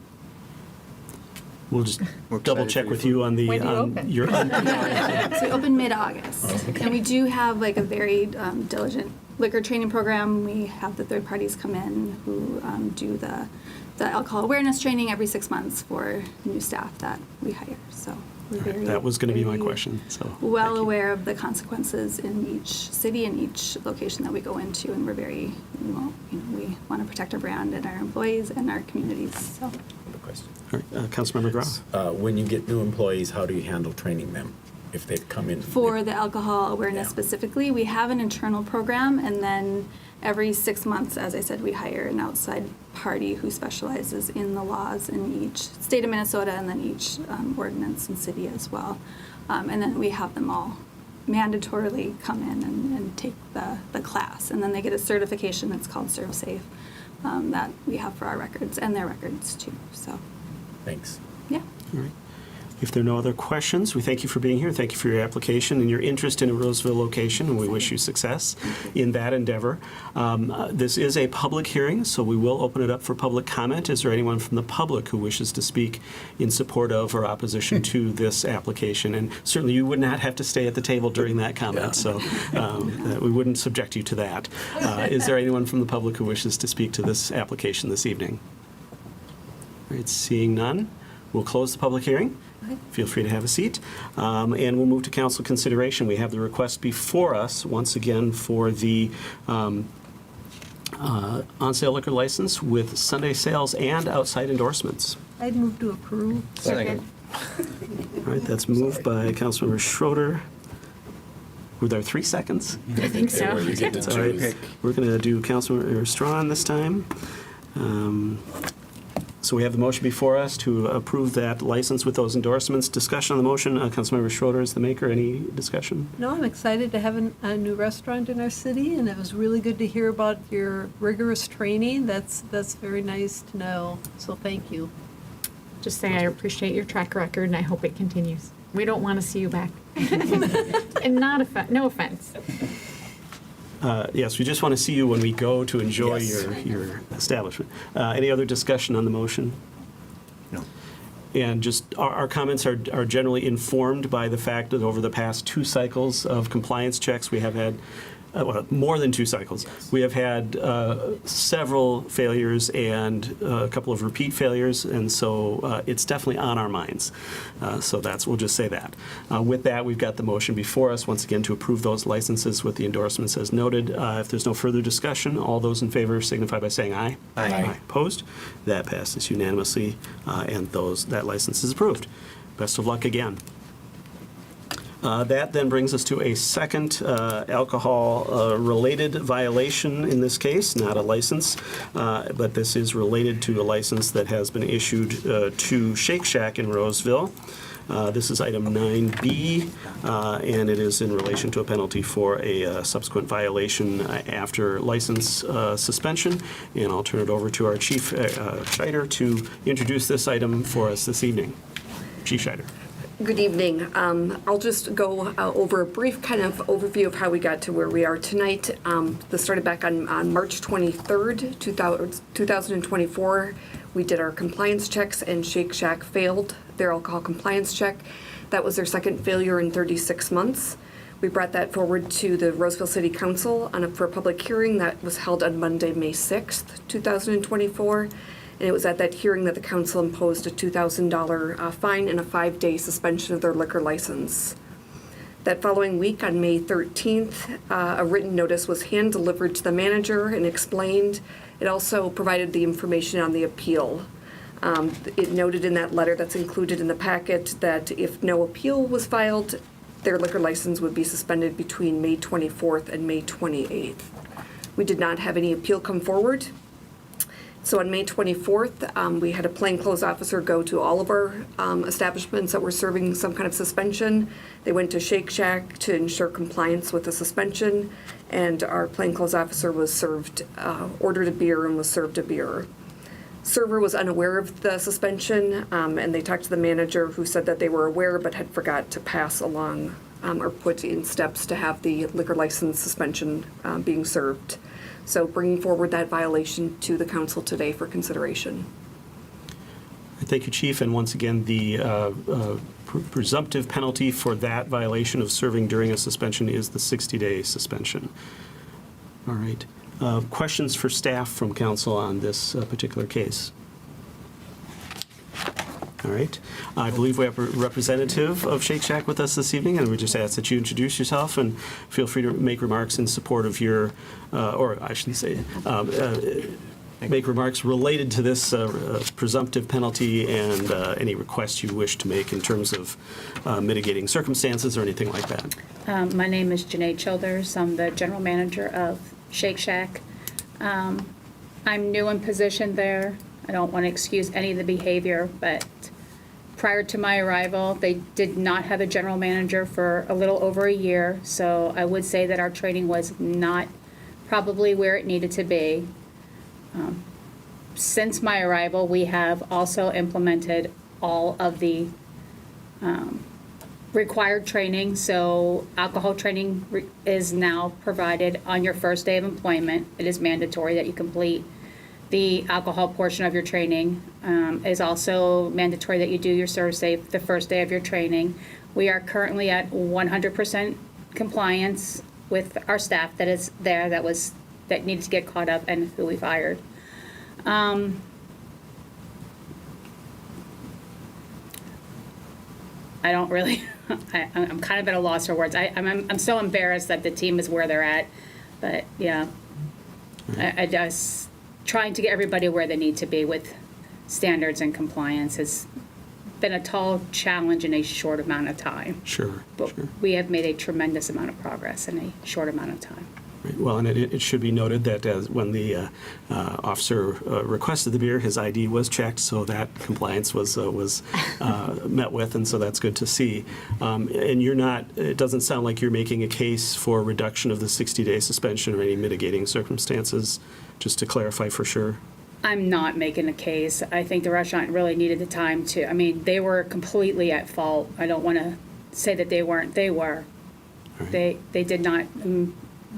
We'll just We're double excited check for with your you on the When do you open? your. So we open mid-August, and we do have a very diligent liquor training program. We have the third parties come in who do the alcohol awareness training every 6 months for new staff that we hire. So we're very, That was going to be my very question. So well aware of the consequences in each city and each location that we go into, and we're very, we want to protect our brand and our employees and our communities. So. All right, Councilmember Grau. When you get new employees, how do you handle training them if they've come in? For the alcohol awareness specifically, we have an internal program, and then every 6 months, as I said, we hire an outside party who specializes in the laws in each state of Minnesota and then each ordinance and city as well. And then we have them all mandatorily come in and take the class. And then they get a certification that's called ServSafe that we have for our records and their records too. So. Thanks. Yeah. All right. If there are no other questions, we thank you for being here. Thank you for your application and your interest in a Roseville location, and we wish you success in that endeavor. This is a public hearing, so we will open it up for public comment. Is there anyone from the public who wishes to speak in support of or opposition to this application? And certainly you would not have to stay at the table during that comment, so we wouldn't subject you to that. Is there anyone from the public who wishes to speak to this application this evening? All right, seeing none, we'll close the public hearing. Feel free to have a seat. And we'll move to council consideration. We have the request before us, once again, for the on-sale liquor license with Sunday sales and outside endorsements. I'd move to approve. Second. All right, that's moved by Councilmember Schroeder. Were there 3 seconds? I think so. All right, we're going to do Councilmember Strawn this time. So we have the motion before us to approve that license with those endorsements. Discussion on the motion. Councilmember Schroeder is the maker. Any discussion? No, I'm excited to have a new restaurant in our city, and it was really good to hear about your rigorous training. That's very nice to know, so thank you. Just say I appreciate your track record, and I hope it continues. We don't want to see you back. And no offense. Yes, we just want to see you when we go to enjoy your establishment. Any other discussion on the motion? No. And just our comments are generally informed by the fact that over the past 2 cycles of compliance checks, we have had more than 2 cycles. We have had several failures and a couple of repeat failures, and so it's definitely on our minds. So we'll just say that. With that, we've got the motion before us, once again, to approve those licenses with the endorsements as noted. If there's no further discussion, all those in favor signify by saying aye. Aye. Opposed? That passes unanimously, and that license is approved. Best of luck again. That then brings us to a second alcohol-related violation in this case, not a license, but this is related to a license that has been issued to Shake Shack in Roseville. This is item 9B, and it is in relation to a penalty for a subsequent violation after license suspension. And I'll turn it over to our Chief Scheider to introduce this item for us this evening. Chief Scheider. Good evening. I'll just go over a brief kind of overview of how we got to where we are tonight. This started back on March 23rd, 2024. We did our compliance checks, and Shake Shack failed their alcohol compliance check. That was their second failure in 36 months. We brought that forward to the Roseville City Council for a public hearing that was held on Monday, May 6th, 2024. And it was at that hearing that the council imposed a $2,000 fine and a 5-day suspension of their liquor license. That following week, on May 13th, a written notice was hand-delivered to the manager and explained. It also provided the information on the appeal. It noted in that letter that's included in the packet that if no appeal was filed, their liquor license would be suspended between May 24th and May 28th. We did not have any appeal come forward. So on May 24th, we had a plainclothes officer go to all of our establishments that were serving some kind of suspension. They went to Shake Shack to ensure compliance with the suspension, and our plainclothes officer was ordered a beer and was served a beer. Server was unaware of the suspension, and they talked to the manager, who said that they were aware but had forgot to pass along or put in steps to have the liquor license suspension being served. So bringing forward that violation to the council today for consideration. Thank you, Chief. And once again, the presumptive penalty for that violation of serving during a suspension is the 60-day suspension. All right. Questions for staff from council on this particular case? All right. I believe we have a representative of Shake Shack with us this evening, and we just ask that you introduce yourself and feel free to make remarks in support of your, or I shouldn't say, make remarks related to this presumptive penalty and any requests you wish to make in terms of mitigating circumstances or anything like that. My name is Janae Childers. I'm the general manager of Shake Shack. I'm new in position there. I don't want to excuse any of the behavior, but prior to my arrival, they did not have a general manager for a little over a year, so I would say that our training was not probably where it needed to be. Since my arrival, we have also implemented all of the required training, so alcohol training is now provided on your first day of employment. It is mandatory that you complete the alcohol portion of your training. Is also mandatory that you do your serve safe the first day of your training. We are currently at 100% compliance with our staff that is there that needs to get caught up and who we fired. I don't really, I'm kind of at a loss for words. I'm so embarrassed that the team is where they're at, but yeah, I just trying to get everybody where they need to be with standards and compliance has been a tall challenge in a short amount of time. Sure, But sure. we have made a tremendous amount of progress in a short amount of time. Right. Well, and it should be noted that when the officer requested the beer, his ID was checked, so that compliance was met with, and so that's good to see. And you're not, it doesn't sound like you're making a case for reduction of the 60-day suspension or any mitigating circumstances, just to clarify for sure. I'm not making a case. I think the restaurant really needed the time to, I mean, they were completely at fault. I don't want to say that they weren't. They were. They did not,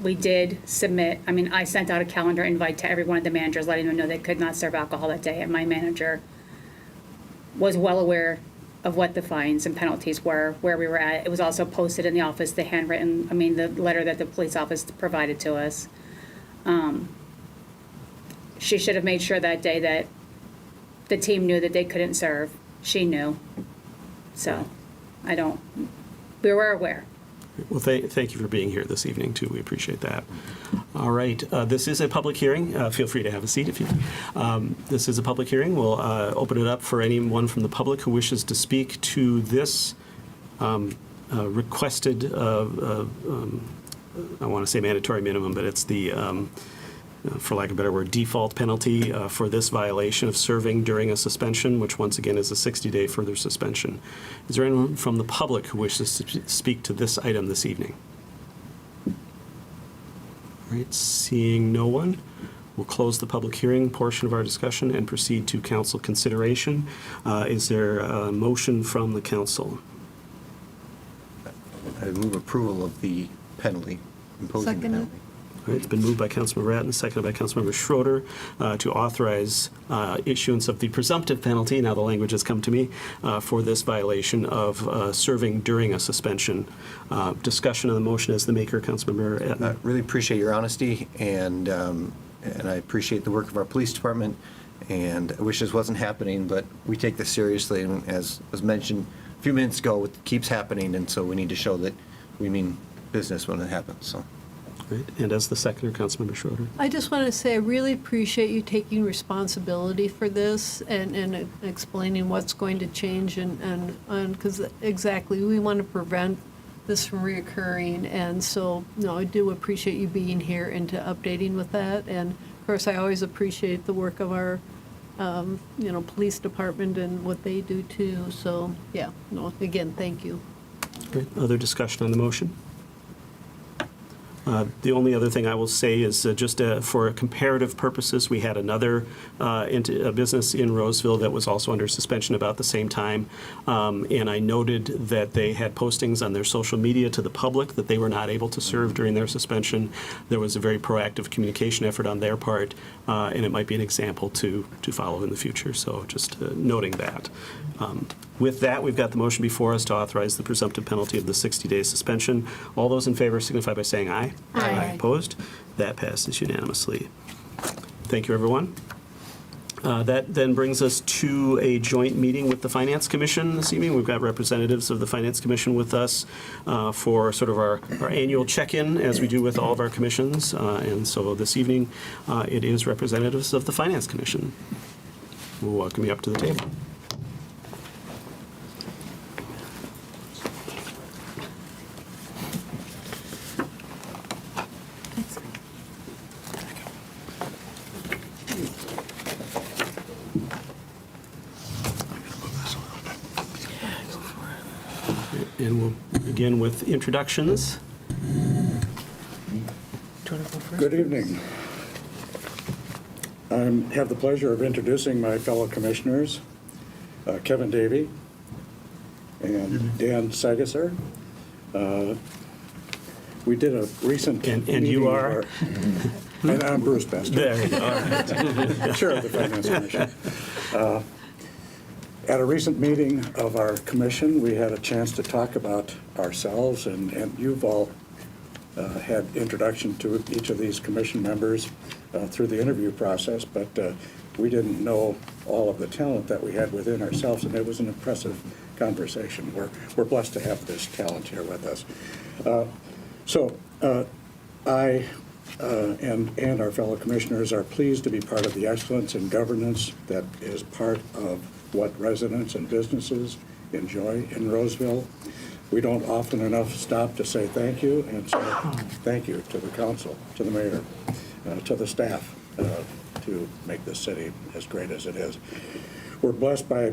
we did submit, I mean, I sent out a calendar invite to every one of the managers, letting them know they could not serve alcohol that day, and my manager was well aware of what the fines and penalties were, where we were at. It was also posted in the office, the handwritten, I mean, the letter that the police office provided to us. She should have made sure that day that the team knew that they couldn't serve. She knew. So, we were aware. Well, thank you for being here this evening, too. We appreciate that. All right. This is a public hearing. Feel free to have a seat if you this is a public hearing. We'll open it up for anyone from the public who wishes to speak to this requested, I want to say mandatory minimum, but it's the, for lack of a better word, default penalty for this violation of serving during a suspension, which once again is a 60-day further suspension. Is there anyone from the public who wishes to speak to this item this evening? All right, seeing no one, we'll close the public hearing portion of our discussion and proceed to council consideration. Is there a motion from the council? I move approval of the penalty, imposing the penalty. All right, it's been moved by Councilmember Ratten, seconded by Councilmember Schroeder, to authorize issuance of the presumptive penalty, now the language has come to me, for this violation of serving during a suspension. Discussion of the motion as the maker, Councilmember Ratten. I really appreciate your honesty, and I appreciate the work of our police department, and I wish this wasn't happening, but we take this seriously, and as was mentioned a few minutes ago, it keeps happening, and so we need to show that we mean business when it happens, so. Right. And as the seconder, Councilmember Schroeder. I just want to say I really appreciate you taking responsibility for this and explaining what's going to change and because exactly we want to prevent this from reoccurring, and so no, I do appreciate you being here and to updating with that. And of course, I always appreciate the work of our police department and what they do too. So yeah, no, again, thank you. Great. Other discussion on the motion? The only other thing I will say is just for comparative purposes, we had another business in Roseville that was also under suspension about the same time, and I noted that they had postings on their social media to the public that they were not able to serve during their suspension. There was a very proactive communication effort on their part, and it might be an example to follow in the future, so just noting that. With that, we've got the motion before us to authorize the presumptive penalty of the 60-day suspension. All those in favor signify by saying aye. Aye. Opposed? That passes unanimously. Thank you, everyone. That then brings us to a joint meeting with the Finance Commission this evening. We've got representatives of the Finance Commission with us for sort of our annual check-in, as we do with all of our commissions. And so this evening, it is representatives of the Finance Commission. We'll welcome you up to the table. And we'll begin with introductions. Good evening. I have the pleasure of introducing my fellow commissioners, Kevin Davey and Dan Sagasser. We did a recent And you are? And I'm Bruce Bester. There you go. All right. Chair of the Finance Commission. At a recent meeting of our commission, we had a chance to talk about ourselves, and you've all had introduction to each of these commission members through the interview process, but we didn't know all of the talent that we had within ourselves, and it was an impressive conversation. We're blessed to have this talent here with us. I and our fellow commissioners are pleased to be part of the excellence in governance that is part of what residents and businesses enjoy in Roseville. We don't often enough stop to say thank you, and so thank you to the council, to the mayor, to the staff, to make this city as great as it is. We're blessed by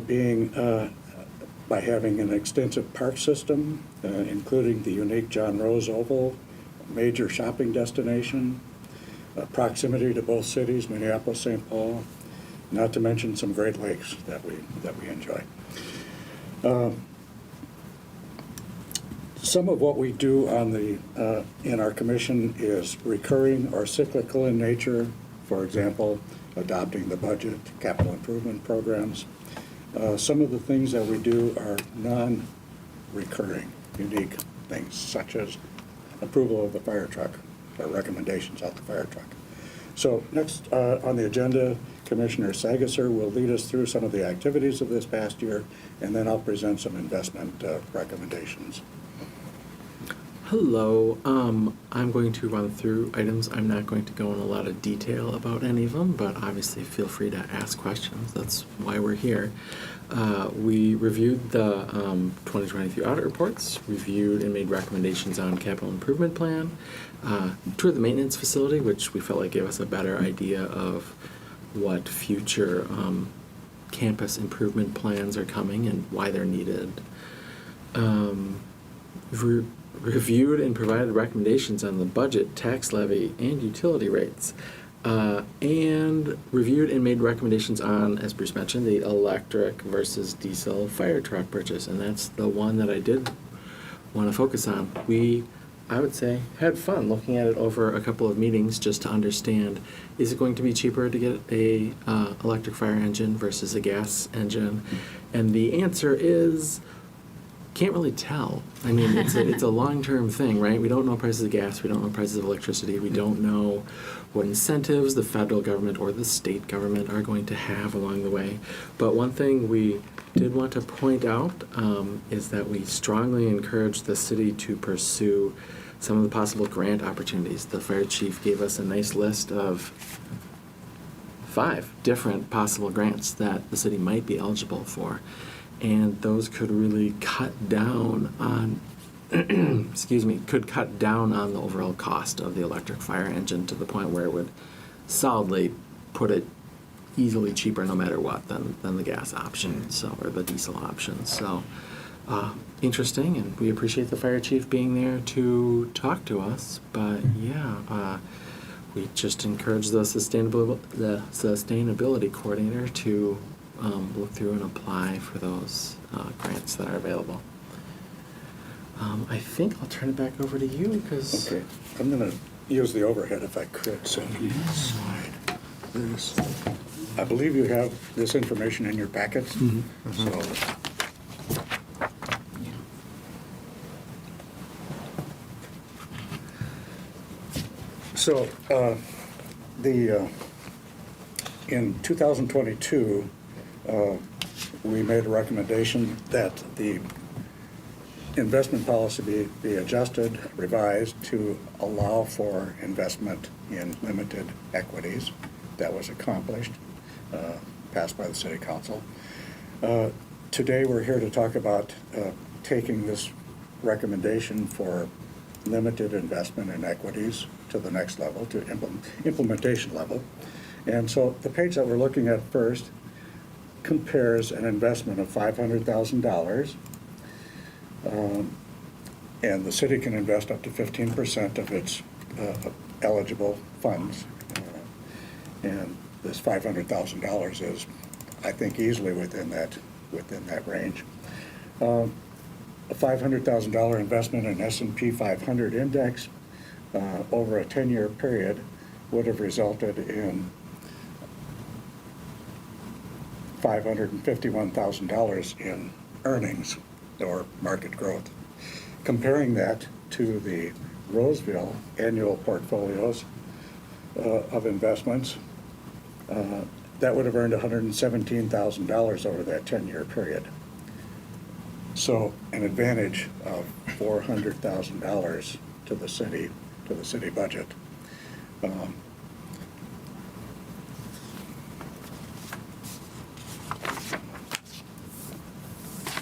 by having an extensive park system, including the unique John Rose Oval, major shopping destination, proximity to both cities, Minneapolis, St. Paul, not to mention some great lakes that we enjoy. Some of what we do on in our commission is recurring or cyclical in nature. For example, adopting the budget, capital improvement programs. Some of the things that we do are non-recurring, unique things, such as approval of the fire truck, or recommendations on the fire truck. So next on the agenda, Commissioner Sagasser will lead us through some of the activities of this past year, and then I'll present some investment recommendations. Hello. I'm going to run through items. I'm not going to go in a lot of detail about any of them, but obviously feel free to ask questions. That's why we're here. We reviewed the 2023 audit reports, reviewed and made recommendations on capital improvement plan, toured the maintenance facility, which we felt like gave us a better idea of what future campus improvement plans are coming and why they're needed. Reviewed and provided recommendations on the budget, tax levy, and utility rates. And reviewed and made recommendations on, as Bruce mentioned, the electric versus diesel fire truck purchase. And that's the one that I did want to focus on. We, I would say, had fun looking at it over a couple of meetings just to understand, is it going to be cheaper to get a electric fire engine versus a gas engine? And the answer is, can't really tell. I mean, it's a long-term thing, right? We don't know prices of gas. We don't know prices of electricity. We don't know what incentives the federal government or the state government are going to have along the way. But one thing we did want to point out is that we strongly encourage the city to pursue some of the possible grant opportunities. The fire chief gave us a nice list of 5 different possible grants that the city might be eligible for. And those could really cut down on, could cut down on the overall cost of the electric fire engine to the point where it would solidly put it easily cheaper no matter what than the gas option, so, or the diesel option. So interesting, and we appreciate the fire chief being there to talk to us. But yeah, we just encourage the sustainability coordinator to look through and apply for those grants that are available. I think I'll turn it back over to you because... Okay, I'm going to use the overhead if I could. So slide this. I believe you have this information in your packets. Mm-hmm. So in 2022, we made a recommendation that the investment policy be adjusted, revised to allow for investment in limited equities. That was accomplished, passed by the City Council. Today we're here to talk about taking this recommendation for limited investment in equities to the next level, to implementation level. And so the page that we're looking at first compares an investment of $500,000, and the city can invest up to 15% of its eligible funds. And this $500,000 is, I think, easily within that range. A $500,000 investment in S&P 500 index over a 10-year period would have resulted in $551,000 in earnings or market growth. Comparing that to the Roseville annual portfolios of investments, that would have earned $117,000 over that 10-year period. So an advantage of $400,000 to the city budget.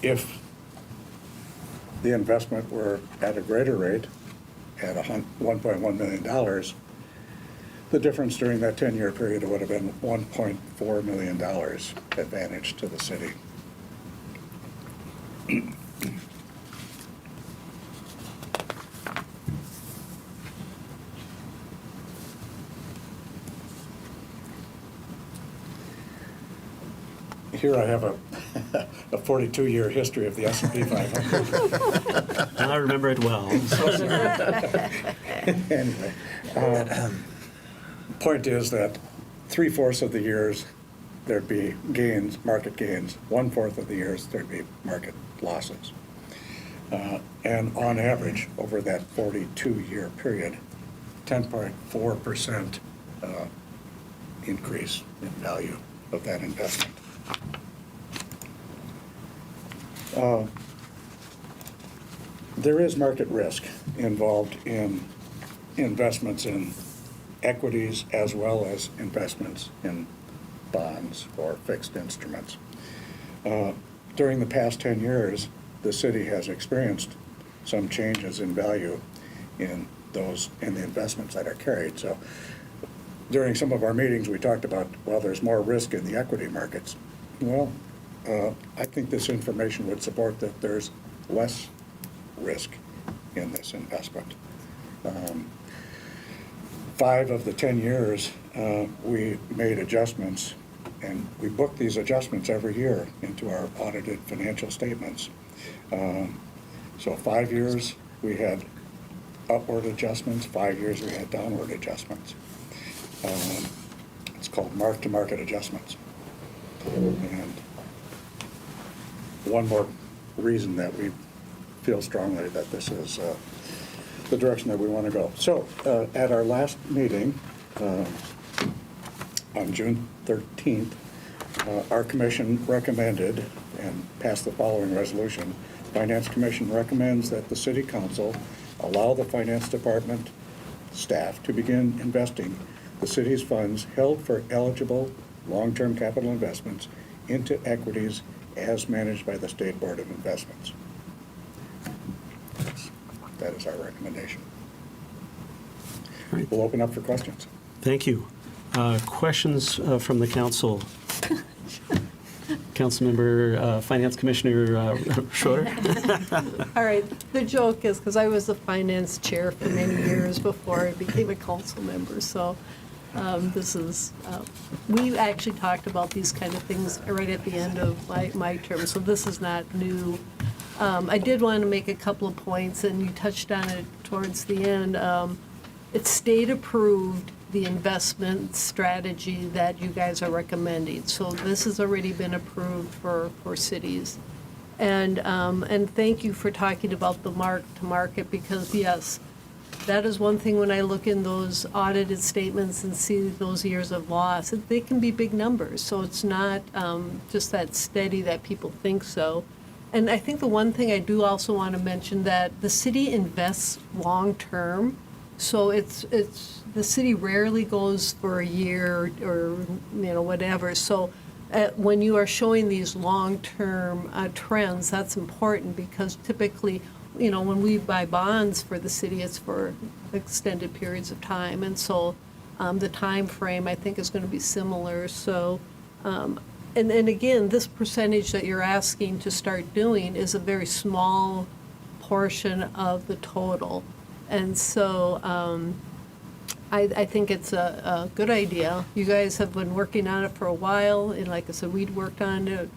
If the investment were at a greater rate, at $1.1 million, the difference during that 10-year period would have been $1.4 million advantage to the city. Here I have a 42-year history of the S&P 500. I remember it well. Anyway, point is that 3/4 of the years there'd be gains, market gains. 1/4 of the years there'd be market losses. And on average, over that 42-year period, 10.4% increase in value of that investment. There is market risk involved in investments in equities as well as investments in bonds or fixed instruments. During the past 10 years, the city has experienced some changes in value in the investments that are carried. So during some of our meetings, we talked about, well, there's more risk in the equity markets. Well, I think this information would support that there's less risk in this investment. 5 of the 10 years, we made adjustments, and we book these adjustments every year into our audited financial statements. So 5 years, we had upward adjustments. 5 years, we had downward adjustments. It's called mark-to-market adjustments. And one more reason that we feel strongly that this is the direction that we want to go. So at our last meeting on June 13th, our commission recommended and passed the following resolution. Finance Commission recommends that the City Council allow the Finance Department staff to begin investing the city's funds held for eligible long-term capital investments into equities as managed by the State Board of Investments. That is our recommendation. Right. We'll open up for questions. Thank you. Questions from the council? Councilmember, Finance Commissioner Schroeder? All right, the joke is, because I was the finance chair for many years before I became a council member, so this is, we actually talked about these kind of things right at the end of my term, so this is not new. I did want to make a couple of points, and you touched on it towards the end. It's state approved, the investment strategy that you guys are recommending. So this has already been approved for cities. And thank you for talking about the mark-to-market, because yes, that is one thing when I look in those audited statements and see those years of loss, they can be big numbers. So it's not just that steady that people think so. And I think the one thing I do also want to mention that the city invests long-term. So it's the city rarely goes for a year or whatever. So when you are showing these long-term trends, that's important, because typically, when we buy bonds for the city, it's for extended periods of time, and so the time frame I think is going to be similar. So. And again, this percentage that you're asking to start doing is a very small portion of the total. And so I think it's a good idea. You guys have been working on it for a while, and like I said, we'd worked on it,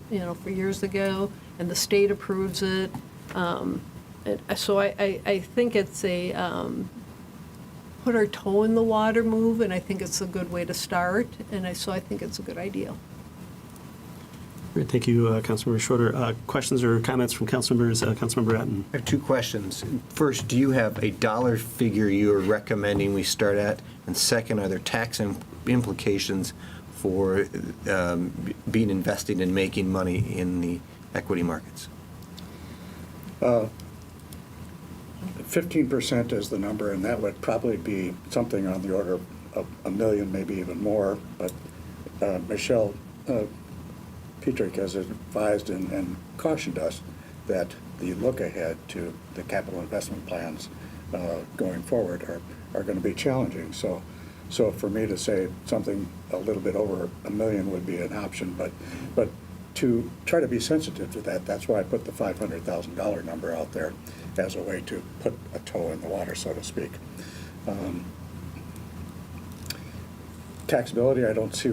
for years ago, and the state approves it. So I think it's a put our toe in the water move, and I think it's a good way to start, and so I think it's a good idea. Great. Thank you, Councilmember Schroeder. Questions or comments from council members? Councilmember Atten. I have 2 questions. First, do you have a dollar figure you are recommending we start at? And second, are there tax implications for being invested and making money in the equity markets? 15% is the number, and that would probably be something on the order of $1 million, maybe even more. But Michelle Petrick has advised and cautioned us that the look ahead to the capital investment plans going forward are going to be challenging. So for me to say something a little bit over $1 million would be an option, but to try to be sensitive to that, that's why I put the $500,000 number out there as a way to put a toe in the water, so to speak. Taxability, I don't see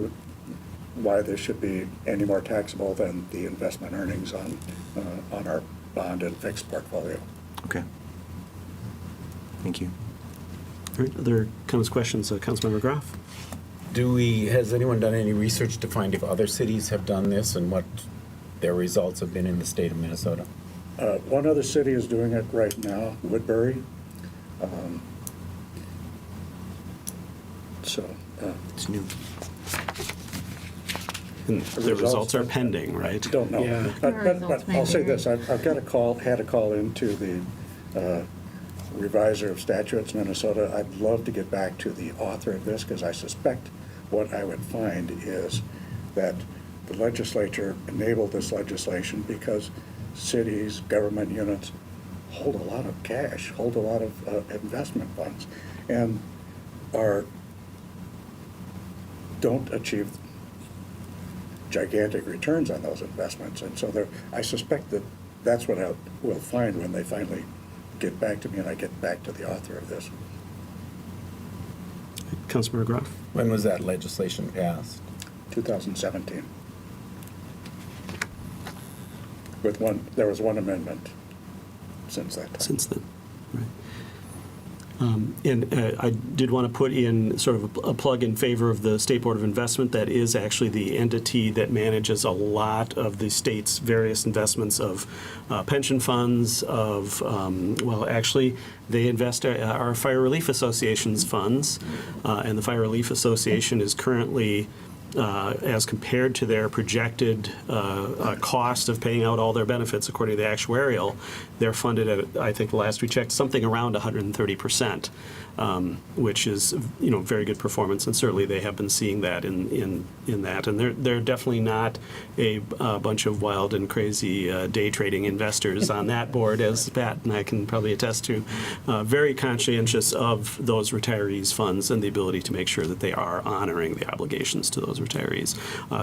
why this should be any more taxable than the investment earnings on our bond and fixed portfolio. Okay. Thank you. All right, other comments, questions? Councilmember Graff? Has anyone done any research to find if other cities have done this and what their results have been in the state of Minnesota? One other city is doing it right now, Woodbury. It's new. And the results are pending, right? Don't know. Yeah. But I'll say this, I've had a call into the reviser of statutes Minnesota. I'd love to get back to the author of this, because I suspect what I would find is that the legislature enabled this legislation because cities, government units hold a lot of cash, hold a lot of investment funds, and don't achieve gigantic returns on those investments. And so I suspect that that's what I will find when they finally get back to me and I get back to the author of this. Councilmember Graff? When was that legislation passed? 2017. There was one amendment since that time. Since then, right. And I did want to put in sort of a plug in favor of the State Board of Investment. That is actually the entity that manages a lot of the state's various investments of pension funds, of, well, actually, they invest our Fire Relief Association's funds, and the Fire Relief Association is currently, as compared to their projected cost of paying out all their benefits according to the actuarial, they're funded at, I think last we checked, something around 130%, which is, very good performance, and certainly they have been seeing that in that. And they're definitely not a bunch of wild and crazy day trading investors on that board, as Pat and I can probably attest to. Very conscientious of those retirees' funds and the ability to make sure that they are honoring the obligations to those retirees.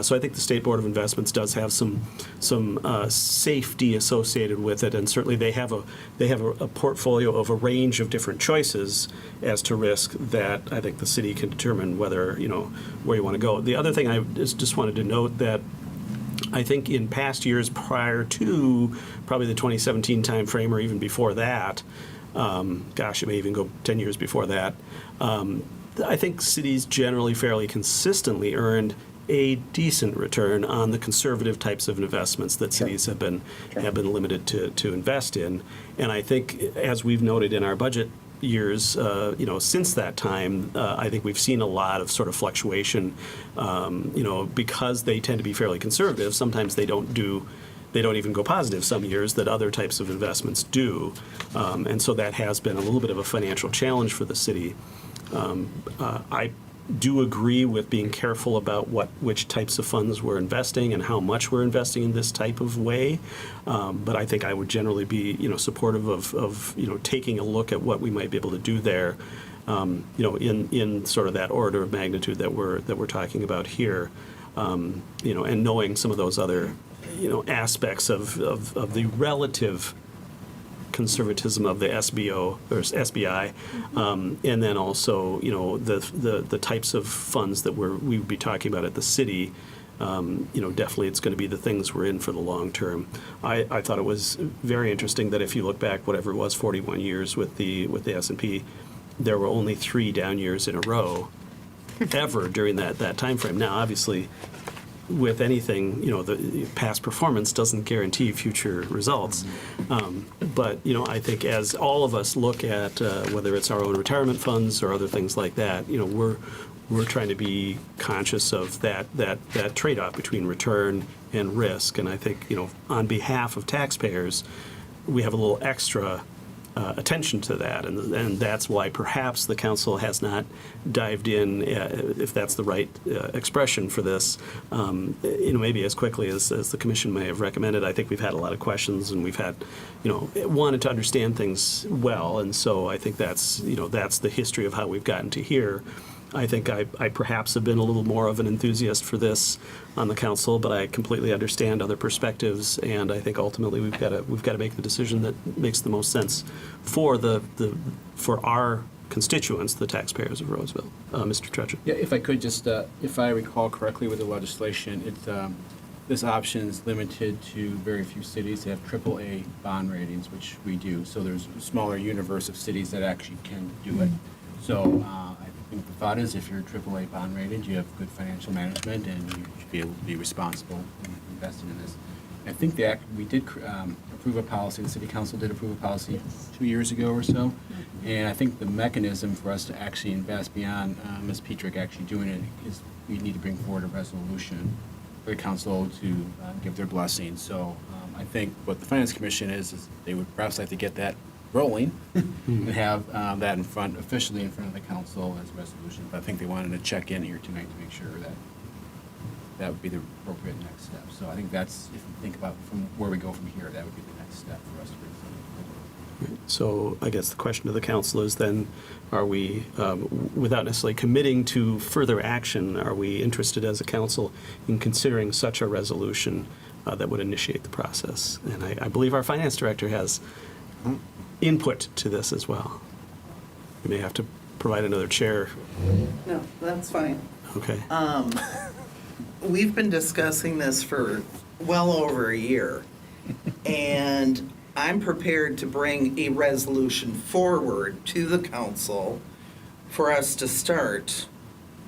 So I think the State Board of Investments does have some safety associated with it, and certainly they have a portfolio of a range of different choices as to risk that I think the city can determine whether, where you want to go. The other thing I just wanted to note that I think in past years prior to probably the 2017 timeframe or even before that, it may even go 10 years before that, I think cities generally fairly consistently earned a decent return on the conservative types of investments that cities have been limited to invest in. And I think, as we've noted in our budget years, since that time, I think we've seen a lot of sort of fluctuation, because they tend to be fairly conservative. Sometimes they don't even go positive some years that other types of investments do. And so that has been a little bit of a financial challenge for the city. I do agree with being careful about which types of funds we're investing and how much we're investing in this type of way. But I think I would generally be, supportive of taking a look at what we might be able to do there, in sort of that order of magnitude that we're talking about here, and knowing some of those other, aspects of the relative conservatism of the SBO or SBI, and then also the types of funds that we would be talking about at the city. Definitely it's going to be the things we're in for the long term. I thought it was very interesting that if you look back, whatever it was, 41 years with the S&P, there were only 3 down years in a row ever during that time frame. Now, obviously, with anything, the past performance doesn't guarantee future results. But, I think as all of us look at whether it's our own retirement funds or other things like that, we're trying to be conscious of that trade-off between return and risk. And I think, on behalf of taxpayers, we have a little extra attention to that, and that's why perhaps the council has not dived in, if that's the right expression for this, maybe as quickly as the commission may have recommended. I think we've had a lot of questions, and we've had, wanted to understand things well, and so I think that's the history of how we've gotten to here. I think I perhaps have been a little more of an enthusiast for this on the council, but I completely understand other perspectives, and I think ultimately we've got to make the decision that makes the most sense for for our constituents, the taxpayers of Roseville. Mr. Trudgeon. Yeah, if I could just, if I recall correctly with the legislation, this option is limited to very few cities that have AAA bond ratings, which we do. So there's a smaller universe of cities that actually can do it. So I think the thought is if you're AAA bond rated, you have good financial management, and you should be able to be responsible in investing in this. I think we did approve a policy, the city council did approve a policy 2 years ago or so, and I think the mechanism for us to actually invest beyond Ms. Petrick actually doing it is we need to bring forward a resolution for the council to give their blessing. So I think what the Finance Commission is they would perhaps like to get that rolling and have that officially in front of the council as a resolution. But I think they wanted to check in here tonight to make sure that would be the appropriate next step. So I think that's, if you think about from where we go from here, that would be the next step for us to bring something forward. So I guess the question to the council is then, are we, without necessarily committing to further action, are we interested as a council in considering such a resolution that would initiate the process? And I believe our finance director has input to this as well. We may have to provide another chair. No, that's fine. Okay. We've been discussing this for well over a year, and I'm prepared to bring a resolution forward to the council for us to start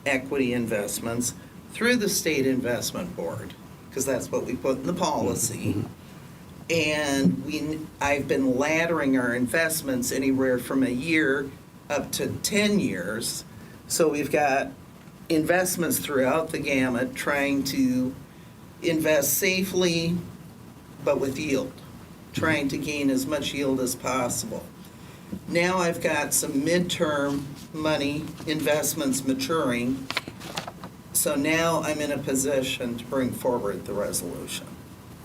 equity investments through the State Investment Board, because that's what we put in the policy. And I've been laddering our investments anywhere from a year up to 10 years. So we've got investments throughout the gamut, trying to invest safely but with yield, trying to gain as much yield as possible. Now I've got some midterm money investments maturing, so now I'm in a position to bring forward the resolution.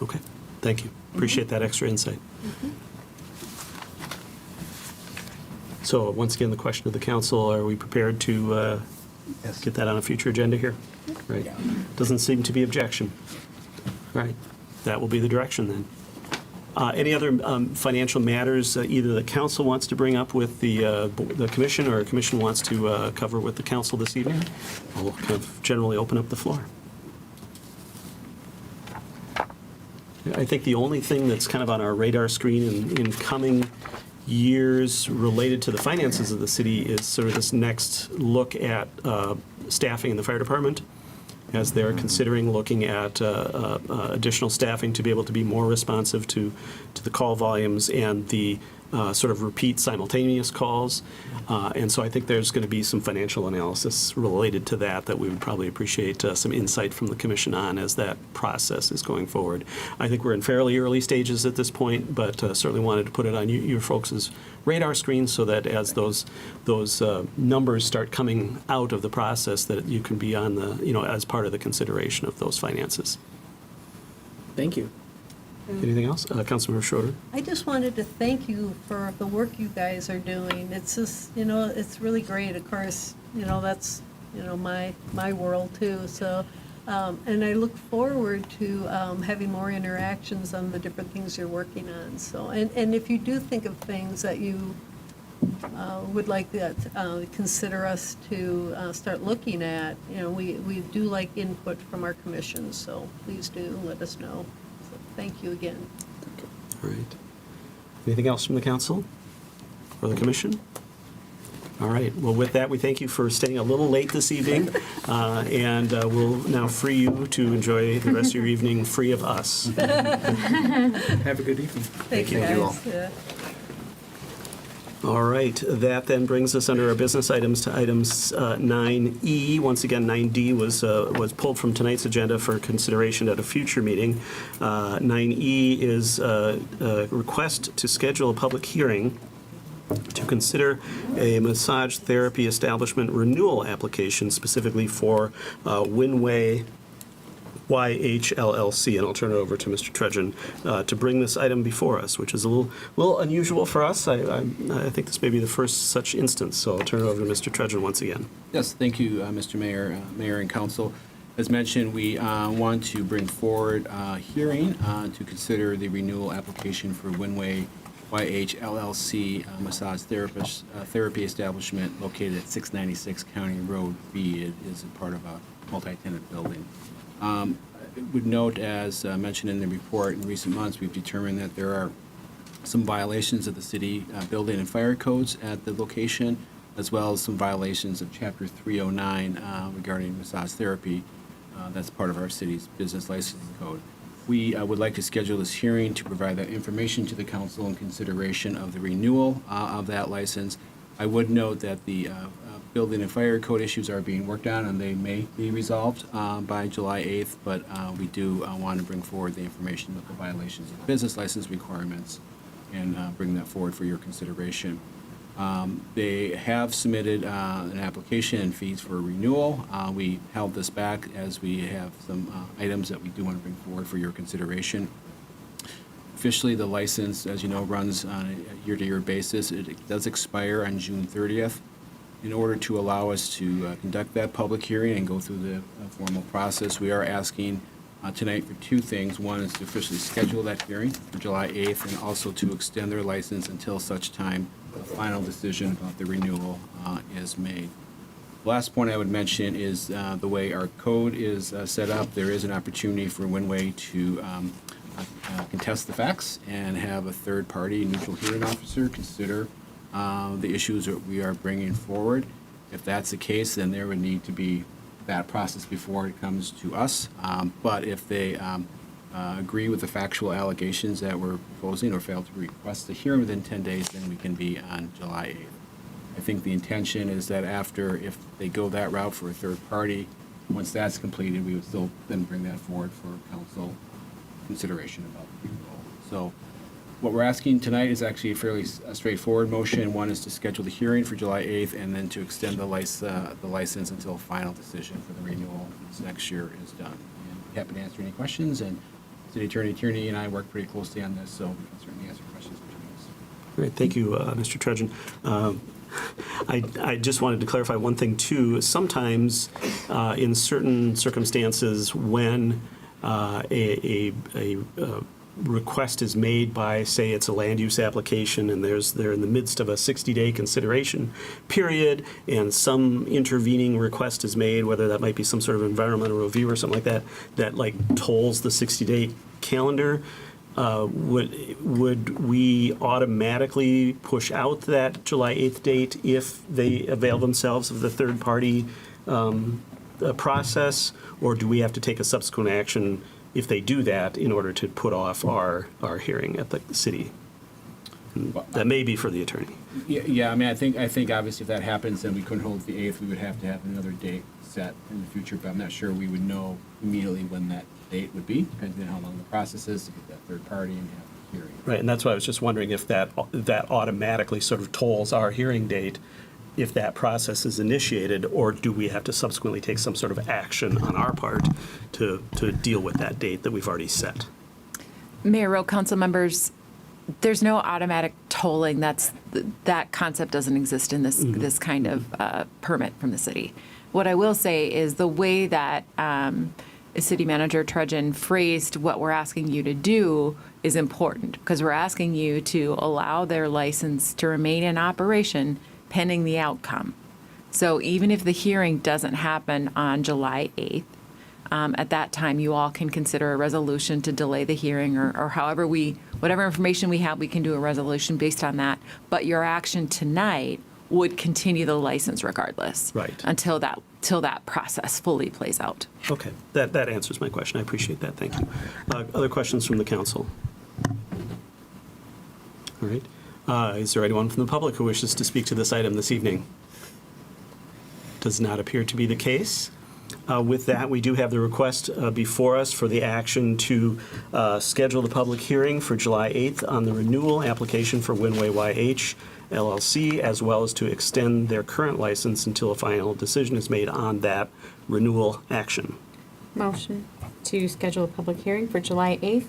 Okay, thank you. Appreciate that extra insight. So once again, the question of the council, are we prepared to get that on a future agenda here? Right. Doesn't seem to be objection. Right. That will be the direction then. Any other financial matters either the council wants to bring up with the commission, or a commission wants to cover with the council this evening? I'll kind of generally open up the floor. I think the only thing that's kind of on our radar screen in coming years related to the finances of the city is sort of this next look at staffing in the fire department, as they're considering looking at additional staffing to be able to be more responsive to the call volumes and the sort of repeat simultaneous calls. And so I think there's going to be some financial analysis related to that we would probably appreciate some insight from the commission on as that process is going forward. I think we're in fairly early stages at this point, but certainly wanted to put it on your folks' radar screen so that as those numbers start coming out of the process, that you can be on as part of the consideration of those finances. Thank you. Anything else? Councilmember Schroeder? I just wanted to thank you for the work you guys are doing. It's just, it's really great. Of course, that's, my world too. So, and I look forward to having more interactions on the different things you're working on. So, and if you do think of things that you would like that consider us to start looking at, we do like input from our commission. So please do let us know. Thank you again. All right. Anything else from the council or the commission? All right. Well, with that, we thank you for staying a little late this evening, and we'll now free you to enjoy the rest of your evening free of us. Have a good evening. Thank you all. Yeah. All right, that then brings us under our business items to items 9E. Once again, 9D was pulled from tonight's agenda for consideration at a future meeting. 9E is a request to schedule a public hearing to consider a massage therapy establishment renewal application specifically for Winway YH LLC, and I'll turn it over to Mr. Trudgeon to bring this item before us, which is a little unusual for us. I think this may be the first such instance, so I'll turn it over to Mr. Trudgeon once again. Yes, thank you, Mr. Mayor, Mayor and Council. As mentioned, we want to bring forward a hearing to consider the renewal application for Winway YH LLC massage therapy establishment located at 696 County Road B. It is a part of a multi-tenant building. I would note, as mentioned in the report, in recent months, we've determined that there are some violations of the city building and fire codes at the location, as well as some violations of Chapter 309 regarding massage therapy. That's part of our city's business licensing code. We would like to schedule this hearing to provide that information to the council in consideration of the renewal of that license. I would note that the building and fire code issues are being worked on, and they may be resolved by July 8th, but we do want to bring forward the information of the violations of business license requirements and bring that forward for your consideration. They have submitted an application and fees for renewal. We held this back as we have some items that we do want to bring forward for your consideration. Officially, the license, as you know, runs on a year-to-year basis. It does expire on June 30th. In order to allow us to conduct that public hearing and go through the formal process, we are asking tonight for two things. One is to officially schedule that hearing for July 8th, and also to extend their license until such time a final decision about the renewal is made. The last point I would mention is the way our code is set up. There is an opportunity for Winway to contest the facts and have a third-party neutral hearing officer consider the issues that we are bringing forward. If that's the case, then there would need to be that process before it comes to us. But if they agree with the factual allegations that we're proposing or fail to request the hearing within 10 days, then we can be on July 8th. I think the intention is that if they go that route for a third party, once that's completed, we would still then bring that forward for council consideration about the renewal. So what we're asking tonight is actually a fairly straightforward motion. One is to schedule the hearing for July 8th and then to extend the license until a final decision for the renewal this next year is done. And I'm happy to answer any questions, and City Attorney Tierney and I work pretty closely on this, so we can certainly answer questions between us. Great, thank you, Mr. Trudgeon. I just wanted to clarify one thing, too. Sometimes, in certain circumstances, when a request is made by, say, it's a land use application, and they're in the midst of a 60-day consideration period, and some intervening request is made, whether that might be some sort of environmental review or something like that like tolls the 60-day calendar. Would we automatically push out that July 8th date if they avail themselves of the third-party process, or do we have to take a subsequent action if they do that in order to put off our hearing at the city? That may be for the attorney. Yeah, I mean, I think obviously if that happens, then we couldn't hold the 8th. We would have to have another date set in the future, but I'm not sure we would know immediately when that date would be, depending on how long the process is to get that third party and have the hearing. Right, and that's why I was just wondering if that automatically sort of tolls our hearing date if that process is initiated, or do we have to subsequently take some sort of action on our part to deal with that date that we've already set? Mayor Rowe, council members, there's no automatic tolling. That concept doesn't exist in this kind of permit from the city. What I will say is the way that City Manager Trudgeon phrased what we're asking you to do is important, because we're asking you to allow their license to remain in operation pending the outcome. So even if the hearing doesn't happen on July 8th, at that time you all can consider a resolution to delay the hearing, or however whatever information we have, we can do a resolution based on that. But your action tonight would continue the license regardless. Right. Until that process fully plays out. Okay, that answers my question. I appreciate that. Thank you. Other questions from the council? All right. Is there anyone from the public who wishes to speak to this item this evening? Does not appear to be the case. With that, we do have the request before us for the action to schedule the public hearing for July 8th on the renewal application for Winway YH LLC, as well as to extend their current license until a final decision is made on that renewal action. Motion to schedule a public hearing for July 8th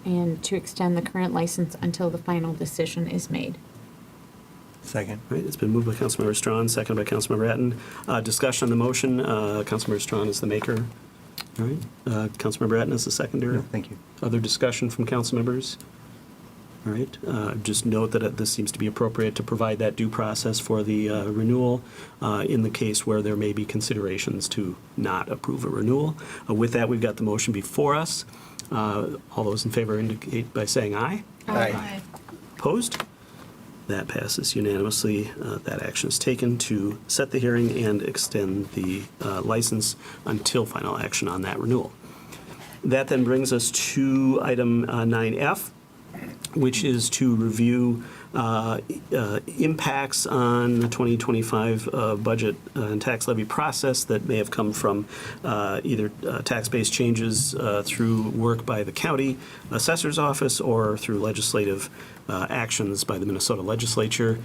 and to extend the current license until the final decision is made. Second. All right, it's been moved by Councilmember Strawn, seconded by Councilmember Atten. Discussion on the motion. Councilmember Strawn is the maker. All right. Councilmember Atten is the seconder. No, thank you. Other discussion from council members? All right. Just note that this seems to be appropriate to provide that due process for the renewal in the case where there may be considerations to not approve a renewal. With that, we've got the motion before us. All those in favor indicate by saying aye. Aye. Opposed? That passes unanimously. That action is taken to set the hearing and extend the license until final action on that renewal. That then brings us to item 9F, which is to review impacts on the 2025 budget and tax levy process that may have come from either tax-based changes through work by the county assessor's office or through legislative actions by the Minnesota legislature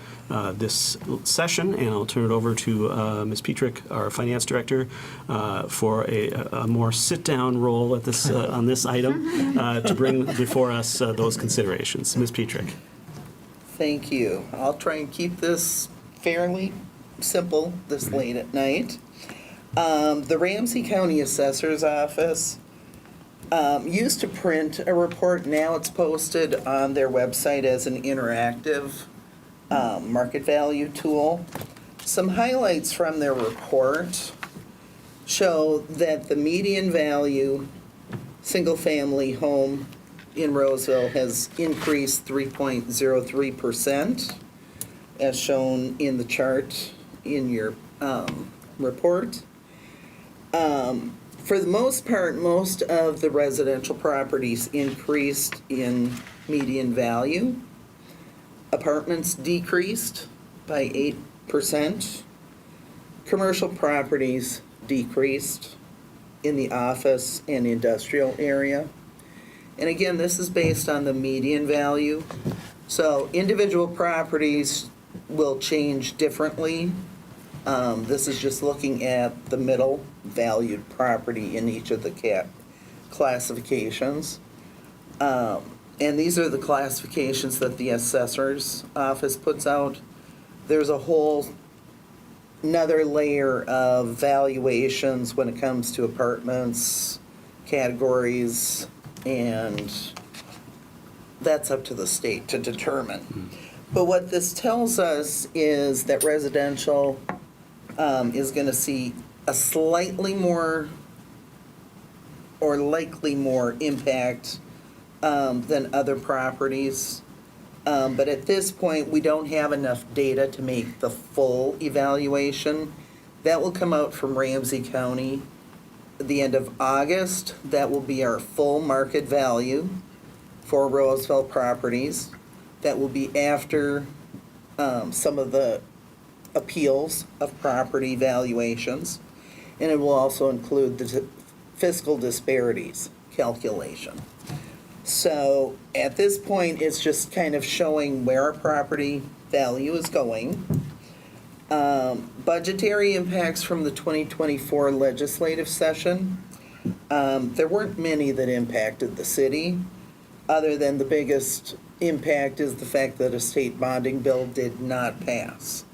this session. And I'll turn it over to Ms. Petrick, our finance director, for a more sit-down role at this on this item to bring before us those considerations. Ms. Petrick. Thank you. I'll try and keep this fairly simple this late at night. The Ramsey County Assessor's Office used to print a report. Now it's posted on their website as an interactive market value tool. Some highlights from their report show that the median value single-family home in Roseville has increased 3.03%, as shown in the chart in your report. For the most part, most of the residential properties increased in median value. Apartments decreased by 8%. Commercial properties decreased in the office and industrial area. And again, this is based on the median value. So individual properties will change differently. This is just looking at the middle valued property in each of the classifications. And these are the classifications that the assessor's office puts out. There's a whole another layer of valuations when it comes to apartments, categories, and that's up to the state to determine. But what this tells us is that residential is going to see a slightly more or likely more impact than other properties. But at this point, we don't have enough data to make the full evaluation. That will come out from Ramsey County at the end of August. That will be our full market value for Roseville properties. That will be after some of the appeals of property valuations. And it will also include the fiscal disparities calculation. So at this point, it's just kind of showing where our property value is going. Budgetary impacts from the 2024 legislative session. There weren't many that impacted the city, other than the biggest impact is the fact that a state bonding bill did not pass.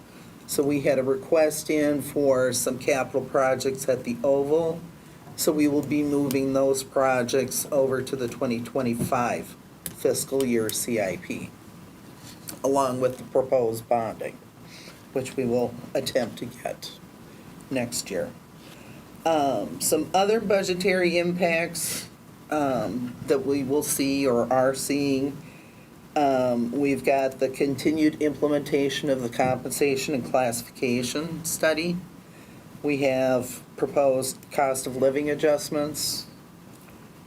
So we had a request in for some capital projects at the Oval. So we will be moving those projects over to the 2025 fiscal year CIP, along with the proposed bonding, which we will attempt to get next year. Some other budgetary impacts that we will see or are seeing. We've got the continued implementation of the compensation and classification study. We have proposed cost of living adjustments.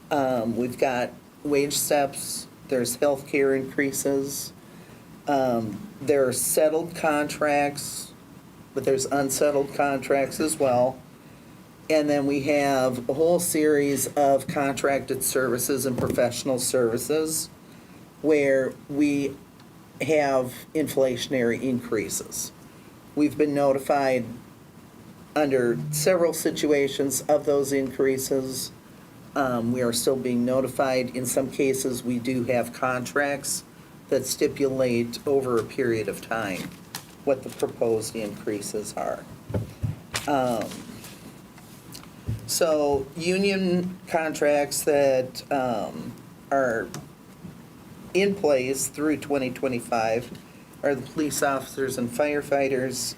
We've got wage steps. There's healthcare increases. There are settled contracts, but there's unsettled contracts as well. And then we have a whole series of contracted services and professional services where we have inflationary increases. We've been notified under several situations of those increases. We are still being notified. In some cases, we do have contracts that stipulate over a period of time what the proposed increases are. So union contracts that are in place through 2025 are the police officers and firefighters,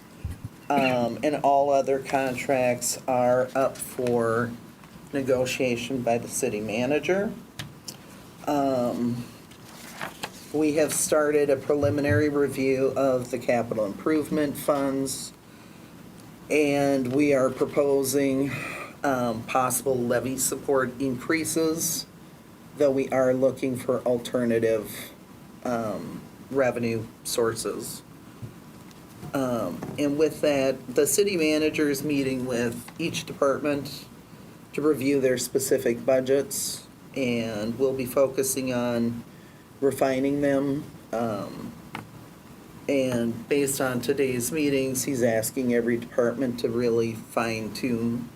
and all other contracts are up for negotiation by the city manager. We have started a preliminary review of the capital improvement funds, and we are proposing possible levy support increases, though we are looking for alternative revenue sources. And with that, the city manager is meeting with each department to review their specific budgets, and we'll be focusing on refining them. And based on today's meetings, he's asking every department to really fine-tune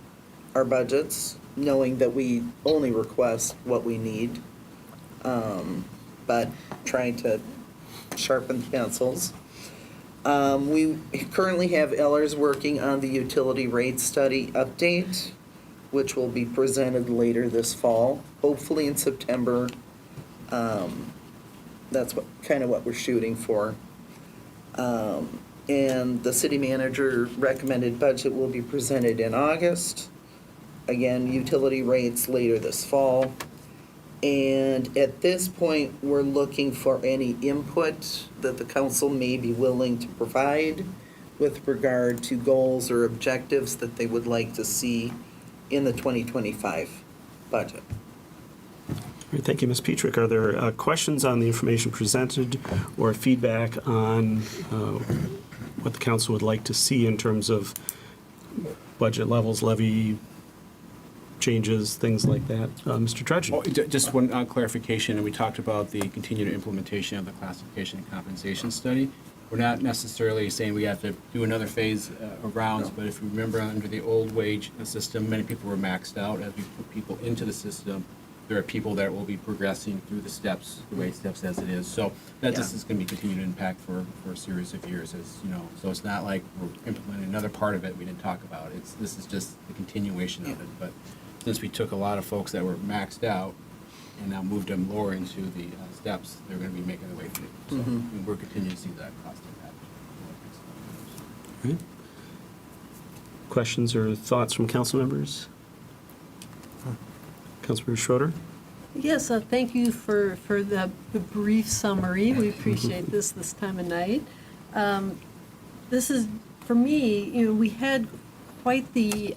our budgets, knowing that we only request what we need, but trying to sharpen the pencils. We currently have Ellers working on the utility rate study update, which will be presented later this fall, hopefully in September. That's what we're shooting for. And the city manager recommended budget will be presented in August. Again, utility rates later this fall. And at this point, we're looking for any input that the council may be willing to provide with regard to goals or objectives that they would like to see in the 2025 budget. All right, thank you, Ms. Petrick. Are there questions on the information presented or feedback on what the council would like to see in terms of budget levels, levy changes, things like that? Mr. Trudgeon? Oh, just one clarification, and we talked about the continued implementation of the classification and compensation study. We're not necessarily saying we have to do another phase of rounds, but if you remember under the old wage system, many people were maxed out. As we put people into the system, there are people that will be progressing through the steps, the wage steps as it is. So that just is going to be continued impact for a series of years, as you know. So it's not like we're implementing another part of it we didn't talk about. This is just the continuation of it. But since we took a lot of folks that were maxed out and now moved them lower into the steps, they're going to be making their way through. So we're continuing to see that cost impact. Right. Questions or thoughts from council members? Councilmember Schroeder? Yes, thank you for the brief summary. We appreciate this time of night. This is, for me, we had quite the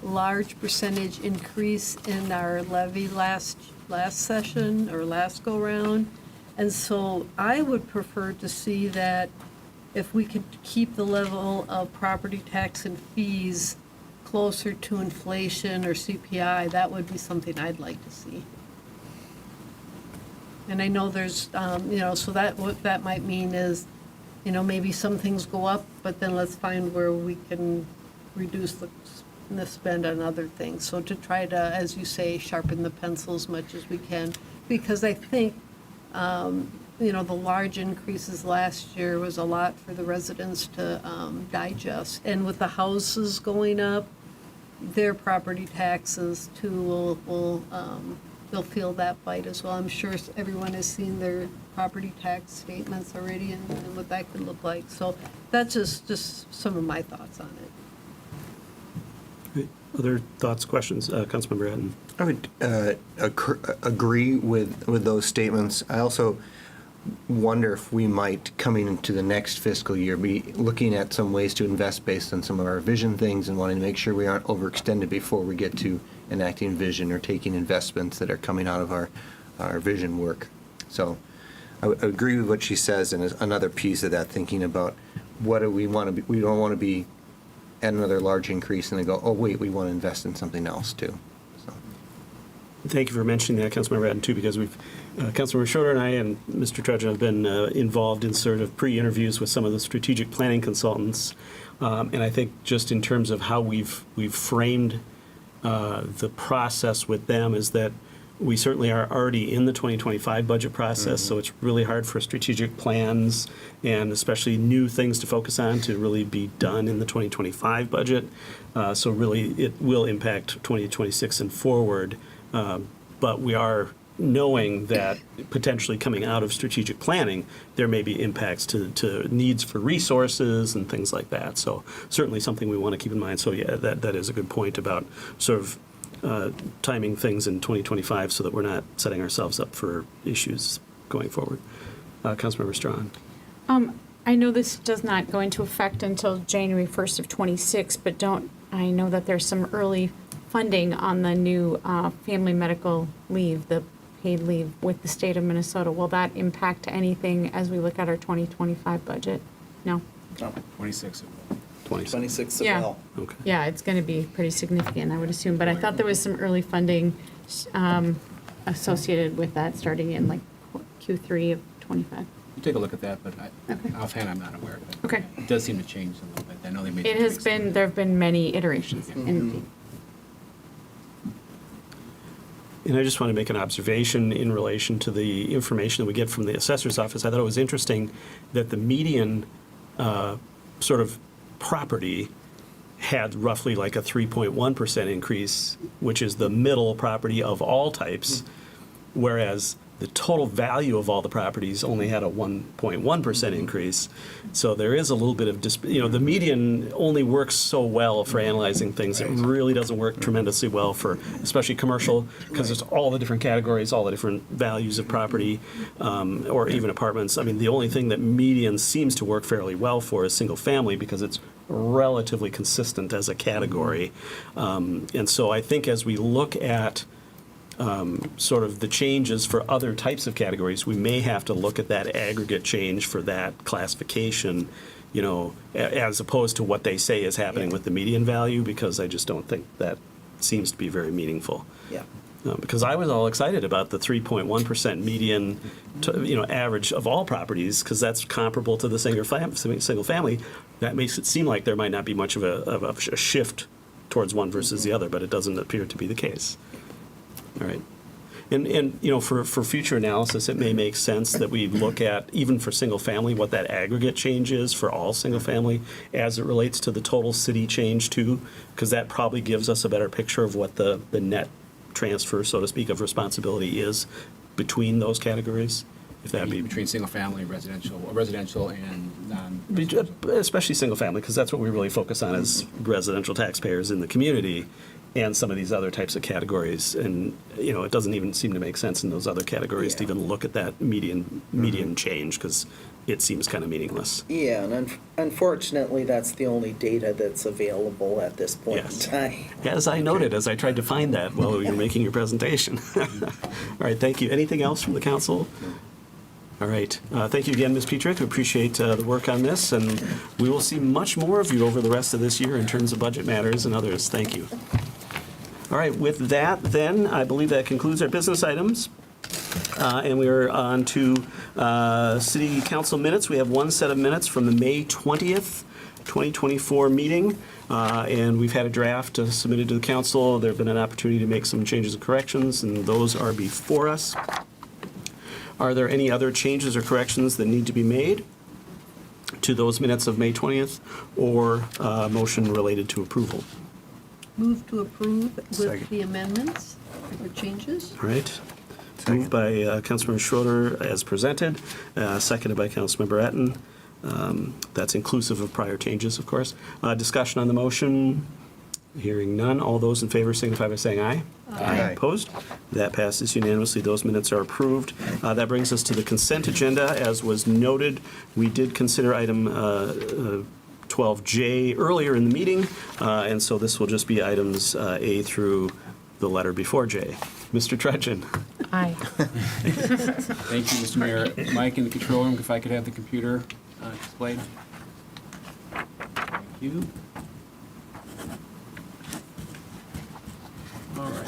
large percentage increase in our levy last session or last go-round. And so I would prefer to see that if we could keep the level of property tax and fees closer to inflation or CPI, that would be something I'd like to see. And I know there's, so that what that might mean is, maybe some things go up, but then let's find where we can reduce the spend on other things. So to try to, as you say, sharpen the pencil as much as we can, because I think, the large increases last year was a lot for the residents to digest. And with the houses going up, their property taxes too will they'll feel that bite as well. I'm sure everyone has seen their property tax statements already and what that could look like. So that's just some of my thoughts on it. Right. Other thoughts, questions? Councilmember Hatton. I would agree with those statements. I also wonder if we might, coming into the next fiscal year, be looking at some ways to invest based on some of our vision things and wanting to make sure we aren't overextended before we get to enacting vision or taking investments that are coming out of our vision work. So I would agree with what she says, and another piece of that, thinking about what do we want to be. We don't want to be at another large increase and then go, oh, wait, we want to invest in something else too. So. Thank you for mentioning that, Councilmember Hatton, too, because Councilmember Schroeder and I and Mr. Trudgeon have been involved in sort of pre-interviews with some of the strategic planning consultants. And I think just in terms of how we've framed the process with them is that we certainly are already in the 2025 budget process, so it's really hard for strategic plans and especially new things to focus on to really be done in the 2025 budget. So really, it will impact 2026 and forward. But we are knowing that potentially coming out of strategic planning, there may be impacts to needs for resources and things like that. So certainly something we want to keep in mind. So yeah, that is a good point about sort of timing things in 2025 so that we're not setting ourselves up for issues going forward. Councilmember Strawn. I know this does not go into effect until January 1st of 26, but I know that there's some early funding on the new family medical leave, the paid leave with the state of Minnesota. Will that impact anything as we look at our 2025 budget? No? 26. 26 Yeah. as well. Okay. Yeah, it's going to be pretty significant, I would assume. But I thought there was some early funding associated with that starting in like Q3 of 25. We'll take a look at that, but offhand, I'm not aware of it. Okay. It does seem to change a little bit. I know they made. It has been, there have been many iterations indeed. And I just want to make an observation in relation to the information that we get from the assessor's office. I thought it was interesting that the median sort of property had roughly like a 3.1% increase, which is the middle property of all types, whereas the total value of all the properties only had a 1.1% increase. So there is a little bit of, the median only works so well for analyzing things. It really doesn't work tremendously well for, especially commercial, because there's all the different categories, all the different values of property, or even apartments. I mean, the only thing that median seems to work fairly well for is single family because it's relatively consistent as a category. And so I think as we look at sort of the changes for other types of categories, we may have to look at that aggregate change for that classification, as opposed to what they say is happening with the median value, because I just don't think that seems to be very meaningful. Yeah. Because I was all excited about the 3.1% median, average of all properties, because that's comparable to the single family. That makes it seem like there might not be much of a shift towards one versus the other, but it doesn't appear to be the case. All right. And for future analysis, it may make sense that we look at, even for single family, what that aggregate change is for all single family as it relates to the total city change too, because that probably gives us a better picture of what the net transfer, so to speak, of responsibility is between those categories. If that be between single family, residential and non. Especially single family, because that's what we really focus on as residential taxpayers in the community. And some of these other types of categories. And, it doesn't even seem to make sense in those other categories to even look at that median change, because it seems kind of meaningless. Yeah, and unfortunately, that's the only data that's available at this point in time. As I noted, as I tried to find that while you were making your presentation. All right, thank you. Anything else from the council? All right. Thank you again, Ms. Petrick. We appreciate the work on this, and we will see much more of you over the rest of this year in terms of budget matters and others. Thank you. All right, with that, then, I believe that concludes our business items. And we are on to city council minutes. We have one set of minutes from the May 20th, 2024 meeting. And we've had a draft submitted to the council. There have been an opportunity to make some changes and corrections, and those are before us. Are there any other changes or corrections that need to be made to those minutes of May 20th, or motion related to approval? Move to approve with Second. the amendments or changes. All right. Moved by Councilmember Schroeder as presented, seconded by Councilmember Etten. That's inclusive of prior changes, of course. Discussion on the motion. Hearing none. All those in favor signify by saying aye. Aye. Opposed? That passes unanimously. Those minutes are approved. That brings us to the consent agenda. As was noted, we did consider item 12J earlier in the meeting, and so this will just be items A through the letter before J. Mr. Trudgeon. Aye. Thank you, Mr. Mayor. Mike, in the control room, if I could have the computer displayed. Thank you. All right.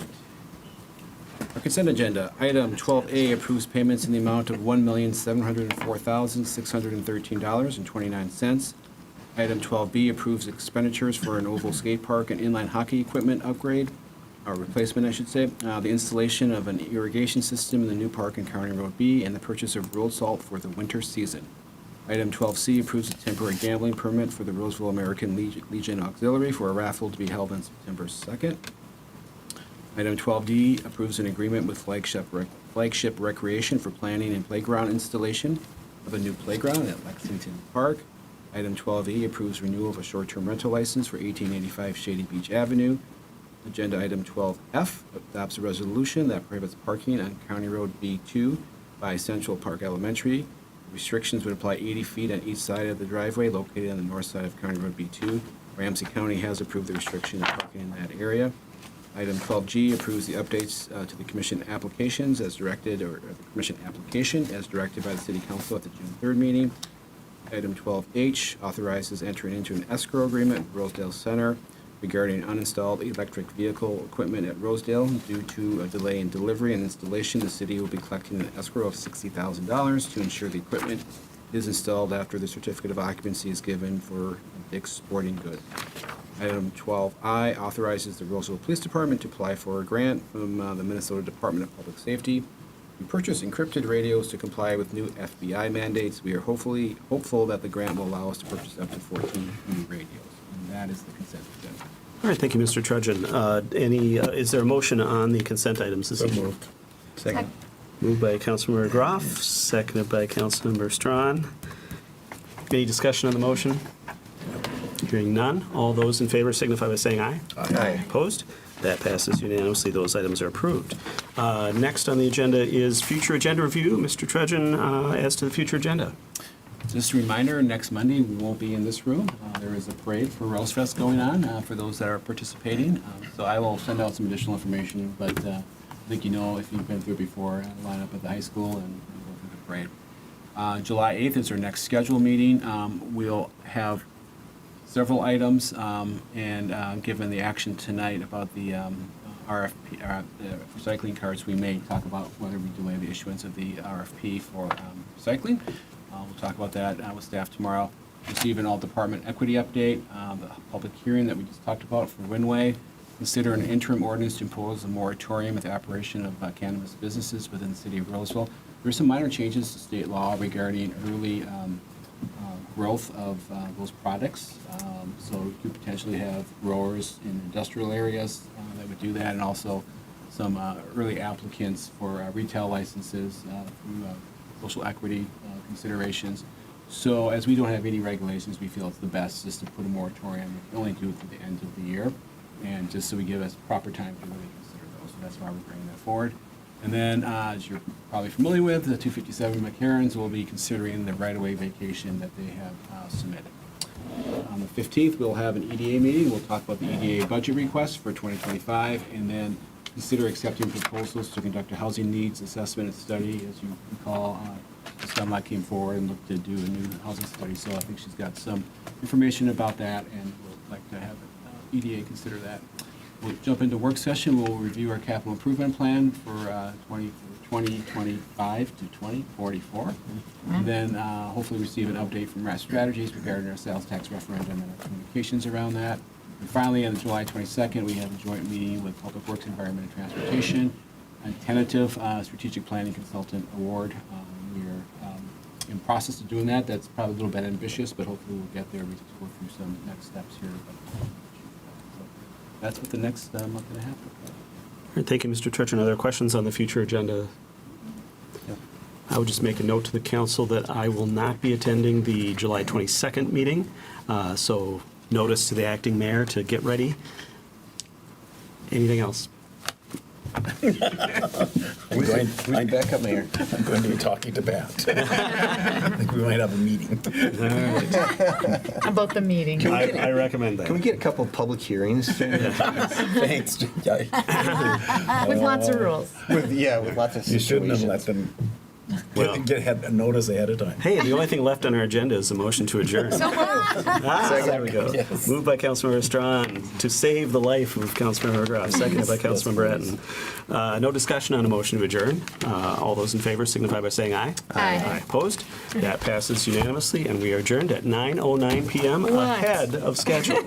Our Consent agenda. Item 12A approves payments in the amount of $1,704,613.29. Item 12B approves expenditures for an oval skate park and inline hockey equipment upgrade, or replacement, I should say, the installation of an irrigation system in the new park in County Road B, and the purchase of road salt for the winter season. Item 12C approves a temporary gambling permit for the Roseville American Legion Auxiliary for a raffle to be held on September 2nd. Item 12D approves an agreement with Flagship Recreation for planning and playground installation of a new playground at Lexington Park. Item 12E approves renewal of a short-term rental license for 1885 Shady Beach Avenue. Agenda item 12F adopts a resolution that prohibits parking on County Road B2 by Central Park Elementary. Restrictions would apply 80 feet on each side of the driveway located on the north side of County Road B2. Ramsey County has approved the restriction of parking in that area. Item 12G approves the updates to the commission applications as directed, or the commission application as directed by the City Council at the June 3rd meeting. Item 12H authorizes entering into an escrow agreement with Rosedale Center regarding uninstalled electric vehicle equipment at Rosedale. Due to a delay in delivery and installation, the city will be collecting an escrow of $60,000 to ensure the equipment is installed after the certificate of occupancy is given for Dick's Sporting Goods. Item 12I authorizes the Roseville Police Department to apply for a grant from the Minnesota Department of Public Safety to purchase encrypted radios to comply with new FBI mandates. We are hopeful that the grant will allow us to purchase up to 14 new radios. And that is the consent agenda. All right, thank you, Mr. Trudgeon. Is there a motion on the consent items this evening? moved. Second. Moved by Councilmember Groff, seconded by Councilmember Strawn. Any discussion on the motion? Hearing none. All those in favor signify by saying aye. Aye. Opposed? That passes unanimously. Those items are approved. Next on the agenda is future agenda review. Mr. Trudgeon, as to the future agenda. Just a reminder, next Monday, we won't be in this room. There is a parade for Rosefest going on for those that are participating. So I will send out some additional information, but I think you know, if you've been through it before, line up at the high school and go through the parade. July 8th is our next scheduled meeting. We'll have several items, and given the action tonight about the RFP, the recycling cards, we may talk about whether we delay the issuance of the RFP for recycling. We'll talk about that with staff tomorrow. Receive an all-department equity update, the public hearing that we just talked about for Winway. Consider an interim ordinance to impose a moratorium with the operation of cannabis businesses within the city of Roseville. There are some minor changes to state law regarding early growth of those products. So you could potentially have growers in industrial areas that would do that, and also some early applicants for retail licenses through social equity considerations. So as we don't have any regulations, we feel it's the best just to put a moratorium. We can only do it through the end of the year, and just so we give us proper time to really consider those. So that's why we're bringing that forward. And then, as you're probably familiar with, the 257 McCarrans will be considering the right-of-way vacation that they have submitted. On the 15th, we'll have an EDA meeting. We'll talk about the EDA budget request for 2025, and then consider accepting proposals to conduct a housing needs assessment and study. As you recall, Ms. Dunlap came forward and looked to do a new housing study, so I think she's got some information about that, and we'll like to have EDA consider that. We'll jump into work session. We'll review our capital improvement plan for 2025 to 2044. And then hopefully receive an update from RAS Strategies regarding our sales tax referendum and our communications around that. And finally, on July 22nd, we have a joint meeting with Public Works, Environment, and Transportation, a tentative strategic planning consultant award. We're in process of doing that. That's probably a little bit ambitious, but hopefully we'll get there. We just go through some next steps here. That's what the next month and a half looks like. All right, thank you, Mr. Trudgeon. Other questions on the future agenda? Yep. I would just make a note to the council that I will not be attending the July 22nd meeting, so notice to the acting mayor to get ready. Anything else? Who's the backup mayor? I'm going to be talking to Bat. I think we might have a meeting. About the meeting. I recommend that. Can we get a couple public hearings? Thanks. With lots of rules. With lots of situations. You shouldn't have let them Well- Get a notice ahead of time. Hey, the only thing left on our agenda is a motion to adjourn. There we go. Yes. Moved by Councilmember Strawn to save the life of Councilmember McGrath, seconded by Councilmember Etten. No discussion on a motion to adjourn. All those in favor signify by saying aye. Aye. Opposed? That passes unanimously, and we are adjourned at 9:09 PM ahead of schedule.